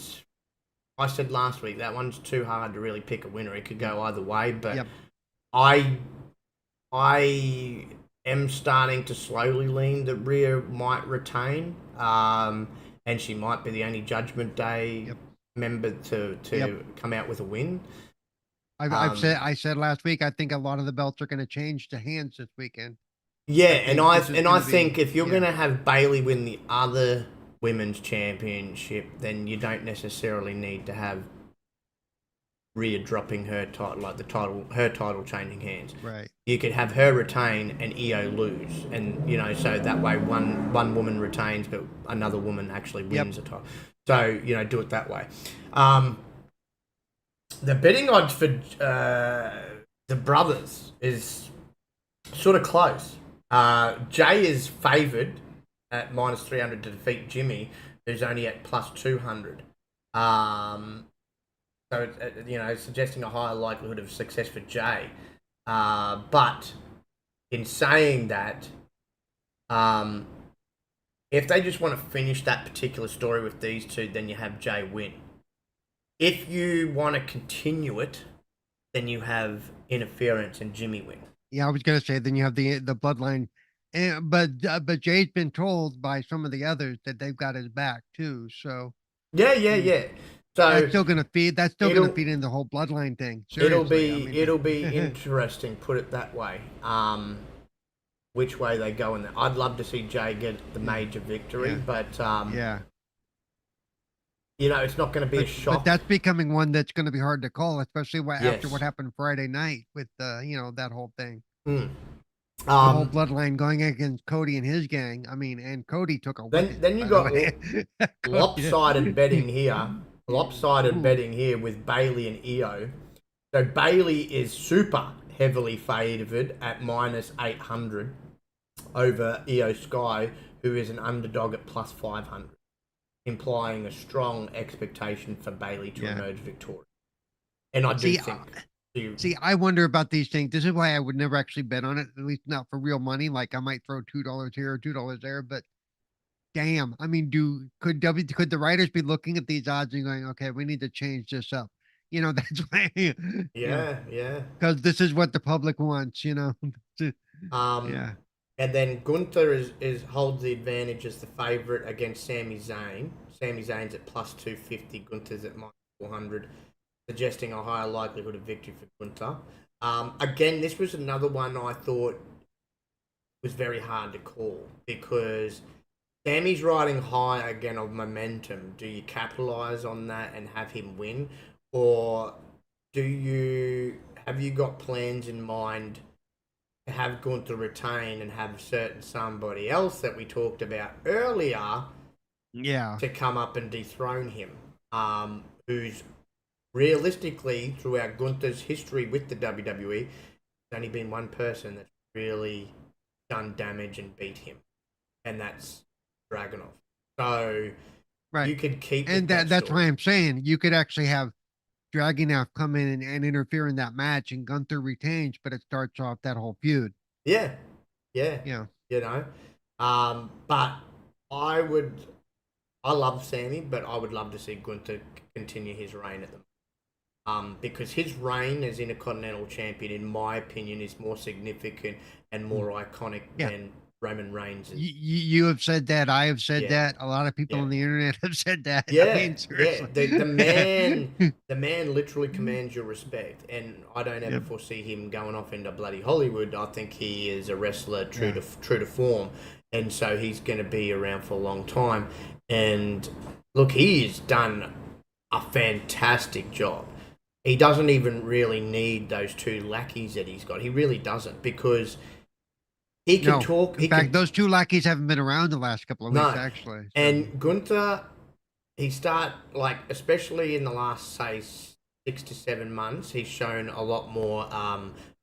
I said last week, that one's too hard to really pick a winner. It could go either way, but I am starting to slowly lean that Rhea might retain, and she might be the only Judgment Day member to come out with a win. I said last week, I think a lot of the belts are going to change to hands this weekend. I think if you're going to have Bayley win the other women's championship, then you don't necessarily need to have Rhea dropping her title, like her title changing hands. Right. You could have her retain and Io lose, and so that way one woman retains, but another woman actually wins a title. So do it that way. The betting odds for the brothers is sort of close. Jay is favoured at minus 300 to defeat Jimmy, who's only at plus 200. So it's suggesting a higher likelihood of success for Jay. But in saying that, if they just want to finish that particular story with these two, then you have Jay win. If you want to continue it, then you have interference and Jimmy win. Yeah, I was gonna say then you have the bloodline, and but Jay's been told by some of the others that they've got his back too. So Yeah, I yeah, mean, yeah. So that's still gonna it'll feed into the whole bloodline thing. it'll Seriously, I be mean, it'll be interesting, put it that way. Which way they go in there. I'd love to see Jay get the major victory, yeah, but yeah. you know, it's not going to be a But shock. that's becoming one that's going to be hard to call, especially after what Yes. happened Friday night with that whole thing, Mm. the whole Um, bloodline going against Cody and his gang. I mean, and Cody took a whipping. then you By the got way. lopsided betting here. Lopsided Ooh, betting here with Bailey and Io. So Bailey is super heavily favoured at -800 over Io Sky, who is an underdog at +500, implying a strong expectation for Bailey to yeah. emerge victorious. And I do See, think. see, I wonder about these things. This is why I would never actually bet on it, at least not for real money. Like I might throw $2 here or $2 there, but damn, I mean, could the writers be looking at these odds and going, okay, we need to change this up? That's why, Yeah, yeah. because this is what the public wants. Um, Yeah, and then Gunther is holds the advantage as the favourite against Sami Zayn. Sami Zayn's at +250. Gunther's at -400, suggesting a higher likelihood of victory for Gunther. Again, this was another one I thought was very hard to call because Sammy's riding high again of momentum. Do you capitalise on that and have him win, or have you got plans in mind to have Gunther retain and have certain somebody else that we talked about earlier yeah, to come up and dethrone him, who's realistically throughout Gunther's history with the WWE, there's only been one person that's really done damage and beat him, and that's Dragunov. So right. you could keep And with that that's why story. I'm saying you could actually have Dragunov come in and interfere in that match, and Gunther retains, but it starts off that whole feud. Yeah, yeah, Yeah, you know. But I love Sammy, but I would love to see Gunther continue his reign at them. Because his reign as Intercontinental Champion, in my opinion, is more significant and more iconic yeah. than Roman Reigns. You have said that. I have said Yeah, that. A lot of people yeah, on the internet have said that. I yeah, mean, yeah. seriously. The man literally commands your respect, and I don't ever Yep. foresee him going off into bloody Hollywood. I think he is a wrestler true Yeah. to form, and so he's going to be around for a long time. And look, he's done a fantastic job. He doesn't even really need those two lackeys that he's got. He really doesn't, because he can No. talk. In He fact, can those two lackeys haven't been around the last couple of weeks, no, actually. So, and Gunther, especially in the last say 6 to 7 months, he's shown a lot more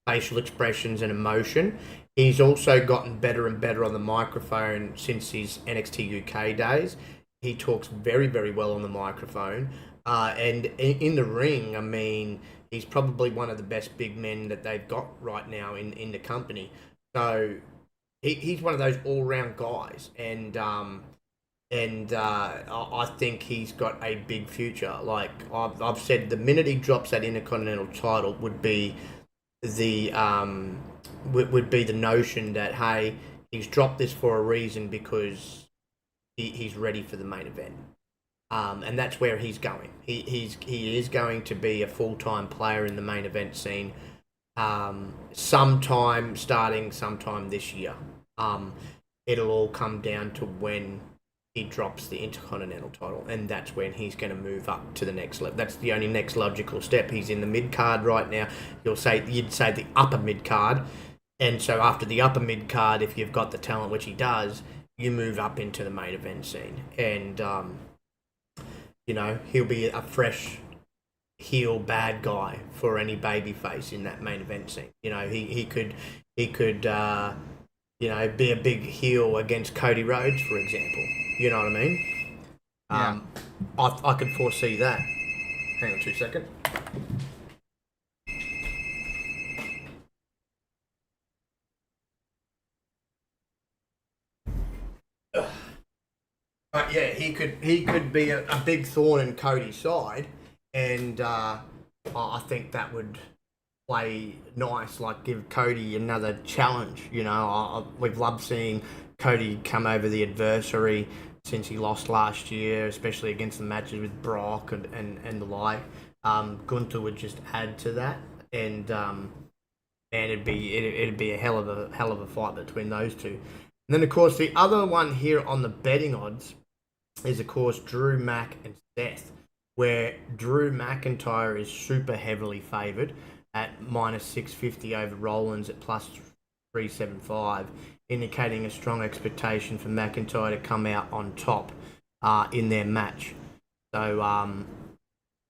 facial expressions and emotion. He's also gotten better and better on the microphone since his NXT UK days. He talks very, very well on the microphone. And in the ring, I mean, he's probably one of the best big men that they've got right now in the company. So he's one of those all-round guys. And I think he's got a big future. Like I've said, the minute he drops that Intercontinental title would be the notion that, hey, he's dropped this for a reason, because he's ready for the main event. And that's where he's going. He is going to be a full-time player in the main event scene, starting sometime this year. It'll all come down to when he drops the Intercontinental title, and that's when he's going to move up to the next level. That's the only next logical step. He's in the mid card right now. You'd say the upper mid card, and so after the upper mid card, if you've got the talent, which he does, you move up into the main event scene, and he'll be a fresh heel bad guy for any babyface in that main event scene. He could be a big heel against Cody Rhodes, for example. You know what I mean? yeah. I could foresee that. Hang on 2 seconds. But yeah, he could be a big thorn in Cody's side, and I think that would play nice, like give Cody another challenge. You know, we've loved seeing Cody come over the adversary since he lost last year, especially against the matches with Brock and the like. Gunther would just add to that, and it'd be a hell of a fight between those two. And then of course the other one here on the betting odds is of course Drew Mac and Seth, where Drew McIntyre is super heavily favoured at -650 over Rollins at +375, indicating a strong expectation for McIntyre to come out on top in their match. So,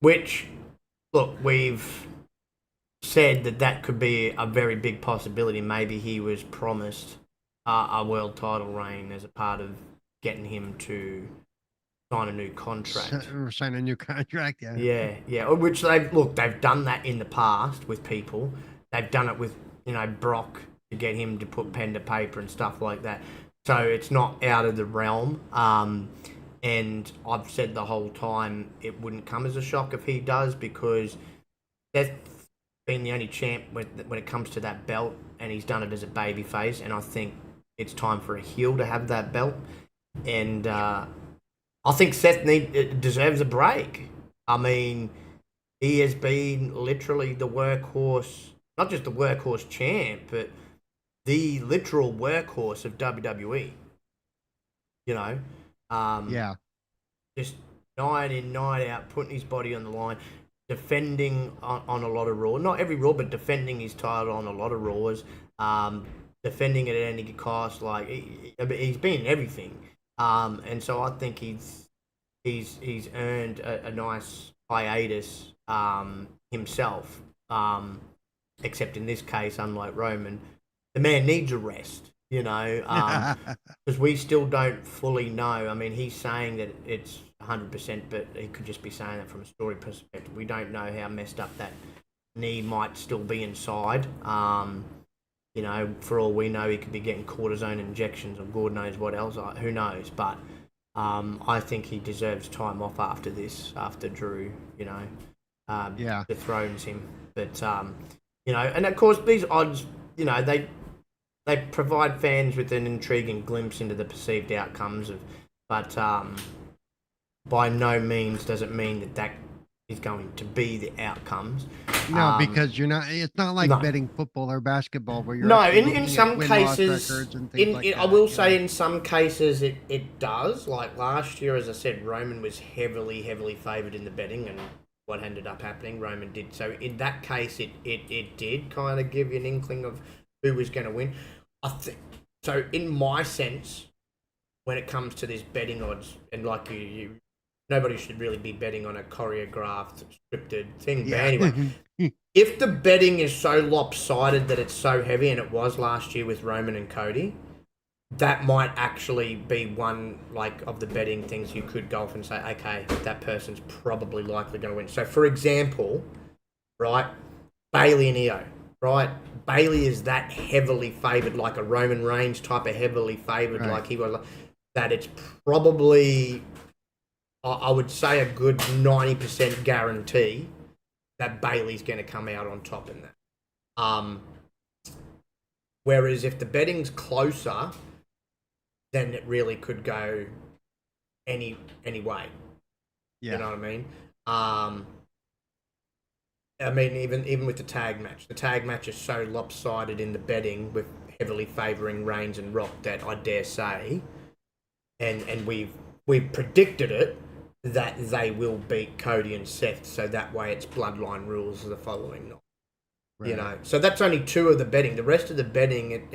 which, look, we've said that could be a very big possibility. Maybe he was promised a world title reign as a part of getting him to sign a new contract. Sign a new contract, yeah. Yeah. Which they've done that in the past with people. They've done it with Brock to get him to put pen to paper and stuff like that. So it's not out of the realm. And I've said the whole time it wouldn't come as a shock if he does, because Seth's been the only champ when it comes to that belt, and he's done it as a babyface. And I think it's time for a heel to have that belt. And I think Seth deserves a break. I mean, he has been literally the workhorse, not just the workhorse champ, but the literal workhorse of WWE. Yeah. Just night in, night out, putting his body on the line, defending on a lot of Raw. Not every Raw, but defending his title on a lot of Raws. Defending it at any cost. Like, he's been in everything. And so I think he's earned a nice hiatus himself. Except in this case, unlike Roman, the man needs a rest. Because we still don't fully know. I mean, he's saying that it's 100%, but he could just be saying that from a story perspective. We don't know how messed up that knee might still be inside. For all we know, he could be getting cortisone injections or God knows what else. Who knows? But I think he deserves time off after this, after Drew, dethrones him. But, and of course, these odds, they provide fans with an intriguing glimpse into the perceived outcomes but by no means does it mean that is going to be the outcomes. No, because it's not like betting football or basketball where you're in some cases, I will say in some cases it does. Like last year, as I said, Roman was heavily favoured in the betting, and what ended up happening, Roman did. So in that case, it did kind of give you an inkling of who was going to win. I think so. In my sense, when it comes to this betting odds, and like nobody should really be betting on a choreographed, scripted thing. Yeah. But anyway, if the betting is so lopsided that it's so heavy, and it was last year with Roman and Cody, that might actually be one of the betting things you could go off and say, okay, that person's probably likely going to win. So, for example, right, Bayley and Io, right? Bayley is that heavily favoured, like a Roman Reigns type of heavily favoured, right. Like he was, that it's probably, I would say, a good 90% guarantee that Bayley's going to come out on top in that. Whereas if the betting's closer, then it really could go any way. Yeah. You know what I mean? I mean, even with the tag match is so lopsided in the betting with heavily favouring Reigns and Rock that I dare say, and we've predicted it, that they will beat Cody and Seth, so that way it's bloodline rules the following night. Right. So that's only two of the betting. The rest of the betting,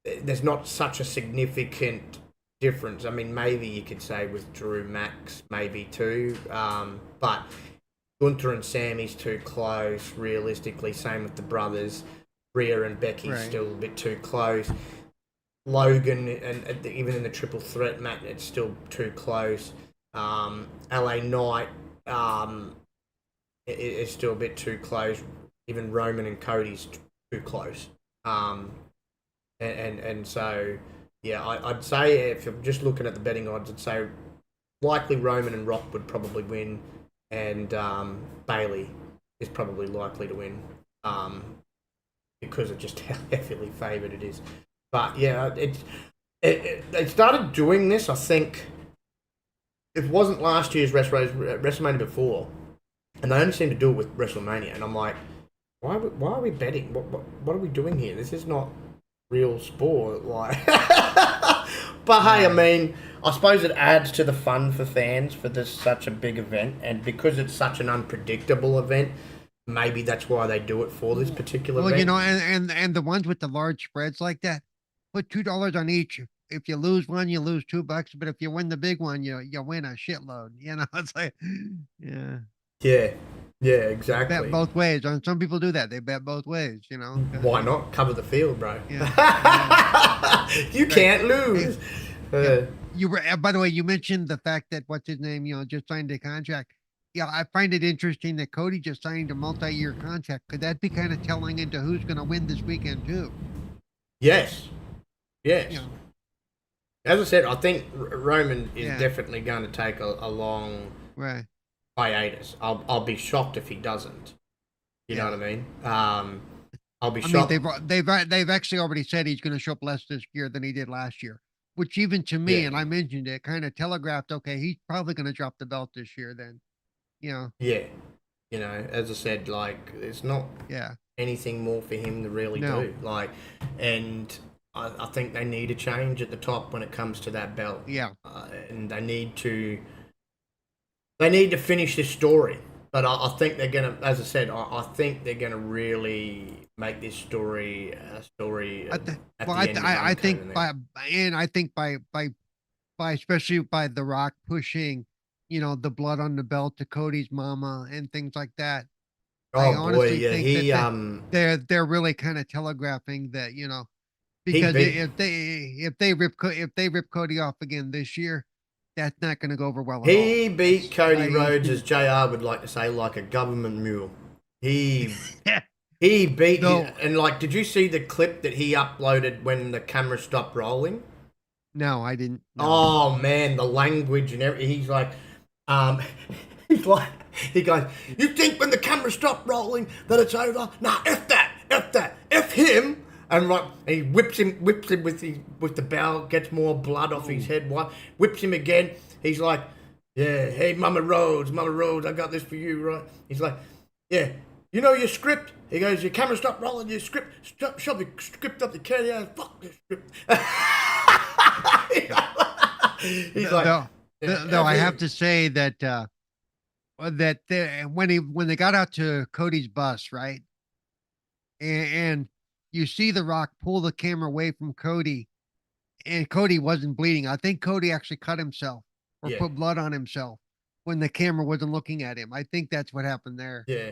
there's not such a significant difference. I mean, maybe you could say with Drew Max, maybe too, but Gunther and Sammy's too close, realistically. Same with the brothers. Rhea and Becky's still a bit too close. Logan, and even in the triple threat match, it's still too close. LA Knight is still a bit too close. Even Roman and Cody's too close. And so, yeah, I'd say if you're just looking at the betting odds, I'd say likely Roman and Rock would probably win, and Bayley is probably likely to win, because of just how heavily favoured it is. But yeah, they started doing this. I think it wasn't last year's WrestleMania before, and they only seem to do it with WrestleMania. And I'm like, why are we betting? What are we doing here? This is not real sport. Like, but hey, I mean, I suppose it adds to the fun for fans for this such a big event, and because it's such an unpredictable event, maybe that's why they do it for this particular Well, event. you know, and the ones with the large spreads like that, put $2 on each. If you lose one, you lose $2. But if you win the big one, you win a shitload. You know, it's like, yeah, Yeah, yeah, bet exactly. both ways. And some people do that. They bet both ways. You know. Why not cover the field, bro? Yeah. Yeah. You can't lose. Yeah. You were, by the way, you mentioned the fact that what's his name, just signed a contract. Yeah, I find it interesting that Cody just signed a multi-year contract. Could that be kind of telling into who's going to win this weekend too? Yes, yes. You know, As I said, I think Roman is Yeah. definitely going to take a long right. hiatus. I'll be shocked if he doesn't. You know Yeah. what I mean? I'll be I mean, shocked. they've actually already said he's going to show up less this year than he did last year, which even to me, Yeah, and I mentioned it, kind of telegraphed. Okay, he's probably going to drop the belt this year. Then, you know, yeah. You know, as I said, like it's not yeah, anything more for him to really no, do. Like, and I think they need a change at the top when it comes to that belt. yeah, And they need to finish this story. But I think they're gonna, as I said, I think they're gonna really make this story a story I th- at well, the end. I Of think I think by especially by The Rock pushing, the blood on the belt to Cody's mama and things like that. I Oh boy, honestly yeah, think that he they're really kind of telegraphing that, he because beat if they rip Cody off again this year, that's not going to go over well at all. he beat Cody I Rhodes, as JR would like to say, like a government mule. He he beat his, no, and like, did you see the clip that he uploaded when the camera stopped rolling? no, I didn't. No. Oh man, the language and everything. He's like, um, he's like, he goes, "You think when the camera stopped rolling that it's over? Nah, f that, f him." And right, and he whips him with the bell, gets more blood off his head. What? Whips him again. He's like, "Yeah, hey, Mama Rhodes, I got this for you, right?" He's like, "Yeah, you know your script." He goes, "Your camera stopped rolling. Your script, shove the script up the cat. Yeah, fuck this script." He's like, Though, yeah, though I have him. to say that when they got out to Cody's bus, right, and you see The Rock pull the camera away from Cody, and Cody wasn't bleeding. I think Cody actually cut himself or Yeah, put blood on himself when the camera wasn't looking at him. I think that's what happened there. yeah.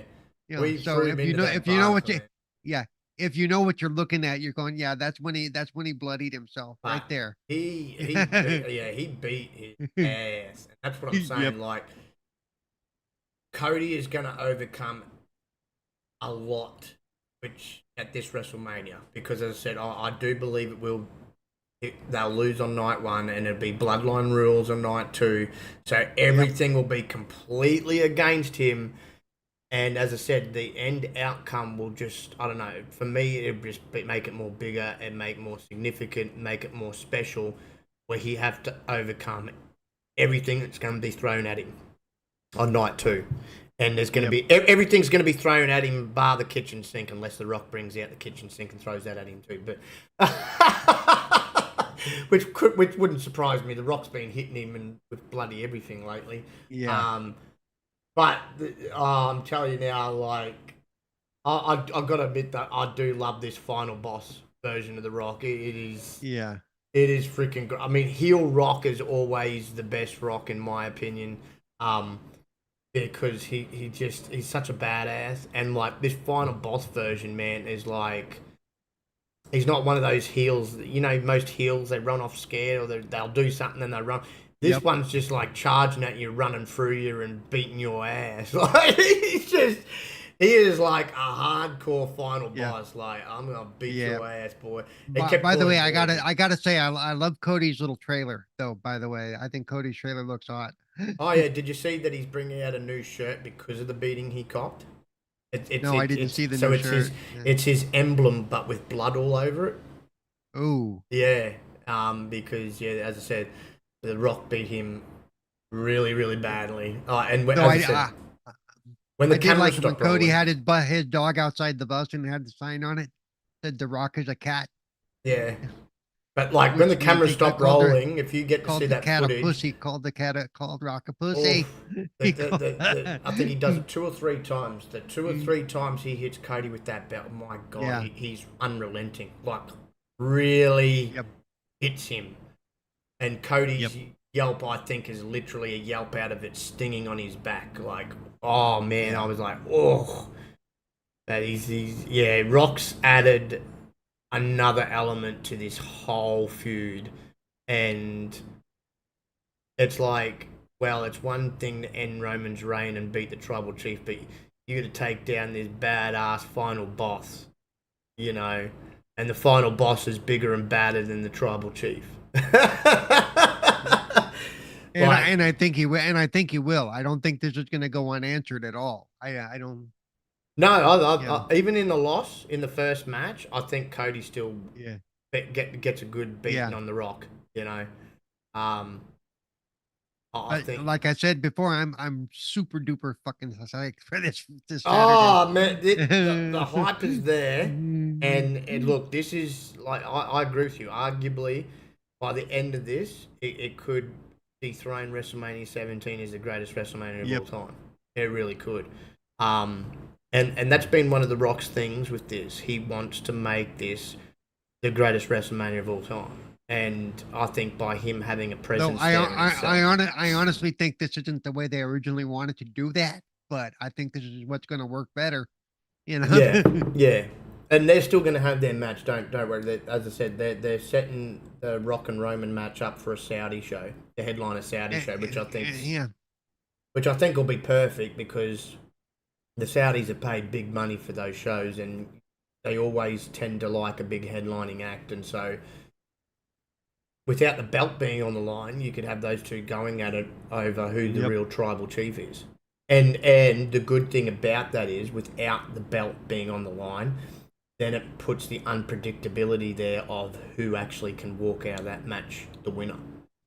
You know, We so threw him into that if you know bath, what you, man. yeah, if you know what you're looking at, you're going, yeah, that's when he bloodied himself right But there. he beat his ass. And that's what I'm Yep. saying. Like, Cody is gonna overcome a lot, which at this WrestleMania, because as I said, I do believe they'll lose on night one, and it'll be Bloodline rules on night two. So everything will be completely against him. And as I said, the end outcome will just, I don't know, for me, it'll just make it more bigger and make it more significant, make it more special, where he have to overcome everything that's going to be thrown at him on night two. And there's going to Yep. be, everything's going to be thrown at him bar the kitchen sink, unless The Rock brings out the kitchen sink and throws that at him too. But, which wouldn't surprise me. The Rock's been hitting him and with bloody everything lately. Yeah. But I'm telling you now, like, I've got to admit that I do love this final boss version of The Rock. Yeah. It is freaking good. I mean, heel Rock is always the best Rock in my opinion, because he's such a badass, and like this final boss version, man, is like, he's not one of those heels. Most heels, they run off scared, or they'll do something and they run. This Yep. one's just like charging at you, running through you, and beating your ass. Like, he is like a hardcore final Yeah. boss. Like, I'm gonna beat Yeah. your ass, boy. By the way, I gotta say, I love Cody's little trailer though. By the way, I think Cody's trailer looks hot. Oh yeah, did you see that he's bringing out a new shirt because of the beating he copped? No, I didn't see the so new it's his shirt. Yeah. it's his emblem, but with blood all over it. Oh, Yeah, because yeah, as I said, The Rock beat him really, really badly. no, As I said, when the I did camera like it when stopped Cody rolling, had his dog outside the bus and had the sign on it said "The Rock is a cat," yeah. But like when the which made camera me I stopped rolling, if you get to see called the that cat a footage, pussy, called Rock a oh, pussy. He called, I think he does it 2 or 3 times. The 2 or 3 times he hits Cody with that belt, my God, yeah, he's unrelenting. Like really yep, hits him. And yep. Cody's yelp, I think, is literally a yelp out of it stinging on his back. Like, oh man, I Yeah. was like, oh, that is, yeah. Rock's added another element to this whole feud, and it's like, well, it's one thing to end Roman's reign and beat the Tribal Chief, but you got to take down this badass final boss, you know, and the final boss is bigger and badder than the Tribal Chief. Like, And I think he will. And I think he will. I don't think this is going to go unanswered at all. I don't. no, Yeah. even in the loss in the first match, I think Cody still Yeah. gets a good beating Yeah. on the Rock. You know, um, I But think. like I said before, I'm super duper fucking psyched for this Saturday. Oh man, the hype is there, and look, this is like I agree with you. Arguably, by the end of this, it could dethrone WrestleMania 17 as the greatest WrestleMania of Yep. all time. It really could. Um, and that's been one of the Rock's things with this. He wants to make this the greatest WrestleMania of all time. And I think by him having a No, presence there in itself. I honestly think this isn't the way they originally wanted to do that, but I think this is what's going to work better. You know. Yeah, yeah. And they're still going to have their match. Don't worry. As I said, they're setting the Rock and Roman match up for a Saudi show, the headliner Saudi show, Yeah. which I think will be perfect because the Saudis have paid big money for those shows, and they always tend to like a big headlining act. And so, without the belt being on the line, you could have those two going at it over who the Yep. real tribal chief is. And the good thing about that is, without the belt being on the line, then it puts the unpredictability there of who actually can walk out of that match the winner.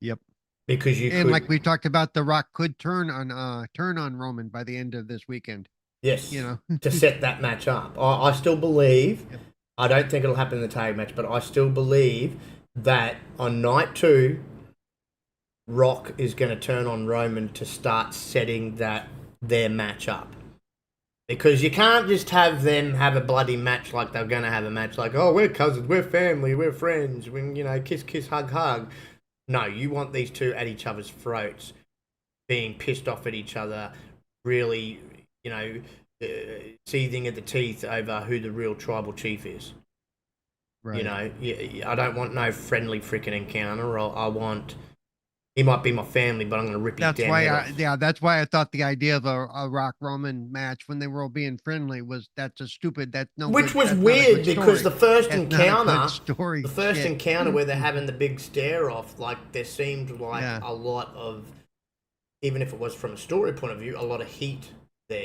Yep. Because you And could, like we talked about, The Rock could turn on Roman by the end of this weekend. yes, You know. to set that match up. I still believe, Yep. I don't think it'll happen in the tag match, but I still believe that on night 2, Rock is going to turn on Roman to start setting their match up. Because you can't just have them have a bloody match like they're going to have a match like, oh, we're cousins, we're family, we're friends, when, kiss, kiss, hug, hug. No, you want these two at each other's throats, being pissed off at each other, really, seething at the teeth over who the real tribal chief is. Right. I don't want no friendly freaking encounter. I want, he might be my family, but I'm going to rip his That's damn why head off. that's why I thought the idea of a Rock Roman match when they were all being friendly that's no Which good. was That's not a weird good because story. the first That's not a encounter, good story. the first Shit. encounter where they're having the big stare off, like there seemed like Yeah. a lot of, even if it was from a story point of view, a lot of heat there,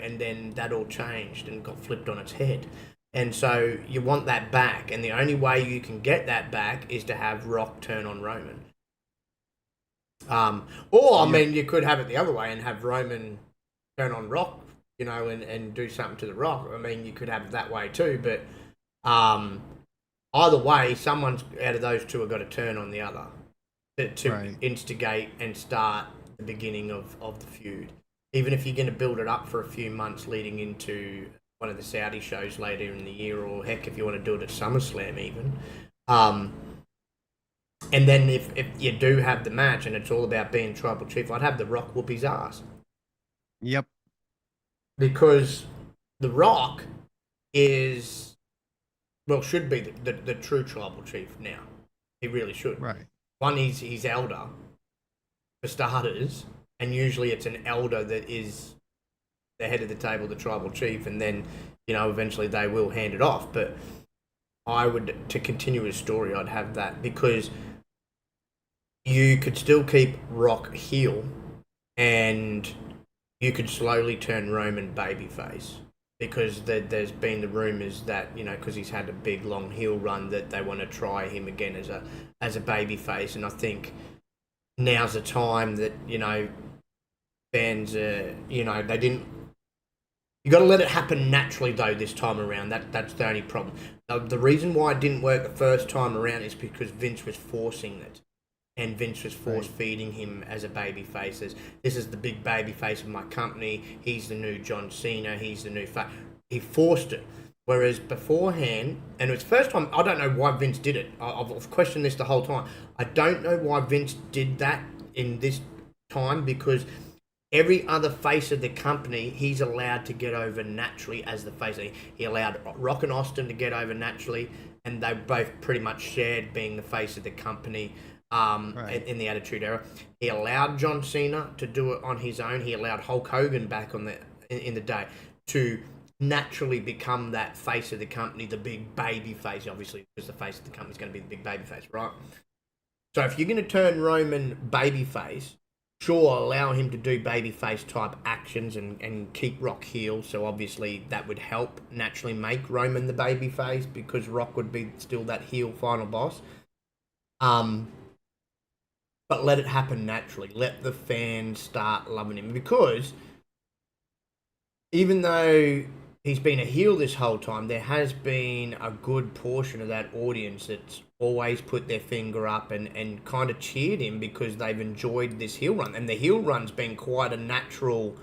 and then that all changed and got flipped on its head. And so you want that back, and the only way you can get that back is to have Rock turn on Roman. Or, I mean, you could have it the other way and have Roman turn on Rock, and do something to the Rock. I mean, you could have it that way too, but either way, someone's out of those two have got to turn on the other to Right. instigate and start the beginning of the feud. Even if you're going to build it up for a few months leading into one of the Saudi shows later in the year, or heck, if you want to do it at SummerSlam even. And then if you do have the match and it's all about being tribal chief, I'd have The Rock whoop his ass. Yep. Because The Rock is, well, should be the true tribal chief now. He really should. Right. One, he's elder, for starters, and usually it's an elder that is the head of the table, the tribal chief, and then, eventually they will hand it off. But I would, to continue his story, I'd have that, because you could still keep Rock heel, and you could slowly turn Roman babyface. because there's been the rumors that, you know, because he's had a big long heel run, that they want to try him again as a baby face. And I think now's the time that, you know, fans, you know, they didn't. You got to let it happen naturally though this time around. That's the only problem. The reason why it didn't work the first time around is because Vince was forcing it, and Vince was force feeding him as a baby face. As this is the big baby face of my company. He's the new John Cena. He's the new He forced it. Whereas beforehand, and it was the first time, I don't know why Vince did it. I've questioned this the whole time. I don't know why Vince did that in this time, because every other face of the company, he's allowed to get over naturally as the face. He allowed Rock and Austin to get over naturally, and they both pretty much shared being the face of the company in the Attitude Era. He allowed John Cena to do it on his own. He allowed Hulk Hogan back in the day to naturally become that face of the company, the big baby face, obviously, because the face of the company is going to be the big baby face, right? So if you're going to turn Roman baby face, sure, allow him to do babyface type actions and keep Rock heel. So obviously that would help naturally make Roman the babyface, because Rock would be still that heel final boss. But let it happen naturally. Let the fans start loving him, because even though he's been a heel this whole time, there has been a good portion of that audience that's always put their finger up and kind of cheered him because they've enjoyed this heel run. And the heel run's been quite a natural,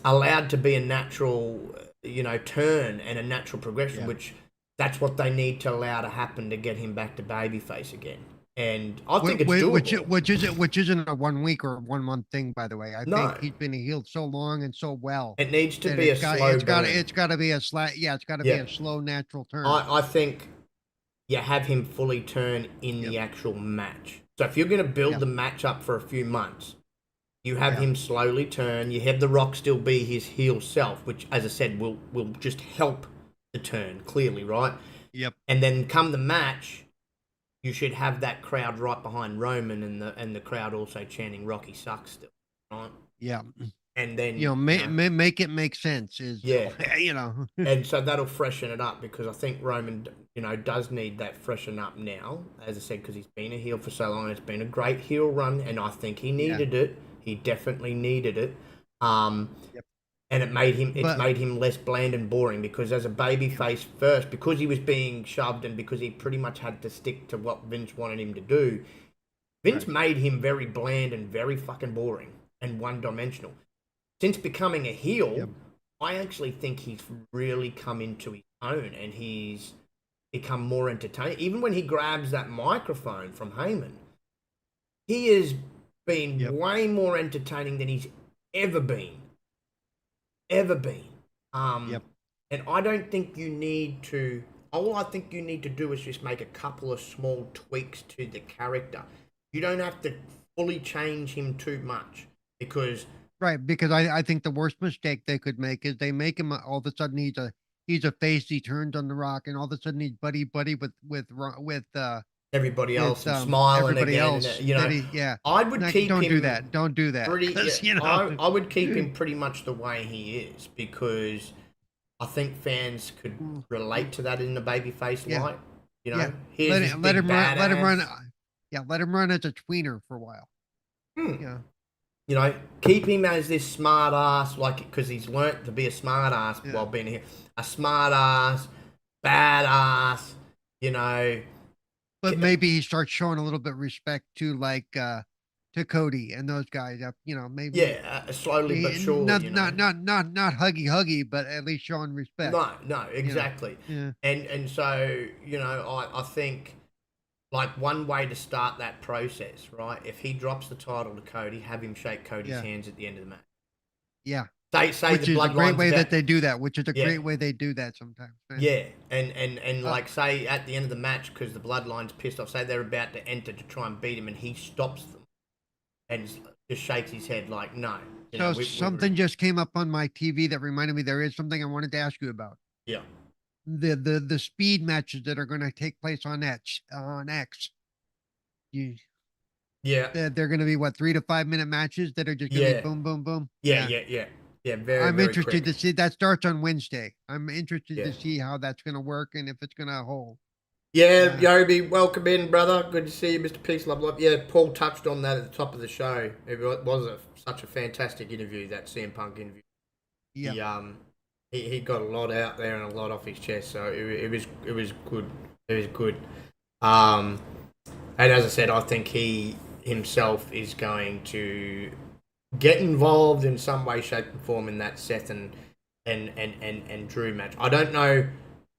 allowed to be a natural, you know, turn and a natural progression, which that's what they need to allow to happen to get him back to babyface again. And I think it's doable. Which isn't a 1 week or 1 month thing, by the way. I think he's been healed so long and so well. It needs to be a slow burn. It's got to be a it's got to be a slow, natural turn. I think you have him fully turn in the actual match. So if you're going to build the match up for a few months, you have him slowly turn. You have The Rock still be his heel self, which, as I said, will just help the turn, clearly, right? Yep. And then come the match, you should have that crowd right behind Roman, and the crowd also chanting "Rocky sucks" still, right? Yeah. And then make it make sense. And so that'll freshen it up, because I think Roman, you know, does need that freshen up now, as I said, because he's been a heel for so long. It's been a great heel run, and I think he needed it. He definitely needed it. And it made him less bland and boring, because as a babyface first, because he was being shoved and because he pretty much had to stick to what Vince wanted him to do, Vince made him very bland and very fucking boring and one-dimensional. Since becoming a heel, I actually think he's really come into his own, and he's become more entertaining. Even when he grabs that microphone from Heyman, he has been way more entertaining than he's ever been. And I don't think you need to. All I think you need to do is just make a couple of small tweaks to the character. You don't have to fully change him too much, because because I think the worst mistake they could make is they make him all of a sudden he's a face. He turns on The Rock, and all of a sudden he's buddy with everybody else and smiling everybody again. Else. You know, I would keep him. Don't do that. Pretty, I would keep him pretty much the way he is, because I think fans could relate to that in the babyface light. You know, let him run. Yeah, let him run as a tweener for a while. Yeah. You know, keep him as this smart ass, because he's learnt to be a smart ass while being here. A smart ass, badass, you know. But maybe he starts showing a little bit of respect to to Cody and those guys. You know, maybe slowly but surely. Not huggy, but at least showing respect. No, exactly. You know? And so, you know, I think, like, one way to start that process, right? If he drops the title to Cody, have him shake Cody's hands at the end of the match. Yeah. Say which the is bloodline's a great way that they do that. Which is a great way they do that sometimes. Man. Yeah, and like, say at the end of the match, because the bloodline's pissed off, say they're about to enter to try and beat him, and he stops them and just shakes his head like, no. Something just came up on my TV that reminded me there is something I wanted to ask you about. Yeah. The speed matches that are going to take place on X. They're going to be 3 to 5 minute matches that are just going to be boom, boom, boom. Yeah. Yeah, very, I'm very interested quick. to see that starts on Wednesday. I'm interested Yeah. to see how that's going to work and if it's going to hold. Yeah, Yeah. Yobi, welcome in, brother. Good to see you, Mr. Peace, love, love. Yeah, Paul touched on that at the top of the show. It was such a fantastic interview, that CM Punk interview. Yep. He got a lot out there and a lot off his chest, so it was good. It was good. Um, and as I said, I think he himself is going to get involved in some way, shape, and form in that Seth and Drew match. I don't know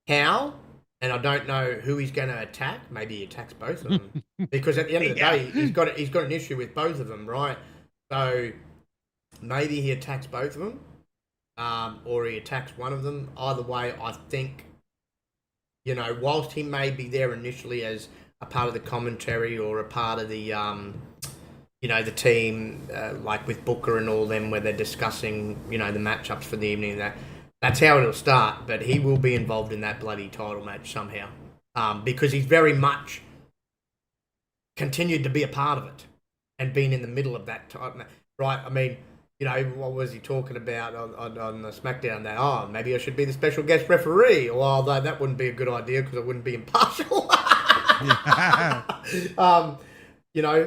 how, and I don't know who he's going to attack. Maybe he attacks both of them because at the end of the Yeah. day, he's got an issue with both of them, right? So maybe he attacks both of them, or he attacks one of them. Either way, I think whilst he may be there initially as a part of the commentary or a part of the team, like with Booker and all them, where they're discussing, the matchups for the evening. That's how it'll start. But he will be involved in that bloody title match somehow, because he's very much continued to be a part of it and been in the middle of that time. Right? I mean, what was he talking about on the SmackDown? That maybe I should be the special guest referee. Well, although that wouldn't be a good idea because I wouldn't be impartial. Yeah.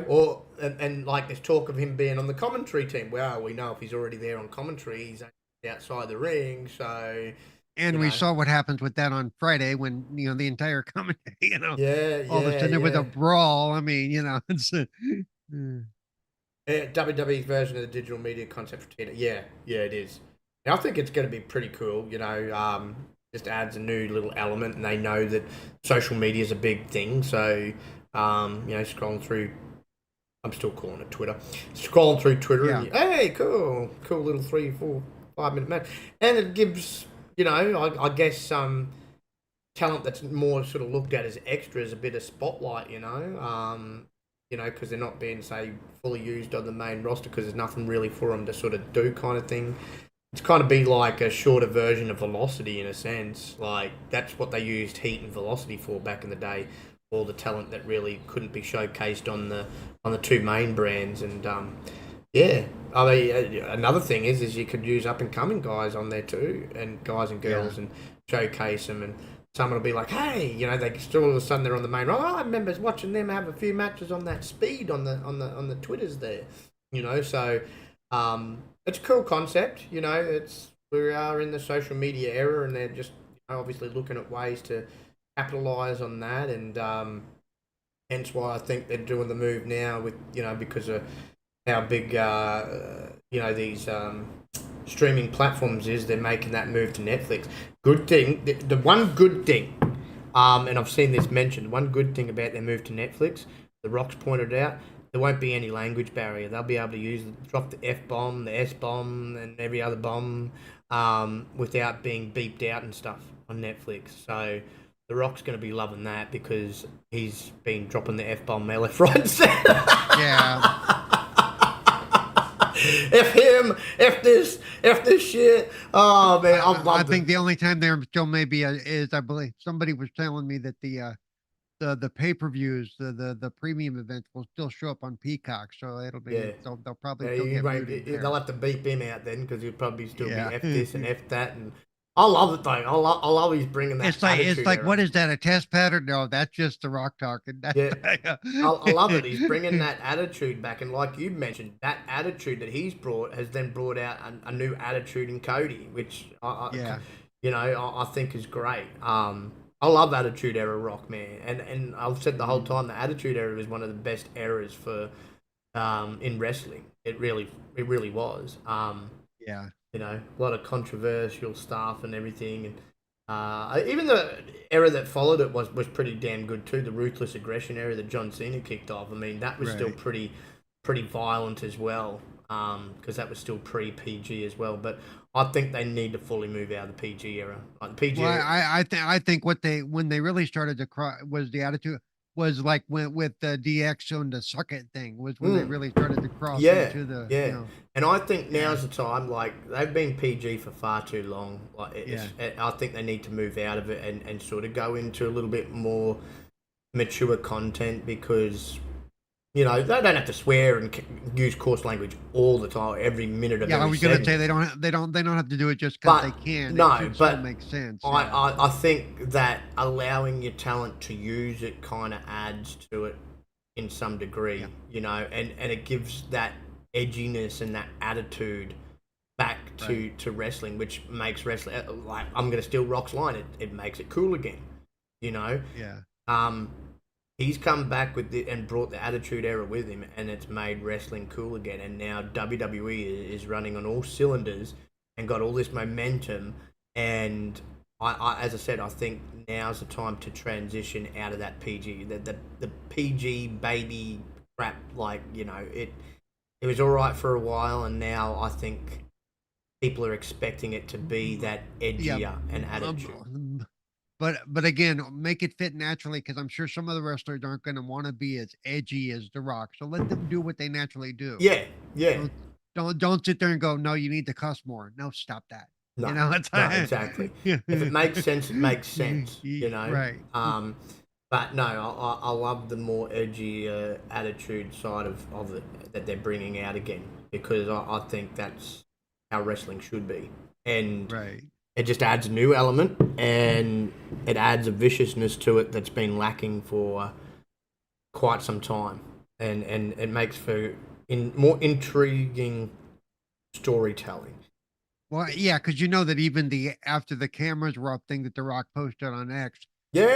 Or and like there's talk of him being on the commentary team. Well, we know if he's already there on commentary, he's outside the ring. So, And we saw what happens with that on Friday when, the entire commentary, yeah, all of a sudden there was a brawl. I mean, it's WWE's version of the digital media concept for Tina. Yeah, it is. And I think it's going to be pretty cool. Just adds a new little element, and they know that social media is a big thing. So, scrolling through, I'm still calling it Twitter. Scrolling through Twitter, Yeah. and hey, cool little 3, 4, 5 minute match, and it gives I guess talent that's more sort of looked at as extras a bit of spotlight. Because they're not being, say, fully used on the main roster because there's nothing really for them to sort of do, kind of thing. It's kind of be like a shorter version of Velocity in a sense. Like, that's what they used Heat and Velocity for back in the day. All the talent that really couldn't be showcased on the two main brands. And, yeah. I mean, another thing is you could use up-and-coming guys on there too, and guys and girls, and showcase them. And someone will be like, hey, they still all of a sudden they're on the main roster. Oh, I remember watching them have a few matches on that speed on the Twitters there. So it's a cool concept. We are in the social media era, and they're just obviously looking at ways to capitalize on that, and hence why I think they're doing the move now with because of how big these streaming platforms is. They're making that move to Netflix. Good thing, the one good thing, and I've seen this mentioned, one good thing about their move to Netflix, the Rock's pointed out, there won't be any language barrier. They'll be able to drop the F-bomb, the S-bomb, and every other bomb without being beeped out and stuff on Netflix. So the Rock's going to be loving that because he's been dropping the F-bomb left, right, and centre. Yeah. F him, F this shit. Oh man, I think the only time there still may be is, I believe somebody was telling me that the pay-per-views, the premium events will still show up on Peacock, so it'll be they'll probably still get muted there. they'll have to beep him out then because he'll probably still Yeah. be F this and F that, and I love it though. I love he's bringing that. It's like era. what is that, a test pattern? No, that's just the Rock talking. Yeah, I love it. He's bringing that attitude back, and like you mentioned, that attitude that he's brought has then brought out a new attitude in Cody, which I think is great. I love Attitude Era Rock, man, and I've said the whole time the Attitude Era is one of the best eras for in wrestling. It really was. Yeah. A lot of controversial stuff and everything, and even the era that followed it was pretty damn good too. The Ruthless Aggression era that John Cena kicked off. I mean, that was still pretty violent as well, because that was still pre-PG as well. But I think they need to fully move out of the PG era. Like the PG. Well, I think when they really started to cry was the Attitude was like with the DX on the Suck It thing was when they really started to cross into the And I think now's the time. Like they've been PG for far too long. Like I think they need to move out of it and sort of go into a little bit more mature content because You know, they don't have to swear and use coarse language all the time, every minute of Yeah, I every was gonna segment. say they don't have to do it just because But they can. It no, should still but make sense. I, Yeah. I, I think that allowing your talent to use it kind of adds to it in some degree, Yeah. you know, and it gives that edginess and that attitude back Right. to wrestling, which makes wrestling, like, I'm going to steal Rock's line, it makes it cool again, you know. Yeah. Um, he's come back with it and brought the Attitude Era with him, and it's made wrestling cool again. And now WWE is running on all cylinders and got all this momentum. And as I said, I think now's the time to transition out of that PG, the PG baby crap. Like, you know, it was all right for a while, and now I think people are expecting it to be that Yeah. edgier and attitude. But again, make it fit naturally because I'm sure some of the wrestlers aren't going to want to be as edgy as The Rock. So let them do what they naturally do. Yeah, yeah. Don't don't sit there and go, no, you need to cuss more. No, stop that. No, You know, it's no, exactly. If it makes sense, it makes sense, you know. Right. But no, I love the more edgy attitude side of it that they're bringing out again, because I think that's how wrestling should be, and Right. it just adds a new element, and it adds a viciousness to it that's been lacking for quite some time, and it makes for more intriguing storytelling. Well, yeah, because you know that even the after the cameras were up thing that The Rock posted on X, Yeah.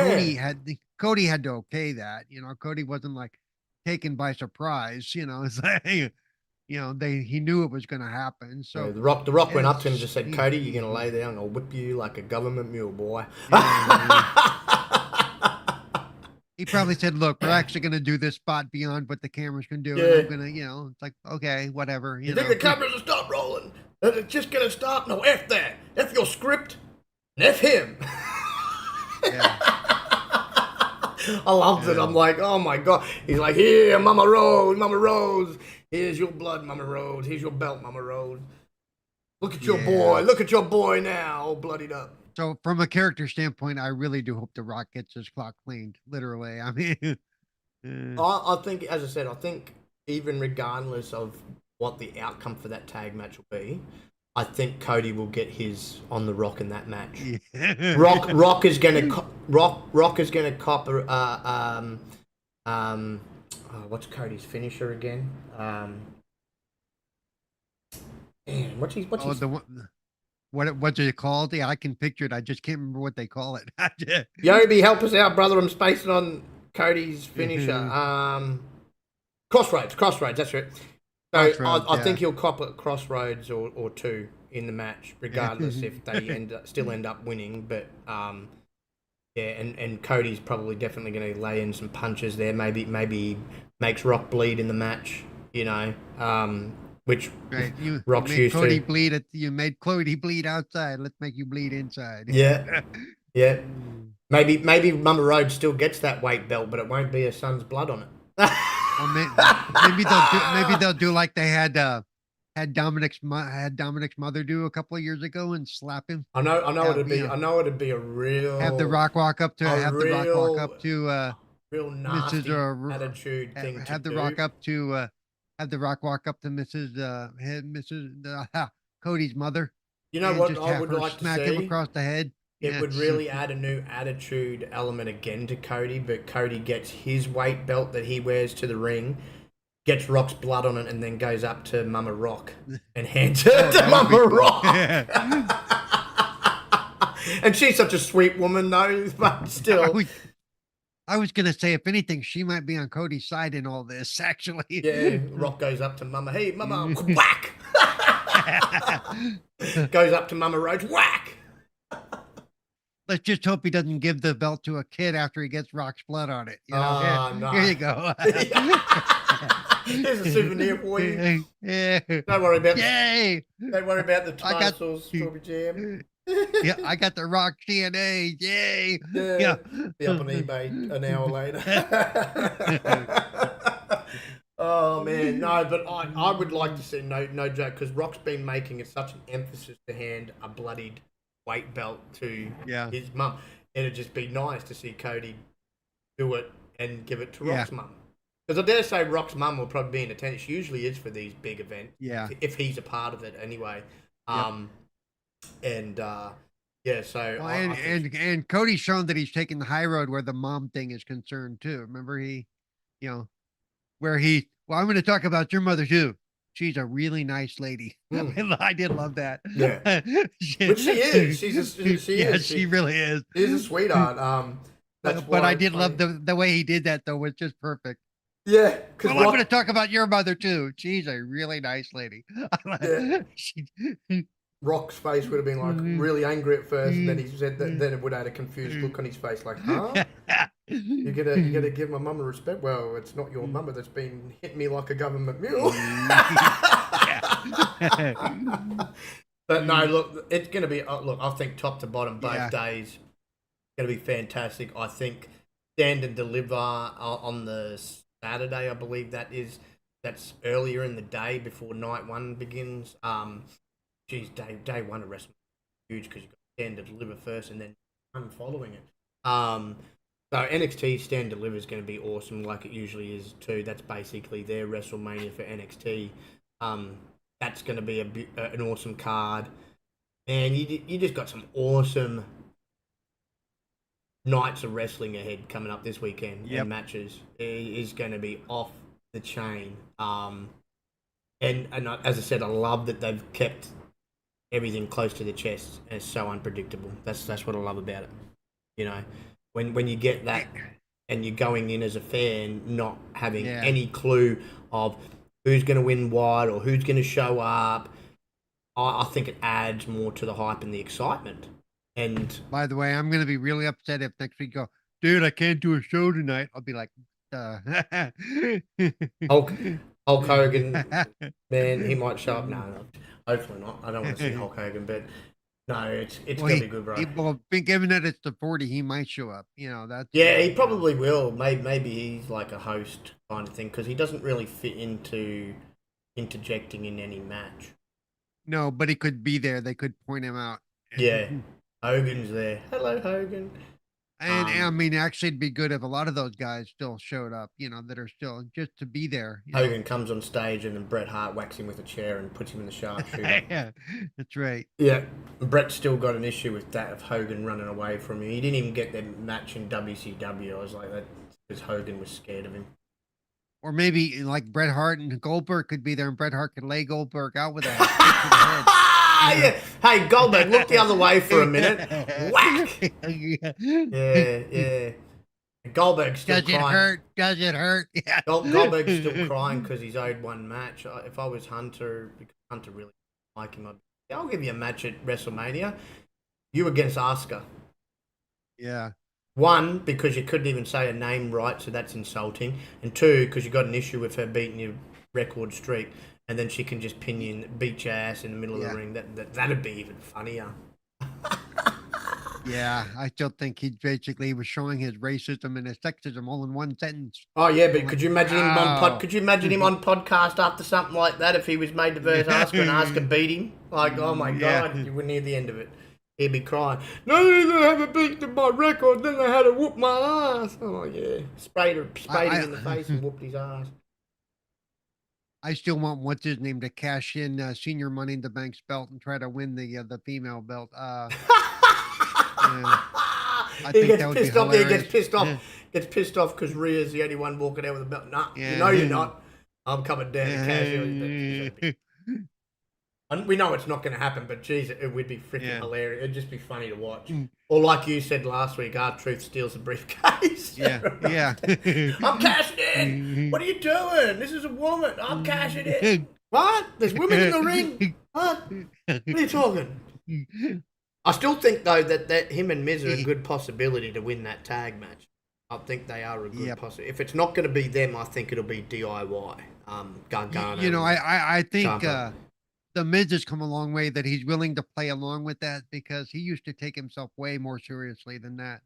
Cody had to okay that. You know, Cody wasn't like taken by surprise. You know, it's like he knew it was going to happen. Yeah, So the Rock went up to him and it's just said, "Cody, you're gonna lay down. I'll whip you like a government mule, boy." yeah, he probably said, "Look, we're actually going to do this spot beyond what the cameras can do, and Yeah. I'm gonna, it's like okay, whatever, You think the cameras will stop rolling? That it's just gonna stop? No, F that. F your script. And F him. Yeah. I loved it. Yeah. I'm like, oh my god. He's like, here, Mama Rose, Mama Rose. Here's your blood, Mama Rose. Here's your belt, Mama Rose. Look at your boy. Look at your boy now, all bloodied up. So from a character standpoint, I really do hope The Rock gets his clock cleaned. Literally, I mean, I think, as I said, I think even regardless of what the outcome for that tag match will be, I think Cody will get his on the Rock in that match. yeah. Rock is gonna Rock is gonna cop what's Cody's finisher again? Man, what's his Oh, the one. What's it called? Yeah, I can picture it. I just can't remember what they call it. Yobi, help us out, brother. I'm spacing on Cody's finisher. Crossroads, that's right. So Crossroads, I think yeah. he'll cop at Crossroads or two in the match, regardless if they still end up winning. But yeah, and Cody's probably definitely going to lay in some punches there. Maybe makes Rock bleed in the match. You know, which Right. Rock's made used Cody to. bleed you made Cody bleed outside. Let's make you bleed inside. Yeah, yeah. Maybe Mama Road still gets that weight belt, but it won't be her son's blood on it. Or maybe they'll do like they had Dominic's mother do a couple of years ago and slap him. I know Have, it'd be. I know it'd be a real. have the Rock walk up to a have the Rock walk up to real Mrs. nasty attitude thing to have the do. Rock up to have the Rock walk up to Mrs. Cody's mother. You know And what just I have would her like to smack him see? across the head. It would really add a new attitude element again to Cody, but Cody gets his weight belt that he wears to the ring, gets Rock's blood on it, and then goes up to Mama Rock and hands it to Mama Rock. And she's such a sweet woman, though, but still. I was gonna say, if anything, she might be on Cody's side in all this. Actually, Yeah, Rock goes up to Mama. Hey, Mama, whack! Goes up to Mama Rhodes, whack! Let's just hope he doesn't give the belt to a kid after he gets Rock's blood on it. You know? Oh, no. Here you go. Here's a souvenir for you. Yeah. Don't worry about. Yay! Don't worry about the tomato sauce, strawberry jam. Yeah, I got the Rock DNA. Yay! Yeah. Be up on eBay an hour later. Oh man, no, but I would like to see no joke, because Rock's been making it such an emphasis to hand a bloodied weight belt to his mum. It'd just be nice to see Cody do it and give it to Rock's mum. Because I dare say Rock's mum will probably be in attendance. She usually is for these big events. Yeah. If he's a part of it anyway. Yep. And yeah, so Well, I think and Cody's shown that he's taking the high road where the mom thing is concerned too. Remember you know, where well, I'm going to talk about your mother too. She's a really nice lady. I did love that. Yeah. Which she is. She really is. She's a sweetheart. But I did love the way he did that though. Was just perfect. Yeah. Well, I'm going to talk about your mother too. She's a really nice lady. Yeah. Rock's face would have been like really angry at first, and then he said that. Then it would have had a confused look on his face, like, "Huh? You gotta give my mum a respect." Well, it's not your mum that's been hitting me like a government mule. But no, look, it's gonna be. Look, I think top to bottom both days gonna be fantastic. I think Stand and Deliver on the Saturday, I believe that's earlier in the day before night one begins. Geez, day one of wrestling is huge because you've got Stand to Deliver first and then one following it. So NXT Stand Deliver is going to be awesome, like it usually is too. That's basically their WrestleMania for NXT. That's going to be an awesome card, and you just got some awesome nights of wrestling ahead coming up this weekend and matches. It is going to be off the chain. And as I said, I love that they've kept everything close to the chest, and it's so unpredictable. That's what I love about it. You know, when you get that and you're going in as a fan not having any clue of who's going to win what or who's going to show up, I think it adds more to the hype and the excitement. And by the way, I'm going to be really upset if next week go, dude, I can't do a show tonight. I'll be like, Hulk Hogan, man, he might show up. No, hopefully not. I don't want to see Hulk Hogan, but no, it's gonna be good, bro. Well, given that it's the 40, he might show up. You know that's. Yeah, he probably will. Maybe he's like a host kind of thing because he doesn't really fit into interjecting in any match. No, but he could be there. They could point him out. Yeah, Hogan's there. Hello, Hogan. And I mean, actually, it'd be good if a lot of those guys still showed up, you know, that are still just to be there. Hogan comes on stage and then Bret Hart whacks him with a chair and puts him in the sharpshooter. Yeah, that's right. Yeah, Bret's still got an issue with that of Hogan running away from him. He didn't even get that match in WCW. I was like, that because Hogan was scared of him. Or maybe like Bret Hart and Goldberg could be there and Bret Hart could lay Goldberg out with that. Yeah. Hey, Goldberg, look the other way for a minute. Whack! Yeah. Goldberg's still crying. Does it hurt? Yeah. Goldberg's still crying because he's owed one match. If I was Hunter, because Hunter really like him, I'll give you a match at WrestleMania. You against Asuka. Yeah. One, because you couldn't even say her name right, so that's insulting. And two, because you got an issue with her beating your record streak. And then she can just pin you and beat your ass in the middle of the ring. That'd be even funnier. Yeah, I still think he basically was showing his racism and his sexism all in one sentence. Oh yeah, but could you imagine him on podcast after something like that if he was made to verse Asuka and Asuka beat him? Like, oh my god, you wouldn't hear the end of it. He'd be crying. No, they haven't beaten my record. Then they had to whoop my ass. Oh yeah, sprayed him in the face and whooped his ass. I still want what's his name to cash in Senior Money in the Bank's belt and try to win the female belt. He gets pissed off. He gets pissed off because Rhea's the only one walking out with a belt. Nah, you're not. I'm coming down to cash in. And we know it's not going to happen, but geez, it would be freaking hilarious. It'd just be funny to watch. Or like you said last week, R-Truth steals the briefcase. Yeah. I'm cashing in. What are you doing? This is a woman. I'm cashing in. What? There's women in the ring? What? What are you talking? I still think, though, that him and Miz are a good possibility to win that tag match. I think they are a good possibility. If it's not going to be them, I think it'll be DIY. Gargano. You know, I think... The Miz has come a long way that he's willing to play along with that because he used to take himself way more seriously than that.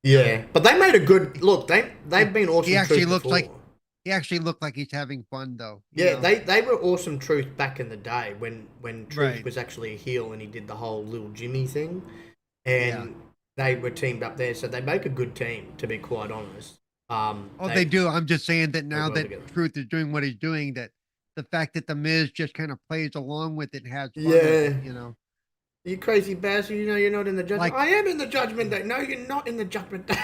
Yeah, but they made a good look. They've been awesome. He actually looked like he's having fun though. Yeah, they were awesome Truth back in the day when Truth was actually a heel and he did the whole little Jimmy thing, and they were teamed up there. So they make a good team, to be quite honest. Oh, they do. I'm just saying that now work well that together. Truth is doing what he's doing, that the fact that the Miz just kind of plays along with it and has fun with Yeah. it, you know. You crazy bastard, you know you're not in the judgment. Like I am in the judgment day. No, you're not in the judgment day.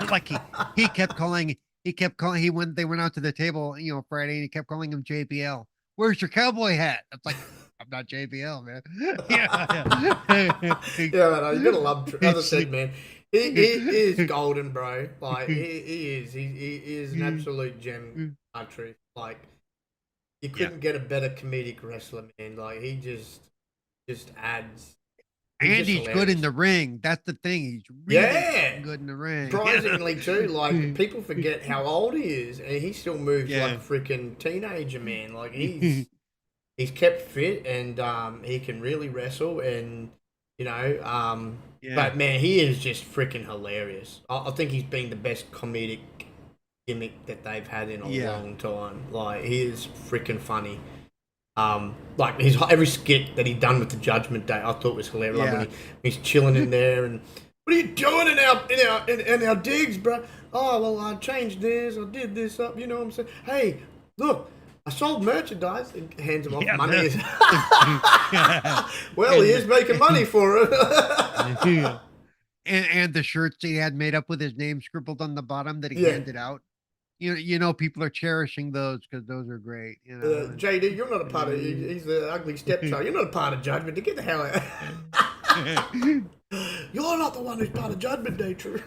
like he kept calling he went they went out to the table, you know, Friday, and he kept calling him JBL. Where's your cowboy hat? I'm like, I'm not JBL, man. Yeah. Yeah, man, you gotta love. As I said, man, he is golden, bro. Like he is an absolute gem. Truth. Like you Yeah. couldn't get a better comedic wrestler, man. Like he just adds. He's And just he's good in hilarious. the ring. That's the thing. He's really Yeah. good in the ring. Surprisingly too, like people forget how old he is, and he still moves like Yeah. a freaking teenager, man. Like he's kept fit, and he can really wrestle, and you know, Yeah. but man, he is just freaking hilarious. I think he's been the best comedic gimmick that they've had in a long time. Like he is freaking funny. Like his every skit that he done with the Judgment Day, I thought was hilarious. Like when he's chilling in there and what are you doing in our digs, bro? Oh well, I changed this, I did this up. You know what I'm saying? Hey, look, I sold merchandise and hands him off money. Well, he is making money for it. And the shirts he had made up with his name scribbled on the bottom that he handed out. You know, people are cherishing those because those are great. You know, JD, you're not a part of. He's the ugly stepchild. You're not a part of Judgment Day. Get the hell out. You're not the one who's part of Judgment Day, true.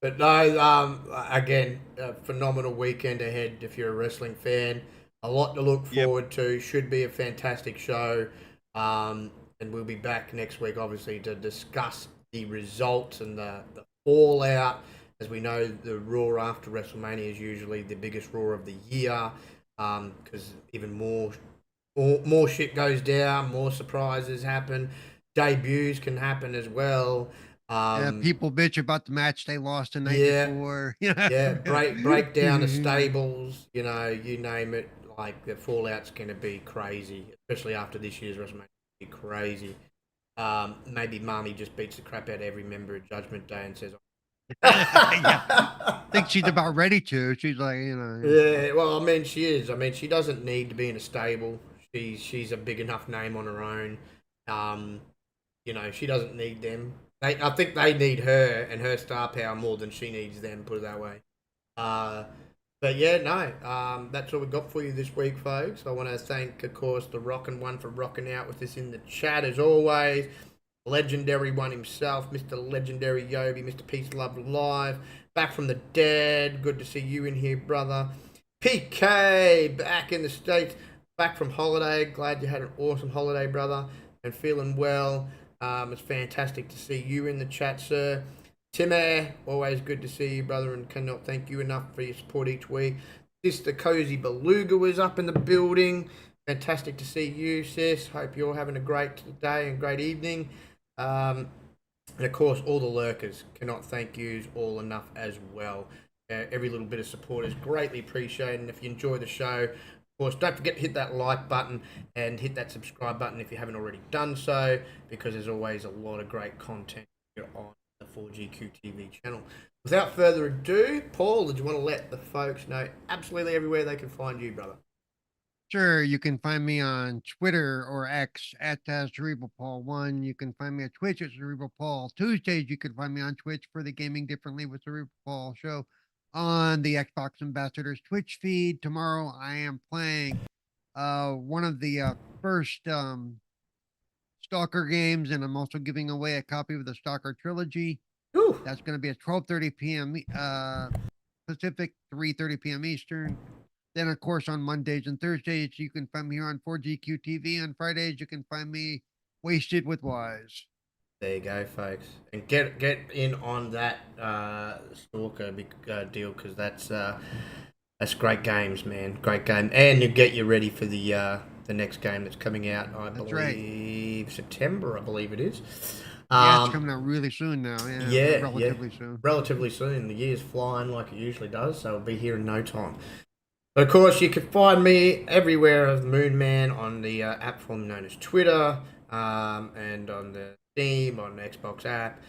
But no, again, a phenomenal weekend ahead if you're a wrestling fan. A lot to look forward to. Should be a fantastic show. And we'll be back next week, obviously, to discuss the results and the fallout. As we know, the Raw after WrestleMania is usually the biggest Raw of the year, because even more shit goes down, more surprises happen, debuts can happen as well. People bitch about the match they lost the night before. break down the stables, you know, you name it. Like the fallout's going to be crazy, especially after this year's WrestleMania. Be crazy. Maybe Marmy just beats the crap out of every member of Judgment Day and says, I think she's about ready to. She's like, you know. Yeah, well, I mean, she is. I mean, she doesn't need to be in a stable. She's a big enough name on her own. You know, she doesn't need them. I think they need her and her star power more than she needs them. Put it that way. But yeah, no. That's all we got for you this week, folks. I want to thank, of course, the Rockin' One for rocking out with us in the chat as always. Legendary one himself, Mr. Legendary Yobi, Mr. Peace Love Live, back from the dead. Good to see you in here, brother. PK, back in the States, back from holiday. Glad you had an awesome holiday, brother, and feeling well. It's fantastic to see you in the chat, sir. Timmy, always good to see you, brother, and cannot thank you enough for your support each week. Sister Cozy Beluga was up in the building. Fantastic to see you, sis. Hope you're having a great day and great evening. And of course, all the lurkers, cannot thank you all enough as well. Every little bit of support is greatly appreciated. And if you enjoy the show, of course, don't forget to hit that like button and hit that subscribe button if you haven't already done so, because there's always a lot of great content here on the 4GQ TV channel. Without further ado, Paul, did you want to let the folks know absolutely everywhere they can find you, brother? Sure, you can find me on Twitter or X at CerebralPaul1. You can find me at Twitch at Cerebral Paul. Tuesdays, you can find me on Twitch for the Gaming Differently with Cerebral Paul show on the Xbox Ambassadors Twitch feed. Tomorrow, I am playing one of the first Stalker games, and I'm also giving away a copy of the Stalker trilogy. Ooh. That's going to be at 12:30 p.m. Pacific, 3:30 p.m. Eastern. Then, of course, on Mondays and Thursdays, you can find me here on 4GQ TV. On Fridays, you can find me Wasted with Wise. There you go, folks. And get in on that Stalker deal, because that's great games, man. Great game. And to get you ready for the next game that's coming out, I believe September, I believe it is. Yeah, it's coming out really soon now. Relatively soon. Relatively soon. The year's flying like it usually does, so it'll be here in no time. But of course, you can find me everywhere as Moon Man on the app formerly known as Twitter, and on the Steam, on the Xbox app.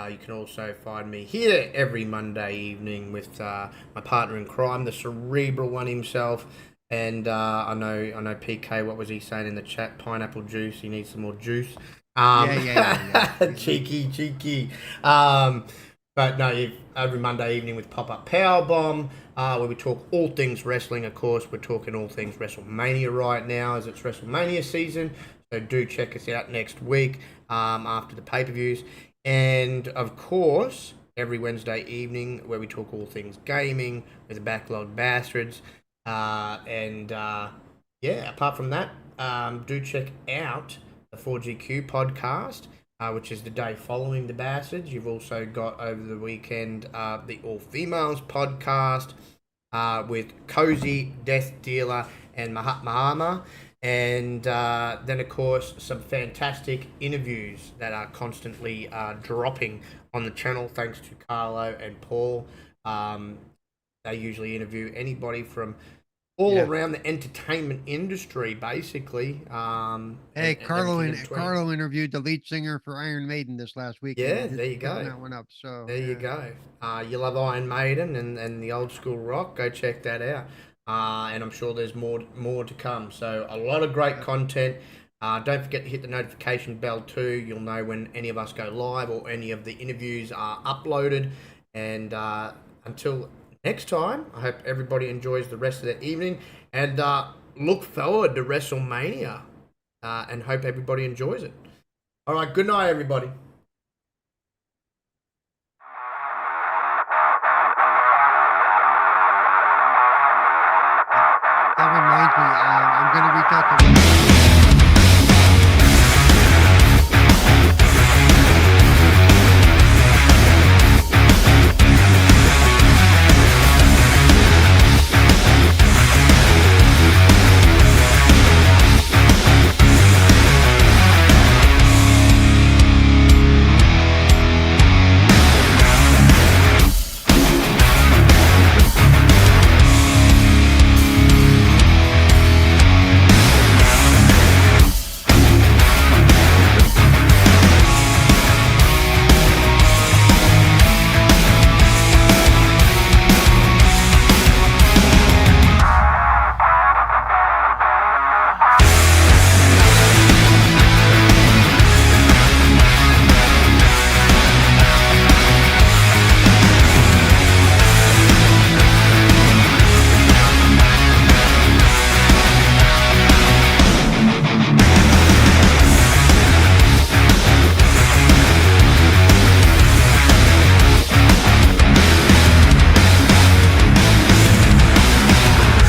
You can also find me here every Monday evening with my partner in crime, the cerebral one himself. And I know PK. What was he saying in the chat? Pineapple juice. He needs some more juice. Yeah. Cheeky. But no, every Monday evening with Pop-Up Powerbomb, where we talk all things wrestling. Of course, we're talking all things Wrestlemania right now, as it's Wrestlemania season. So do check us out next week after the pay-per-views. And of course, every Wednesday evening where we talk all things gaming with the Backlog Bastards. Yeah, apart from that, do check out the 4GQ podcast, which is the day following the Bastards. You've also got over the weekend the All Females podcast with Cozy, Death Dealer, and Mahatma. And then, of course, some fantastic interviews that are constantly dropping on the channel, thanks to Carlo and Paul. They usually interview anybody from all around the entertainment industry, basically. Hey, Carlo interviewed the lead singer for Iron Maiden this last week. Yeah, there you go. That one up. So there you go. You love Iron Maiden and the old school rock. Go check that out. And I'm sure there's more to come. So a lot of great content. Don't forget to hit the notification bell too. You'll know when any of us go live or any of the interviews are uploaded. And until next time, I hope everybody enjoys the rest of their evening and look forward to WrestleMania and hope everybody enjoys it. All right, good night, everybody. That reminds me, I'm going to reach out to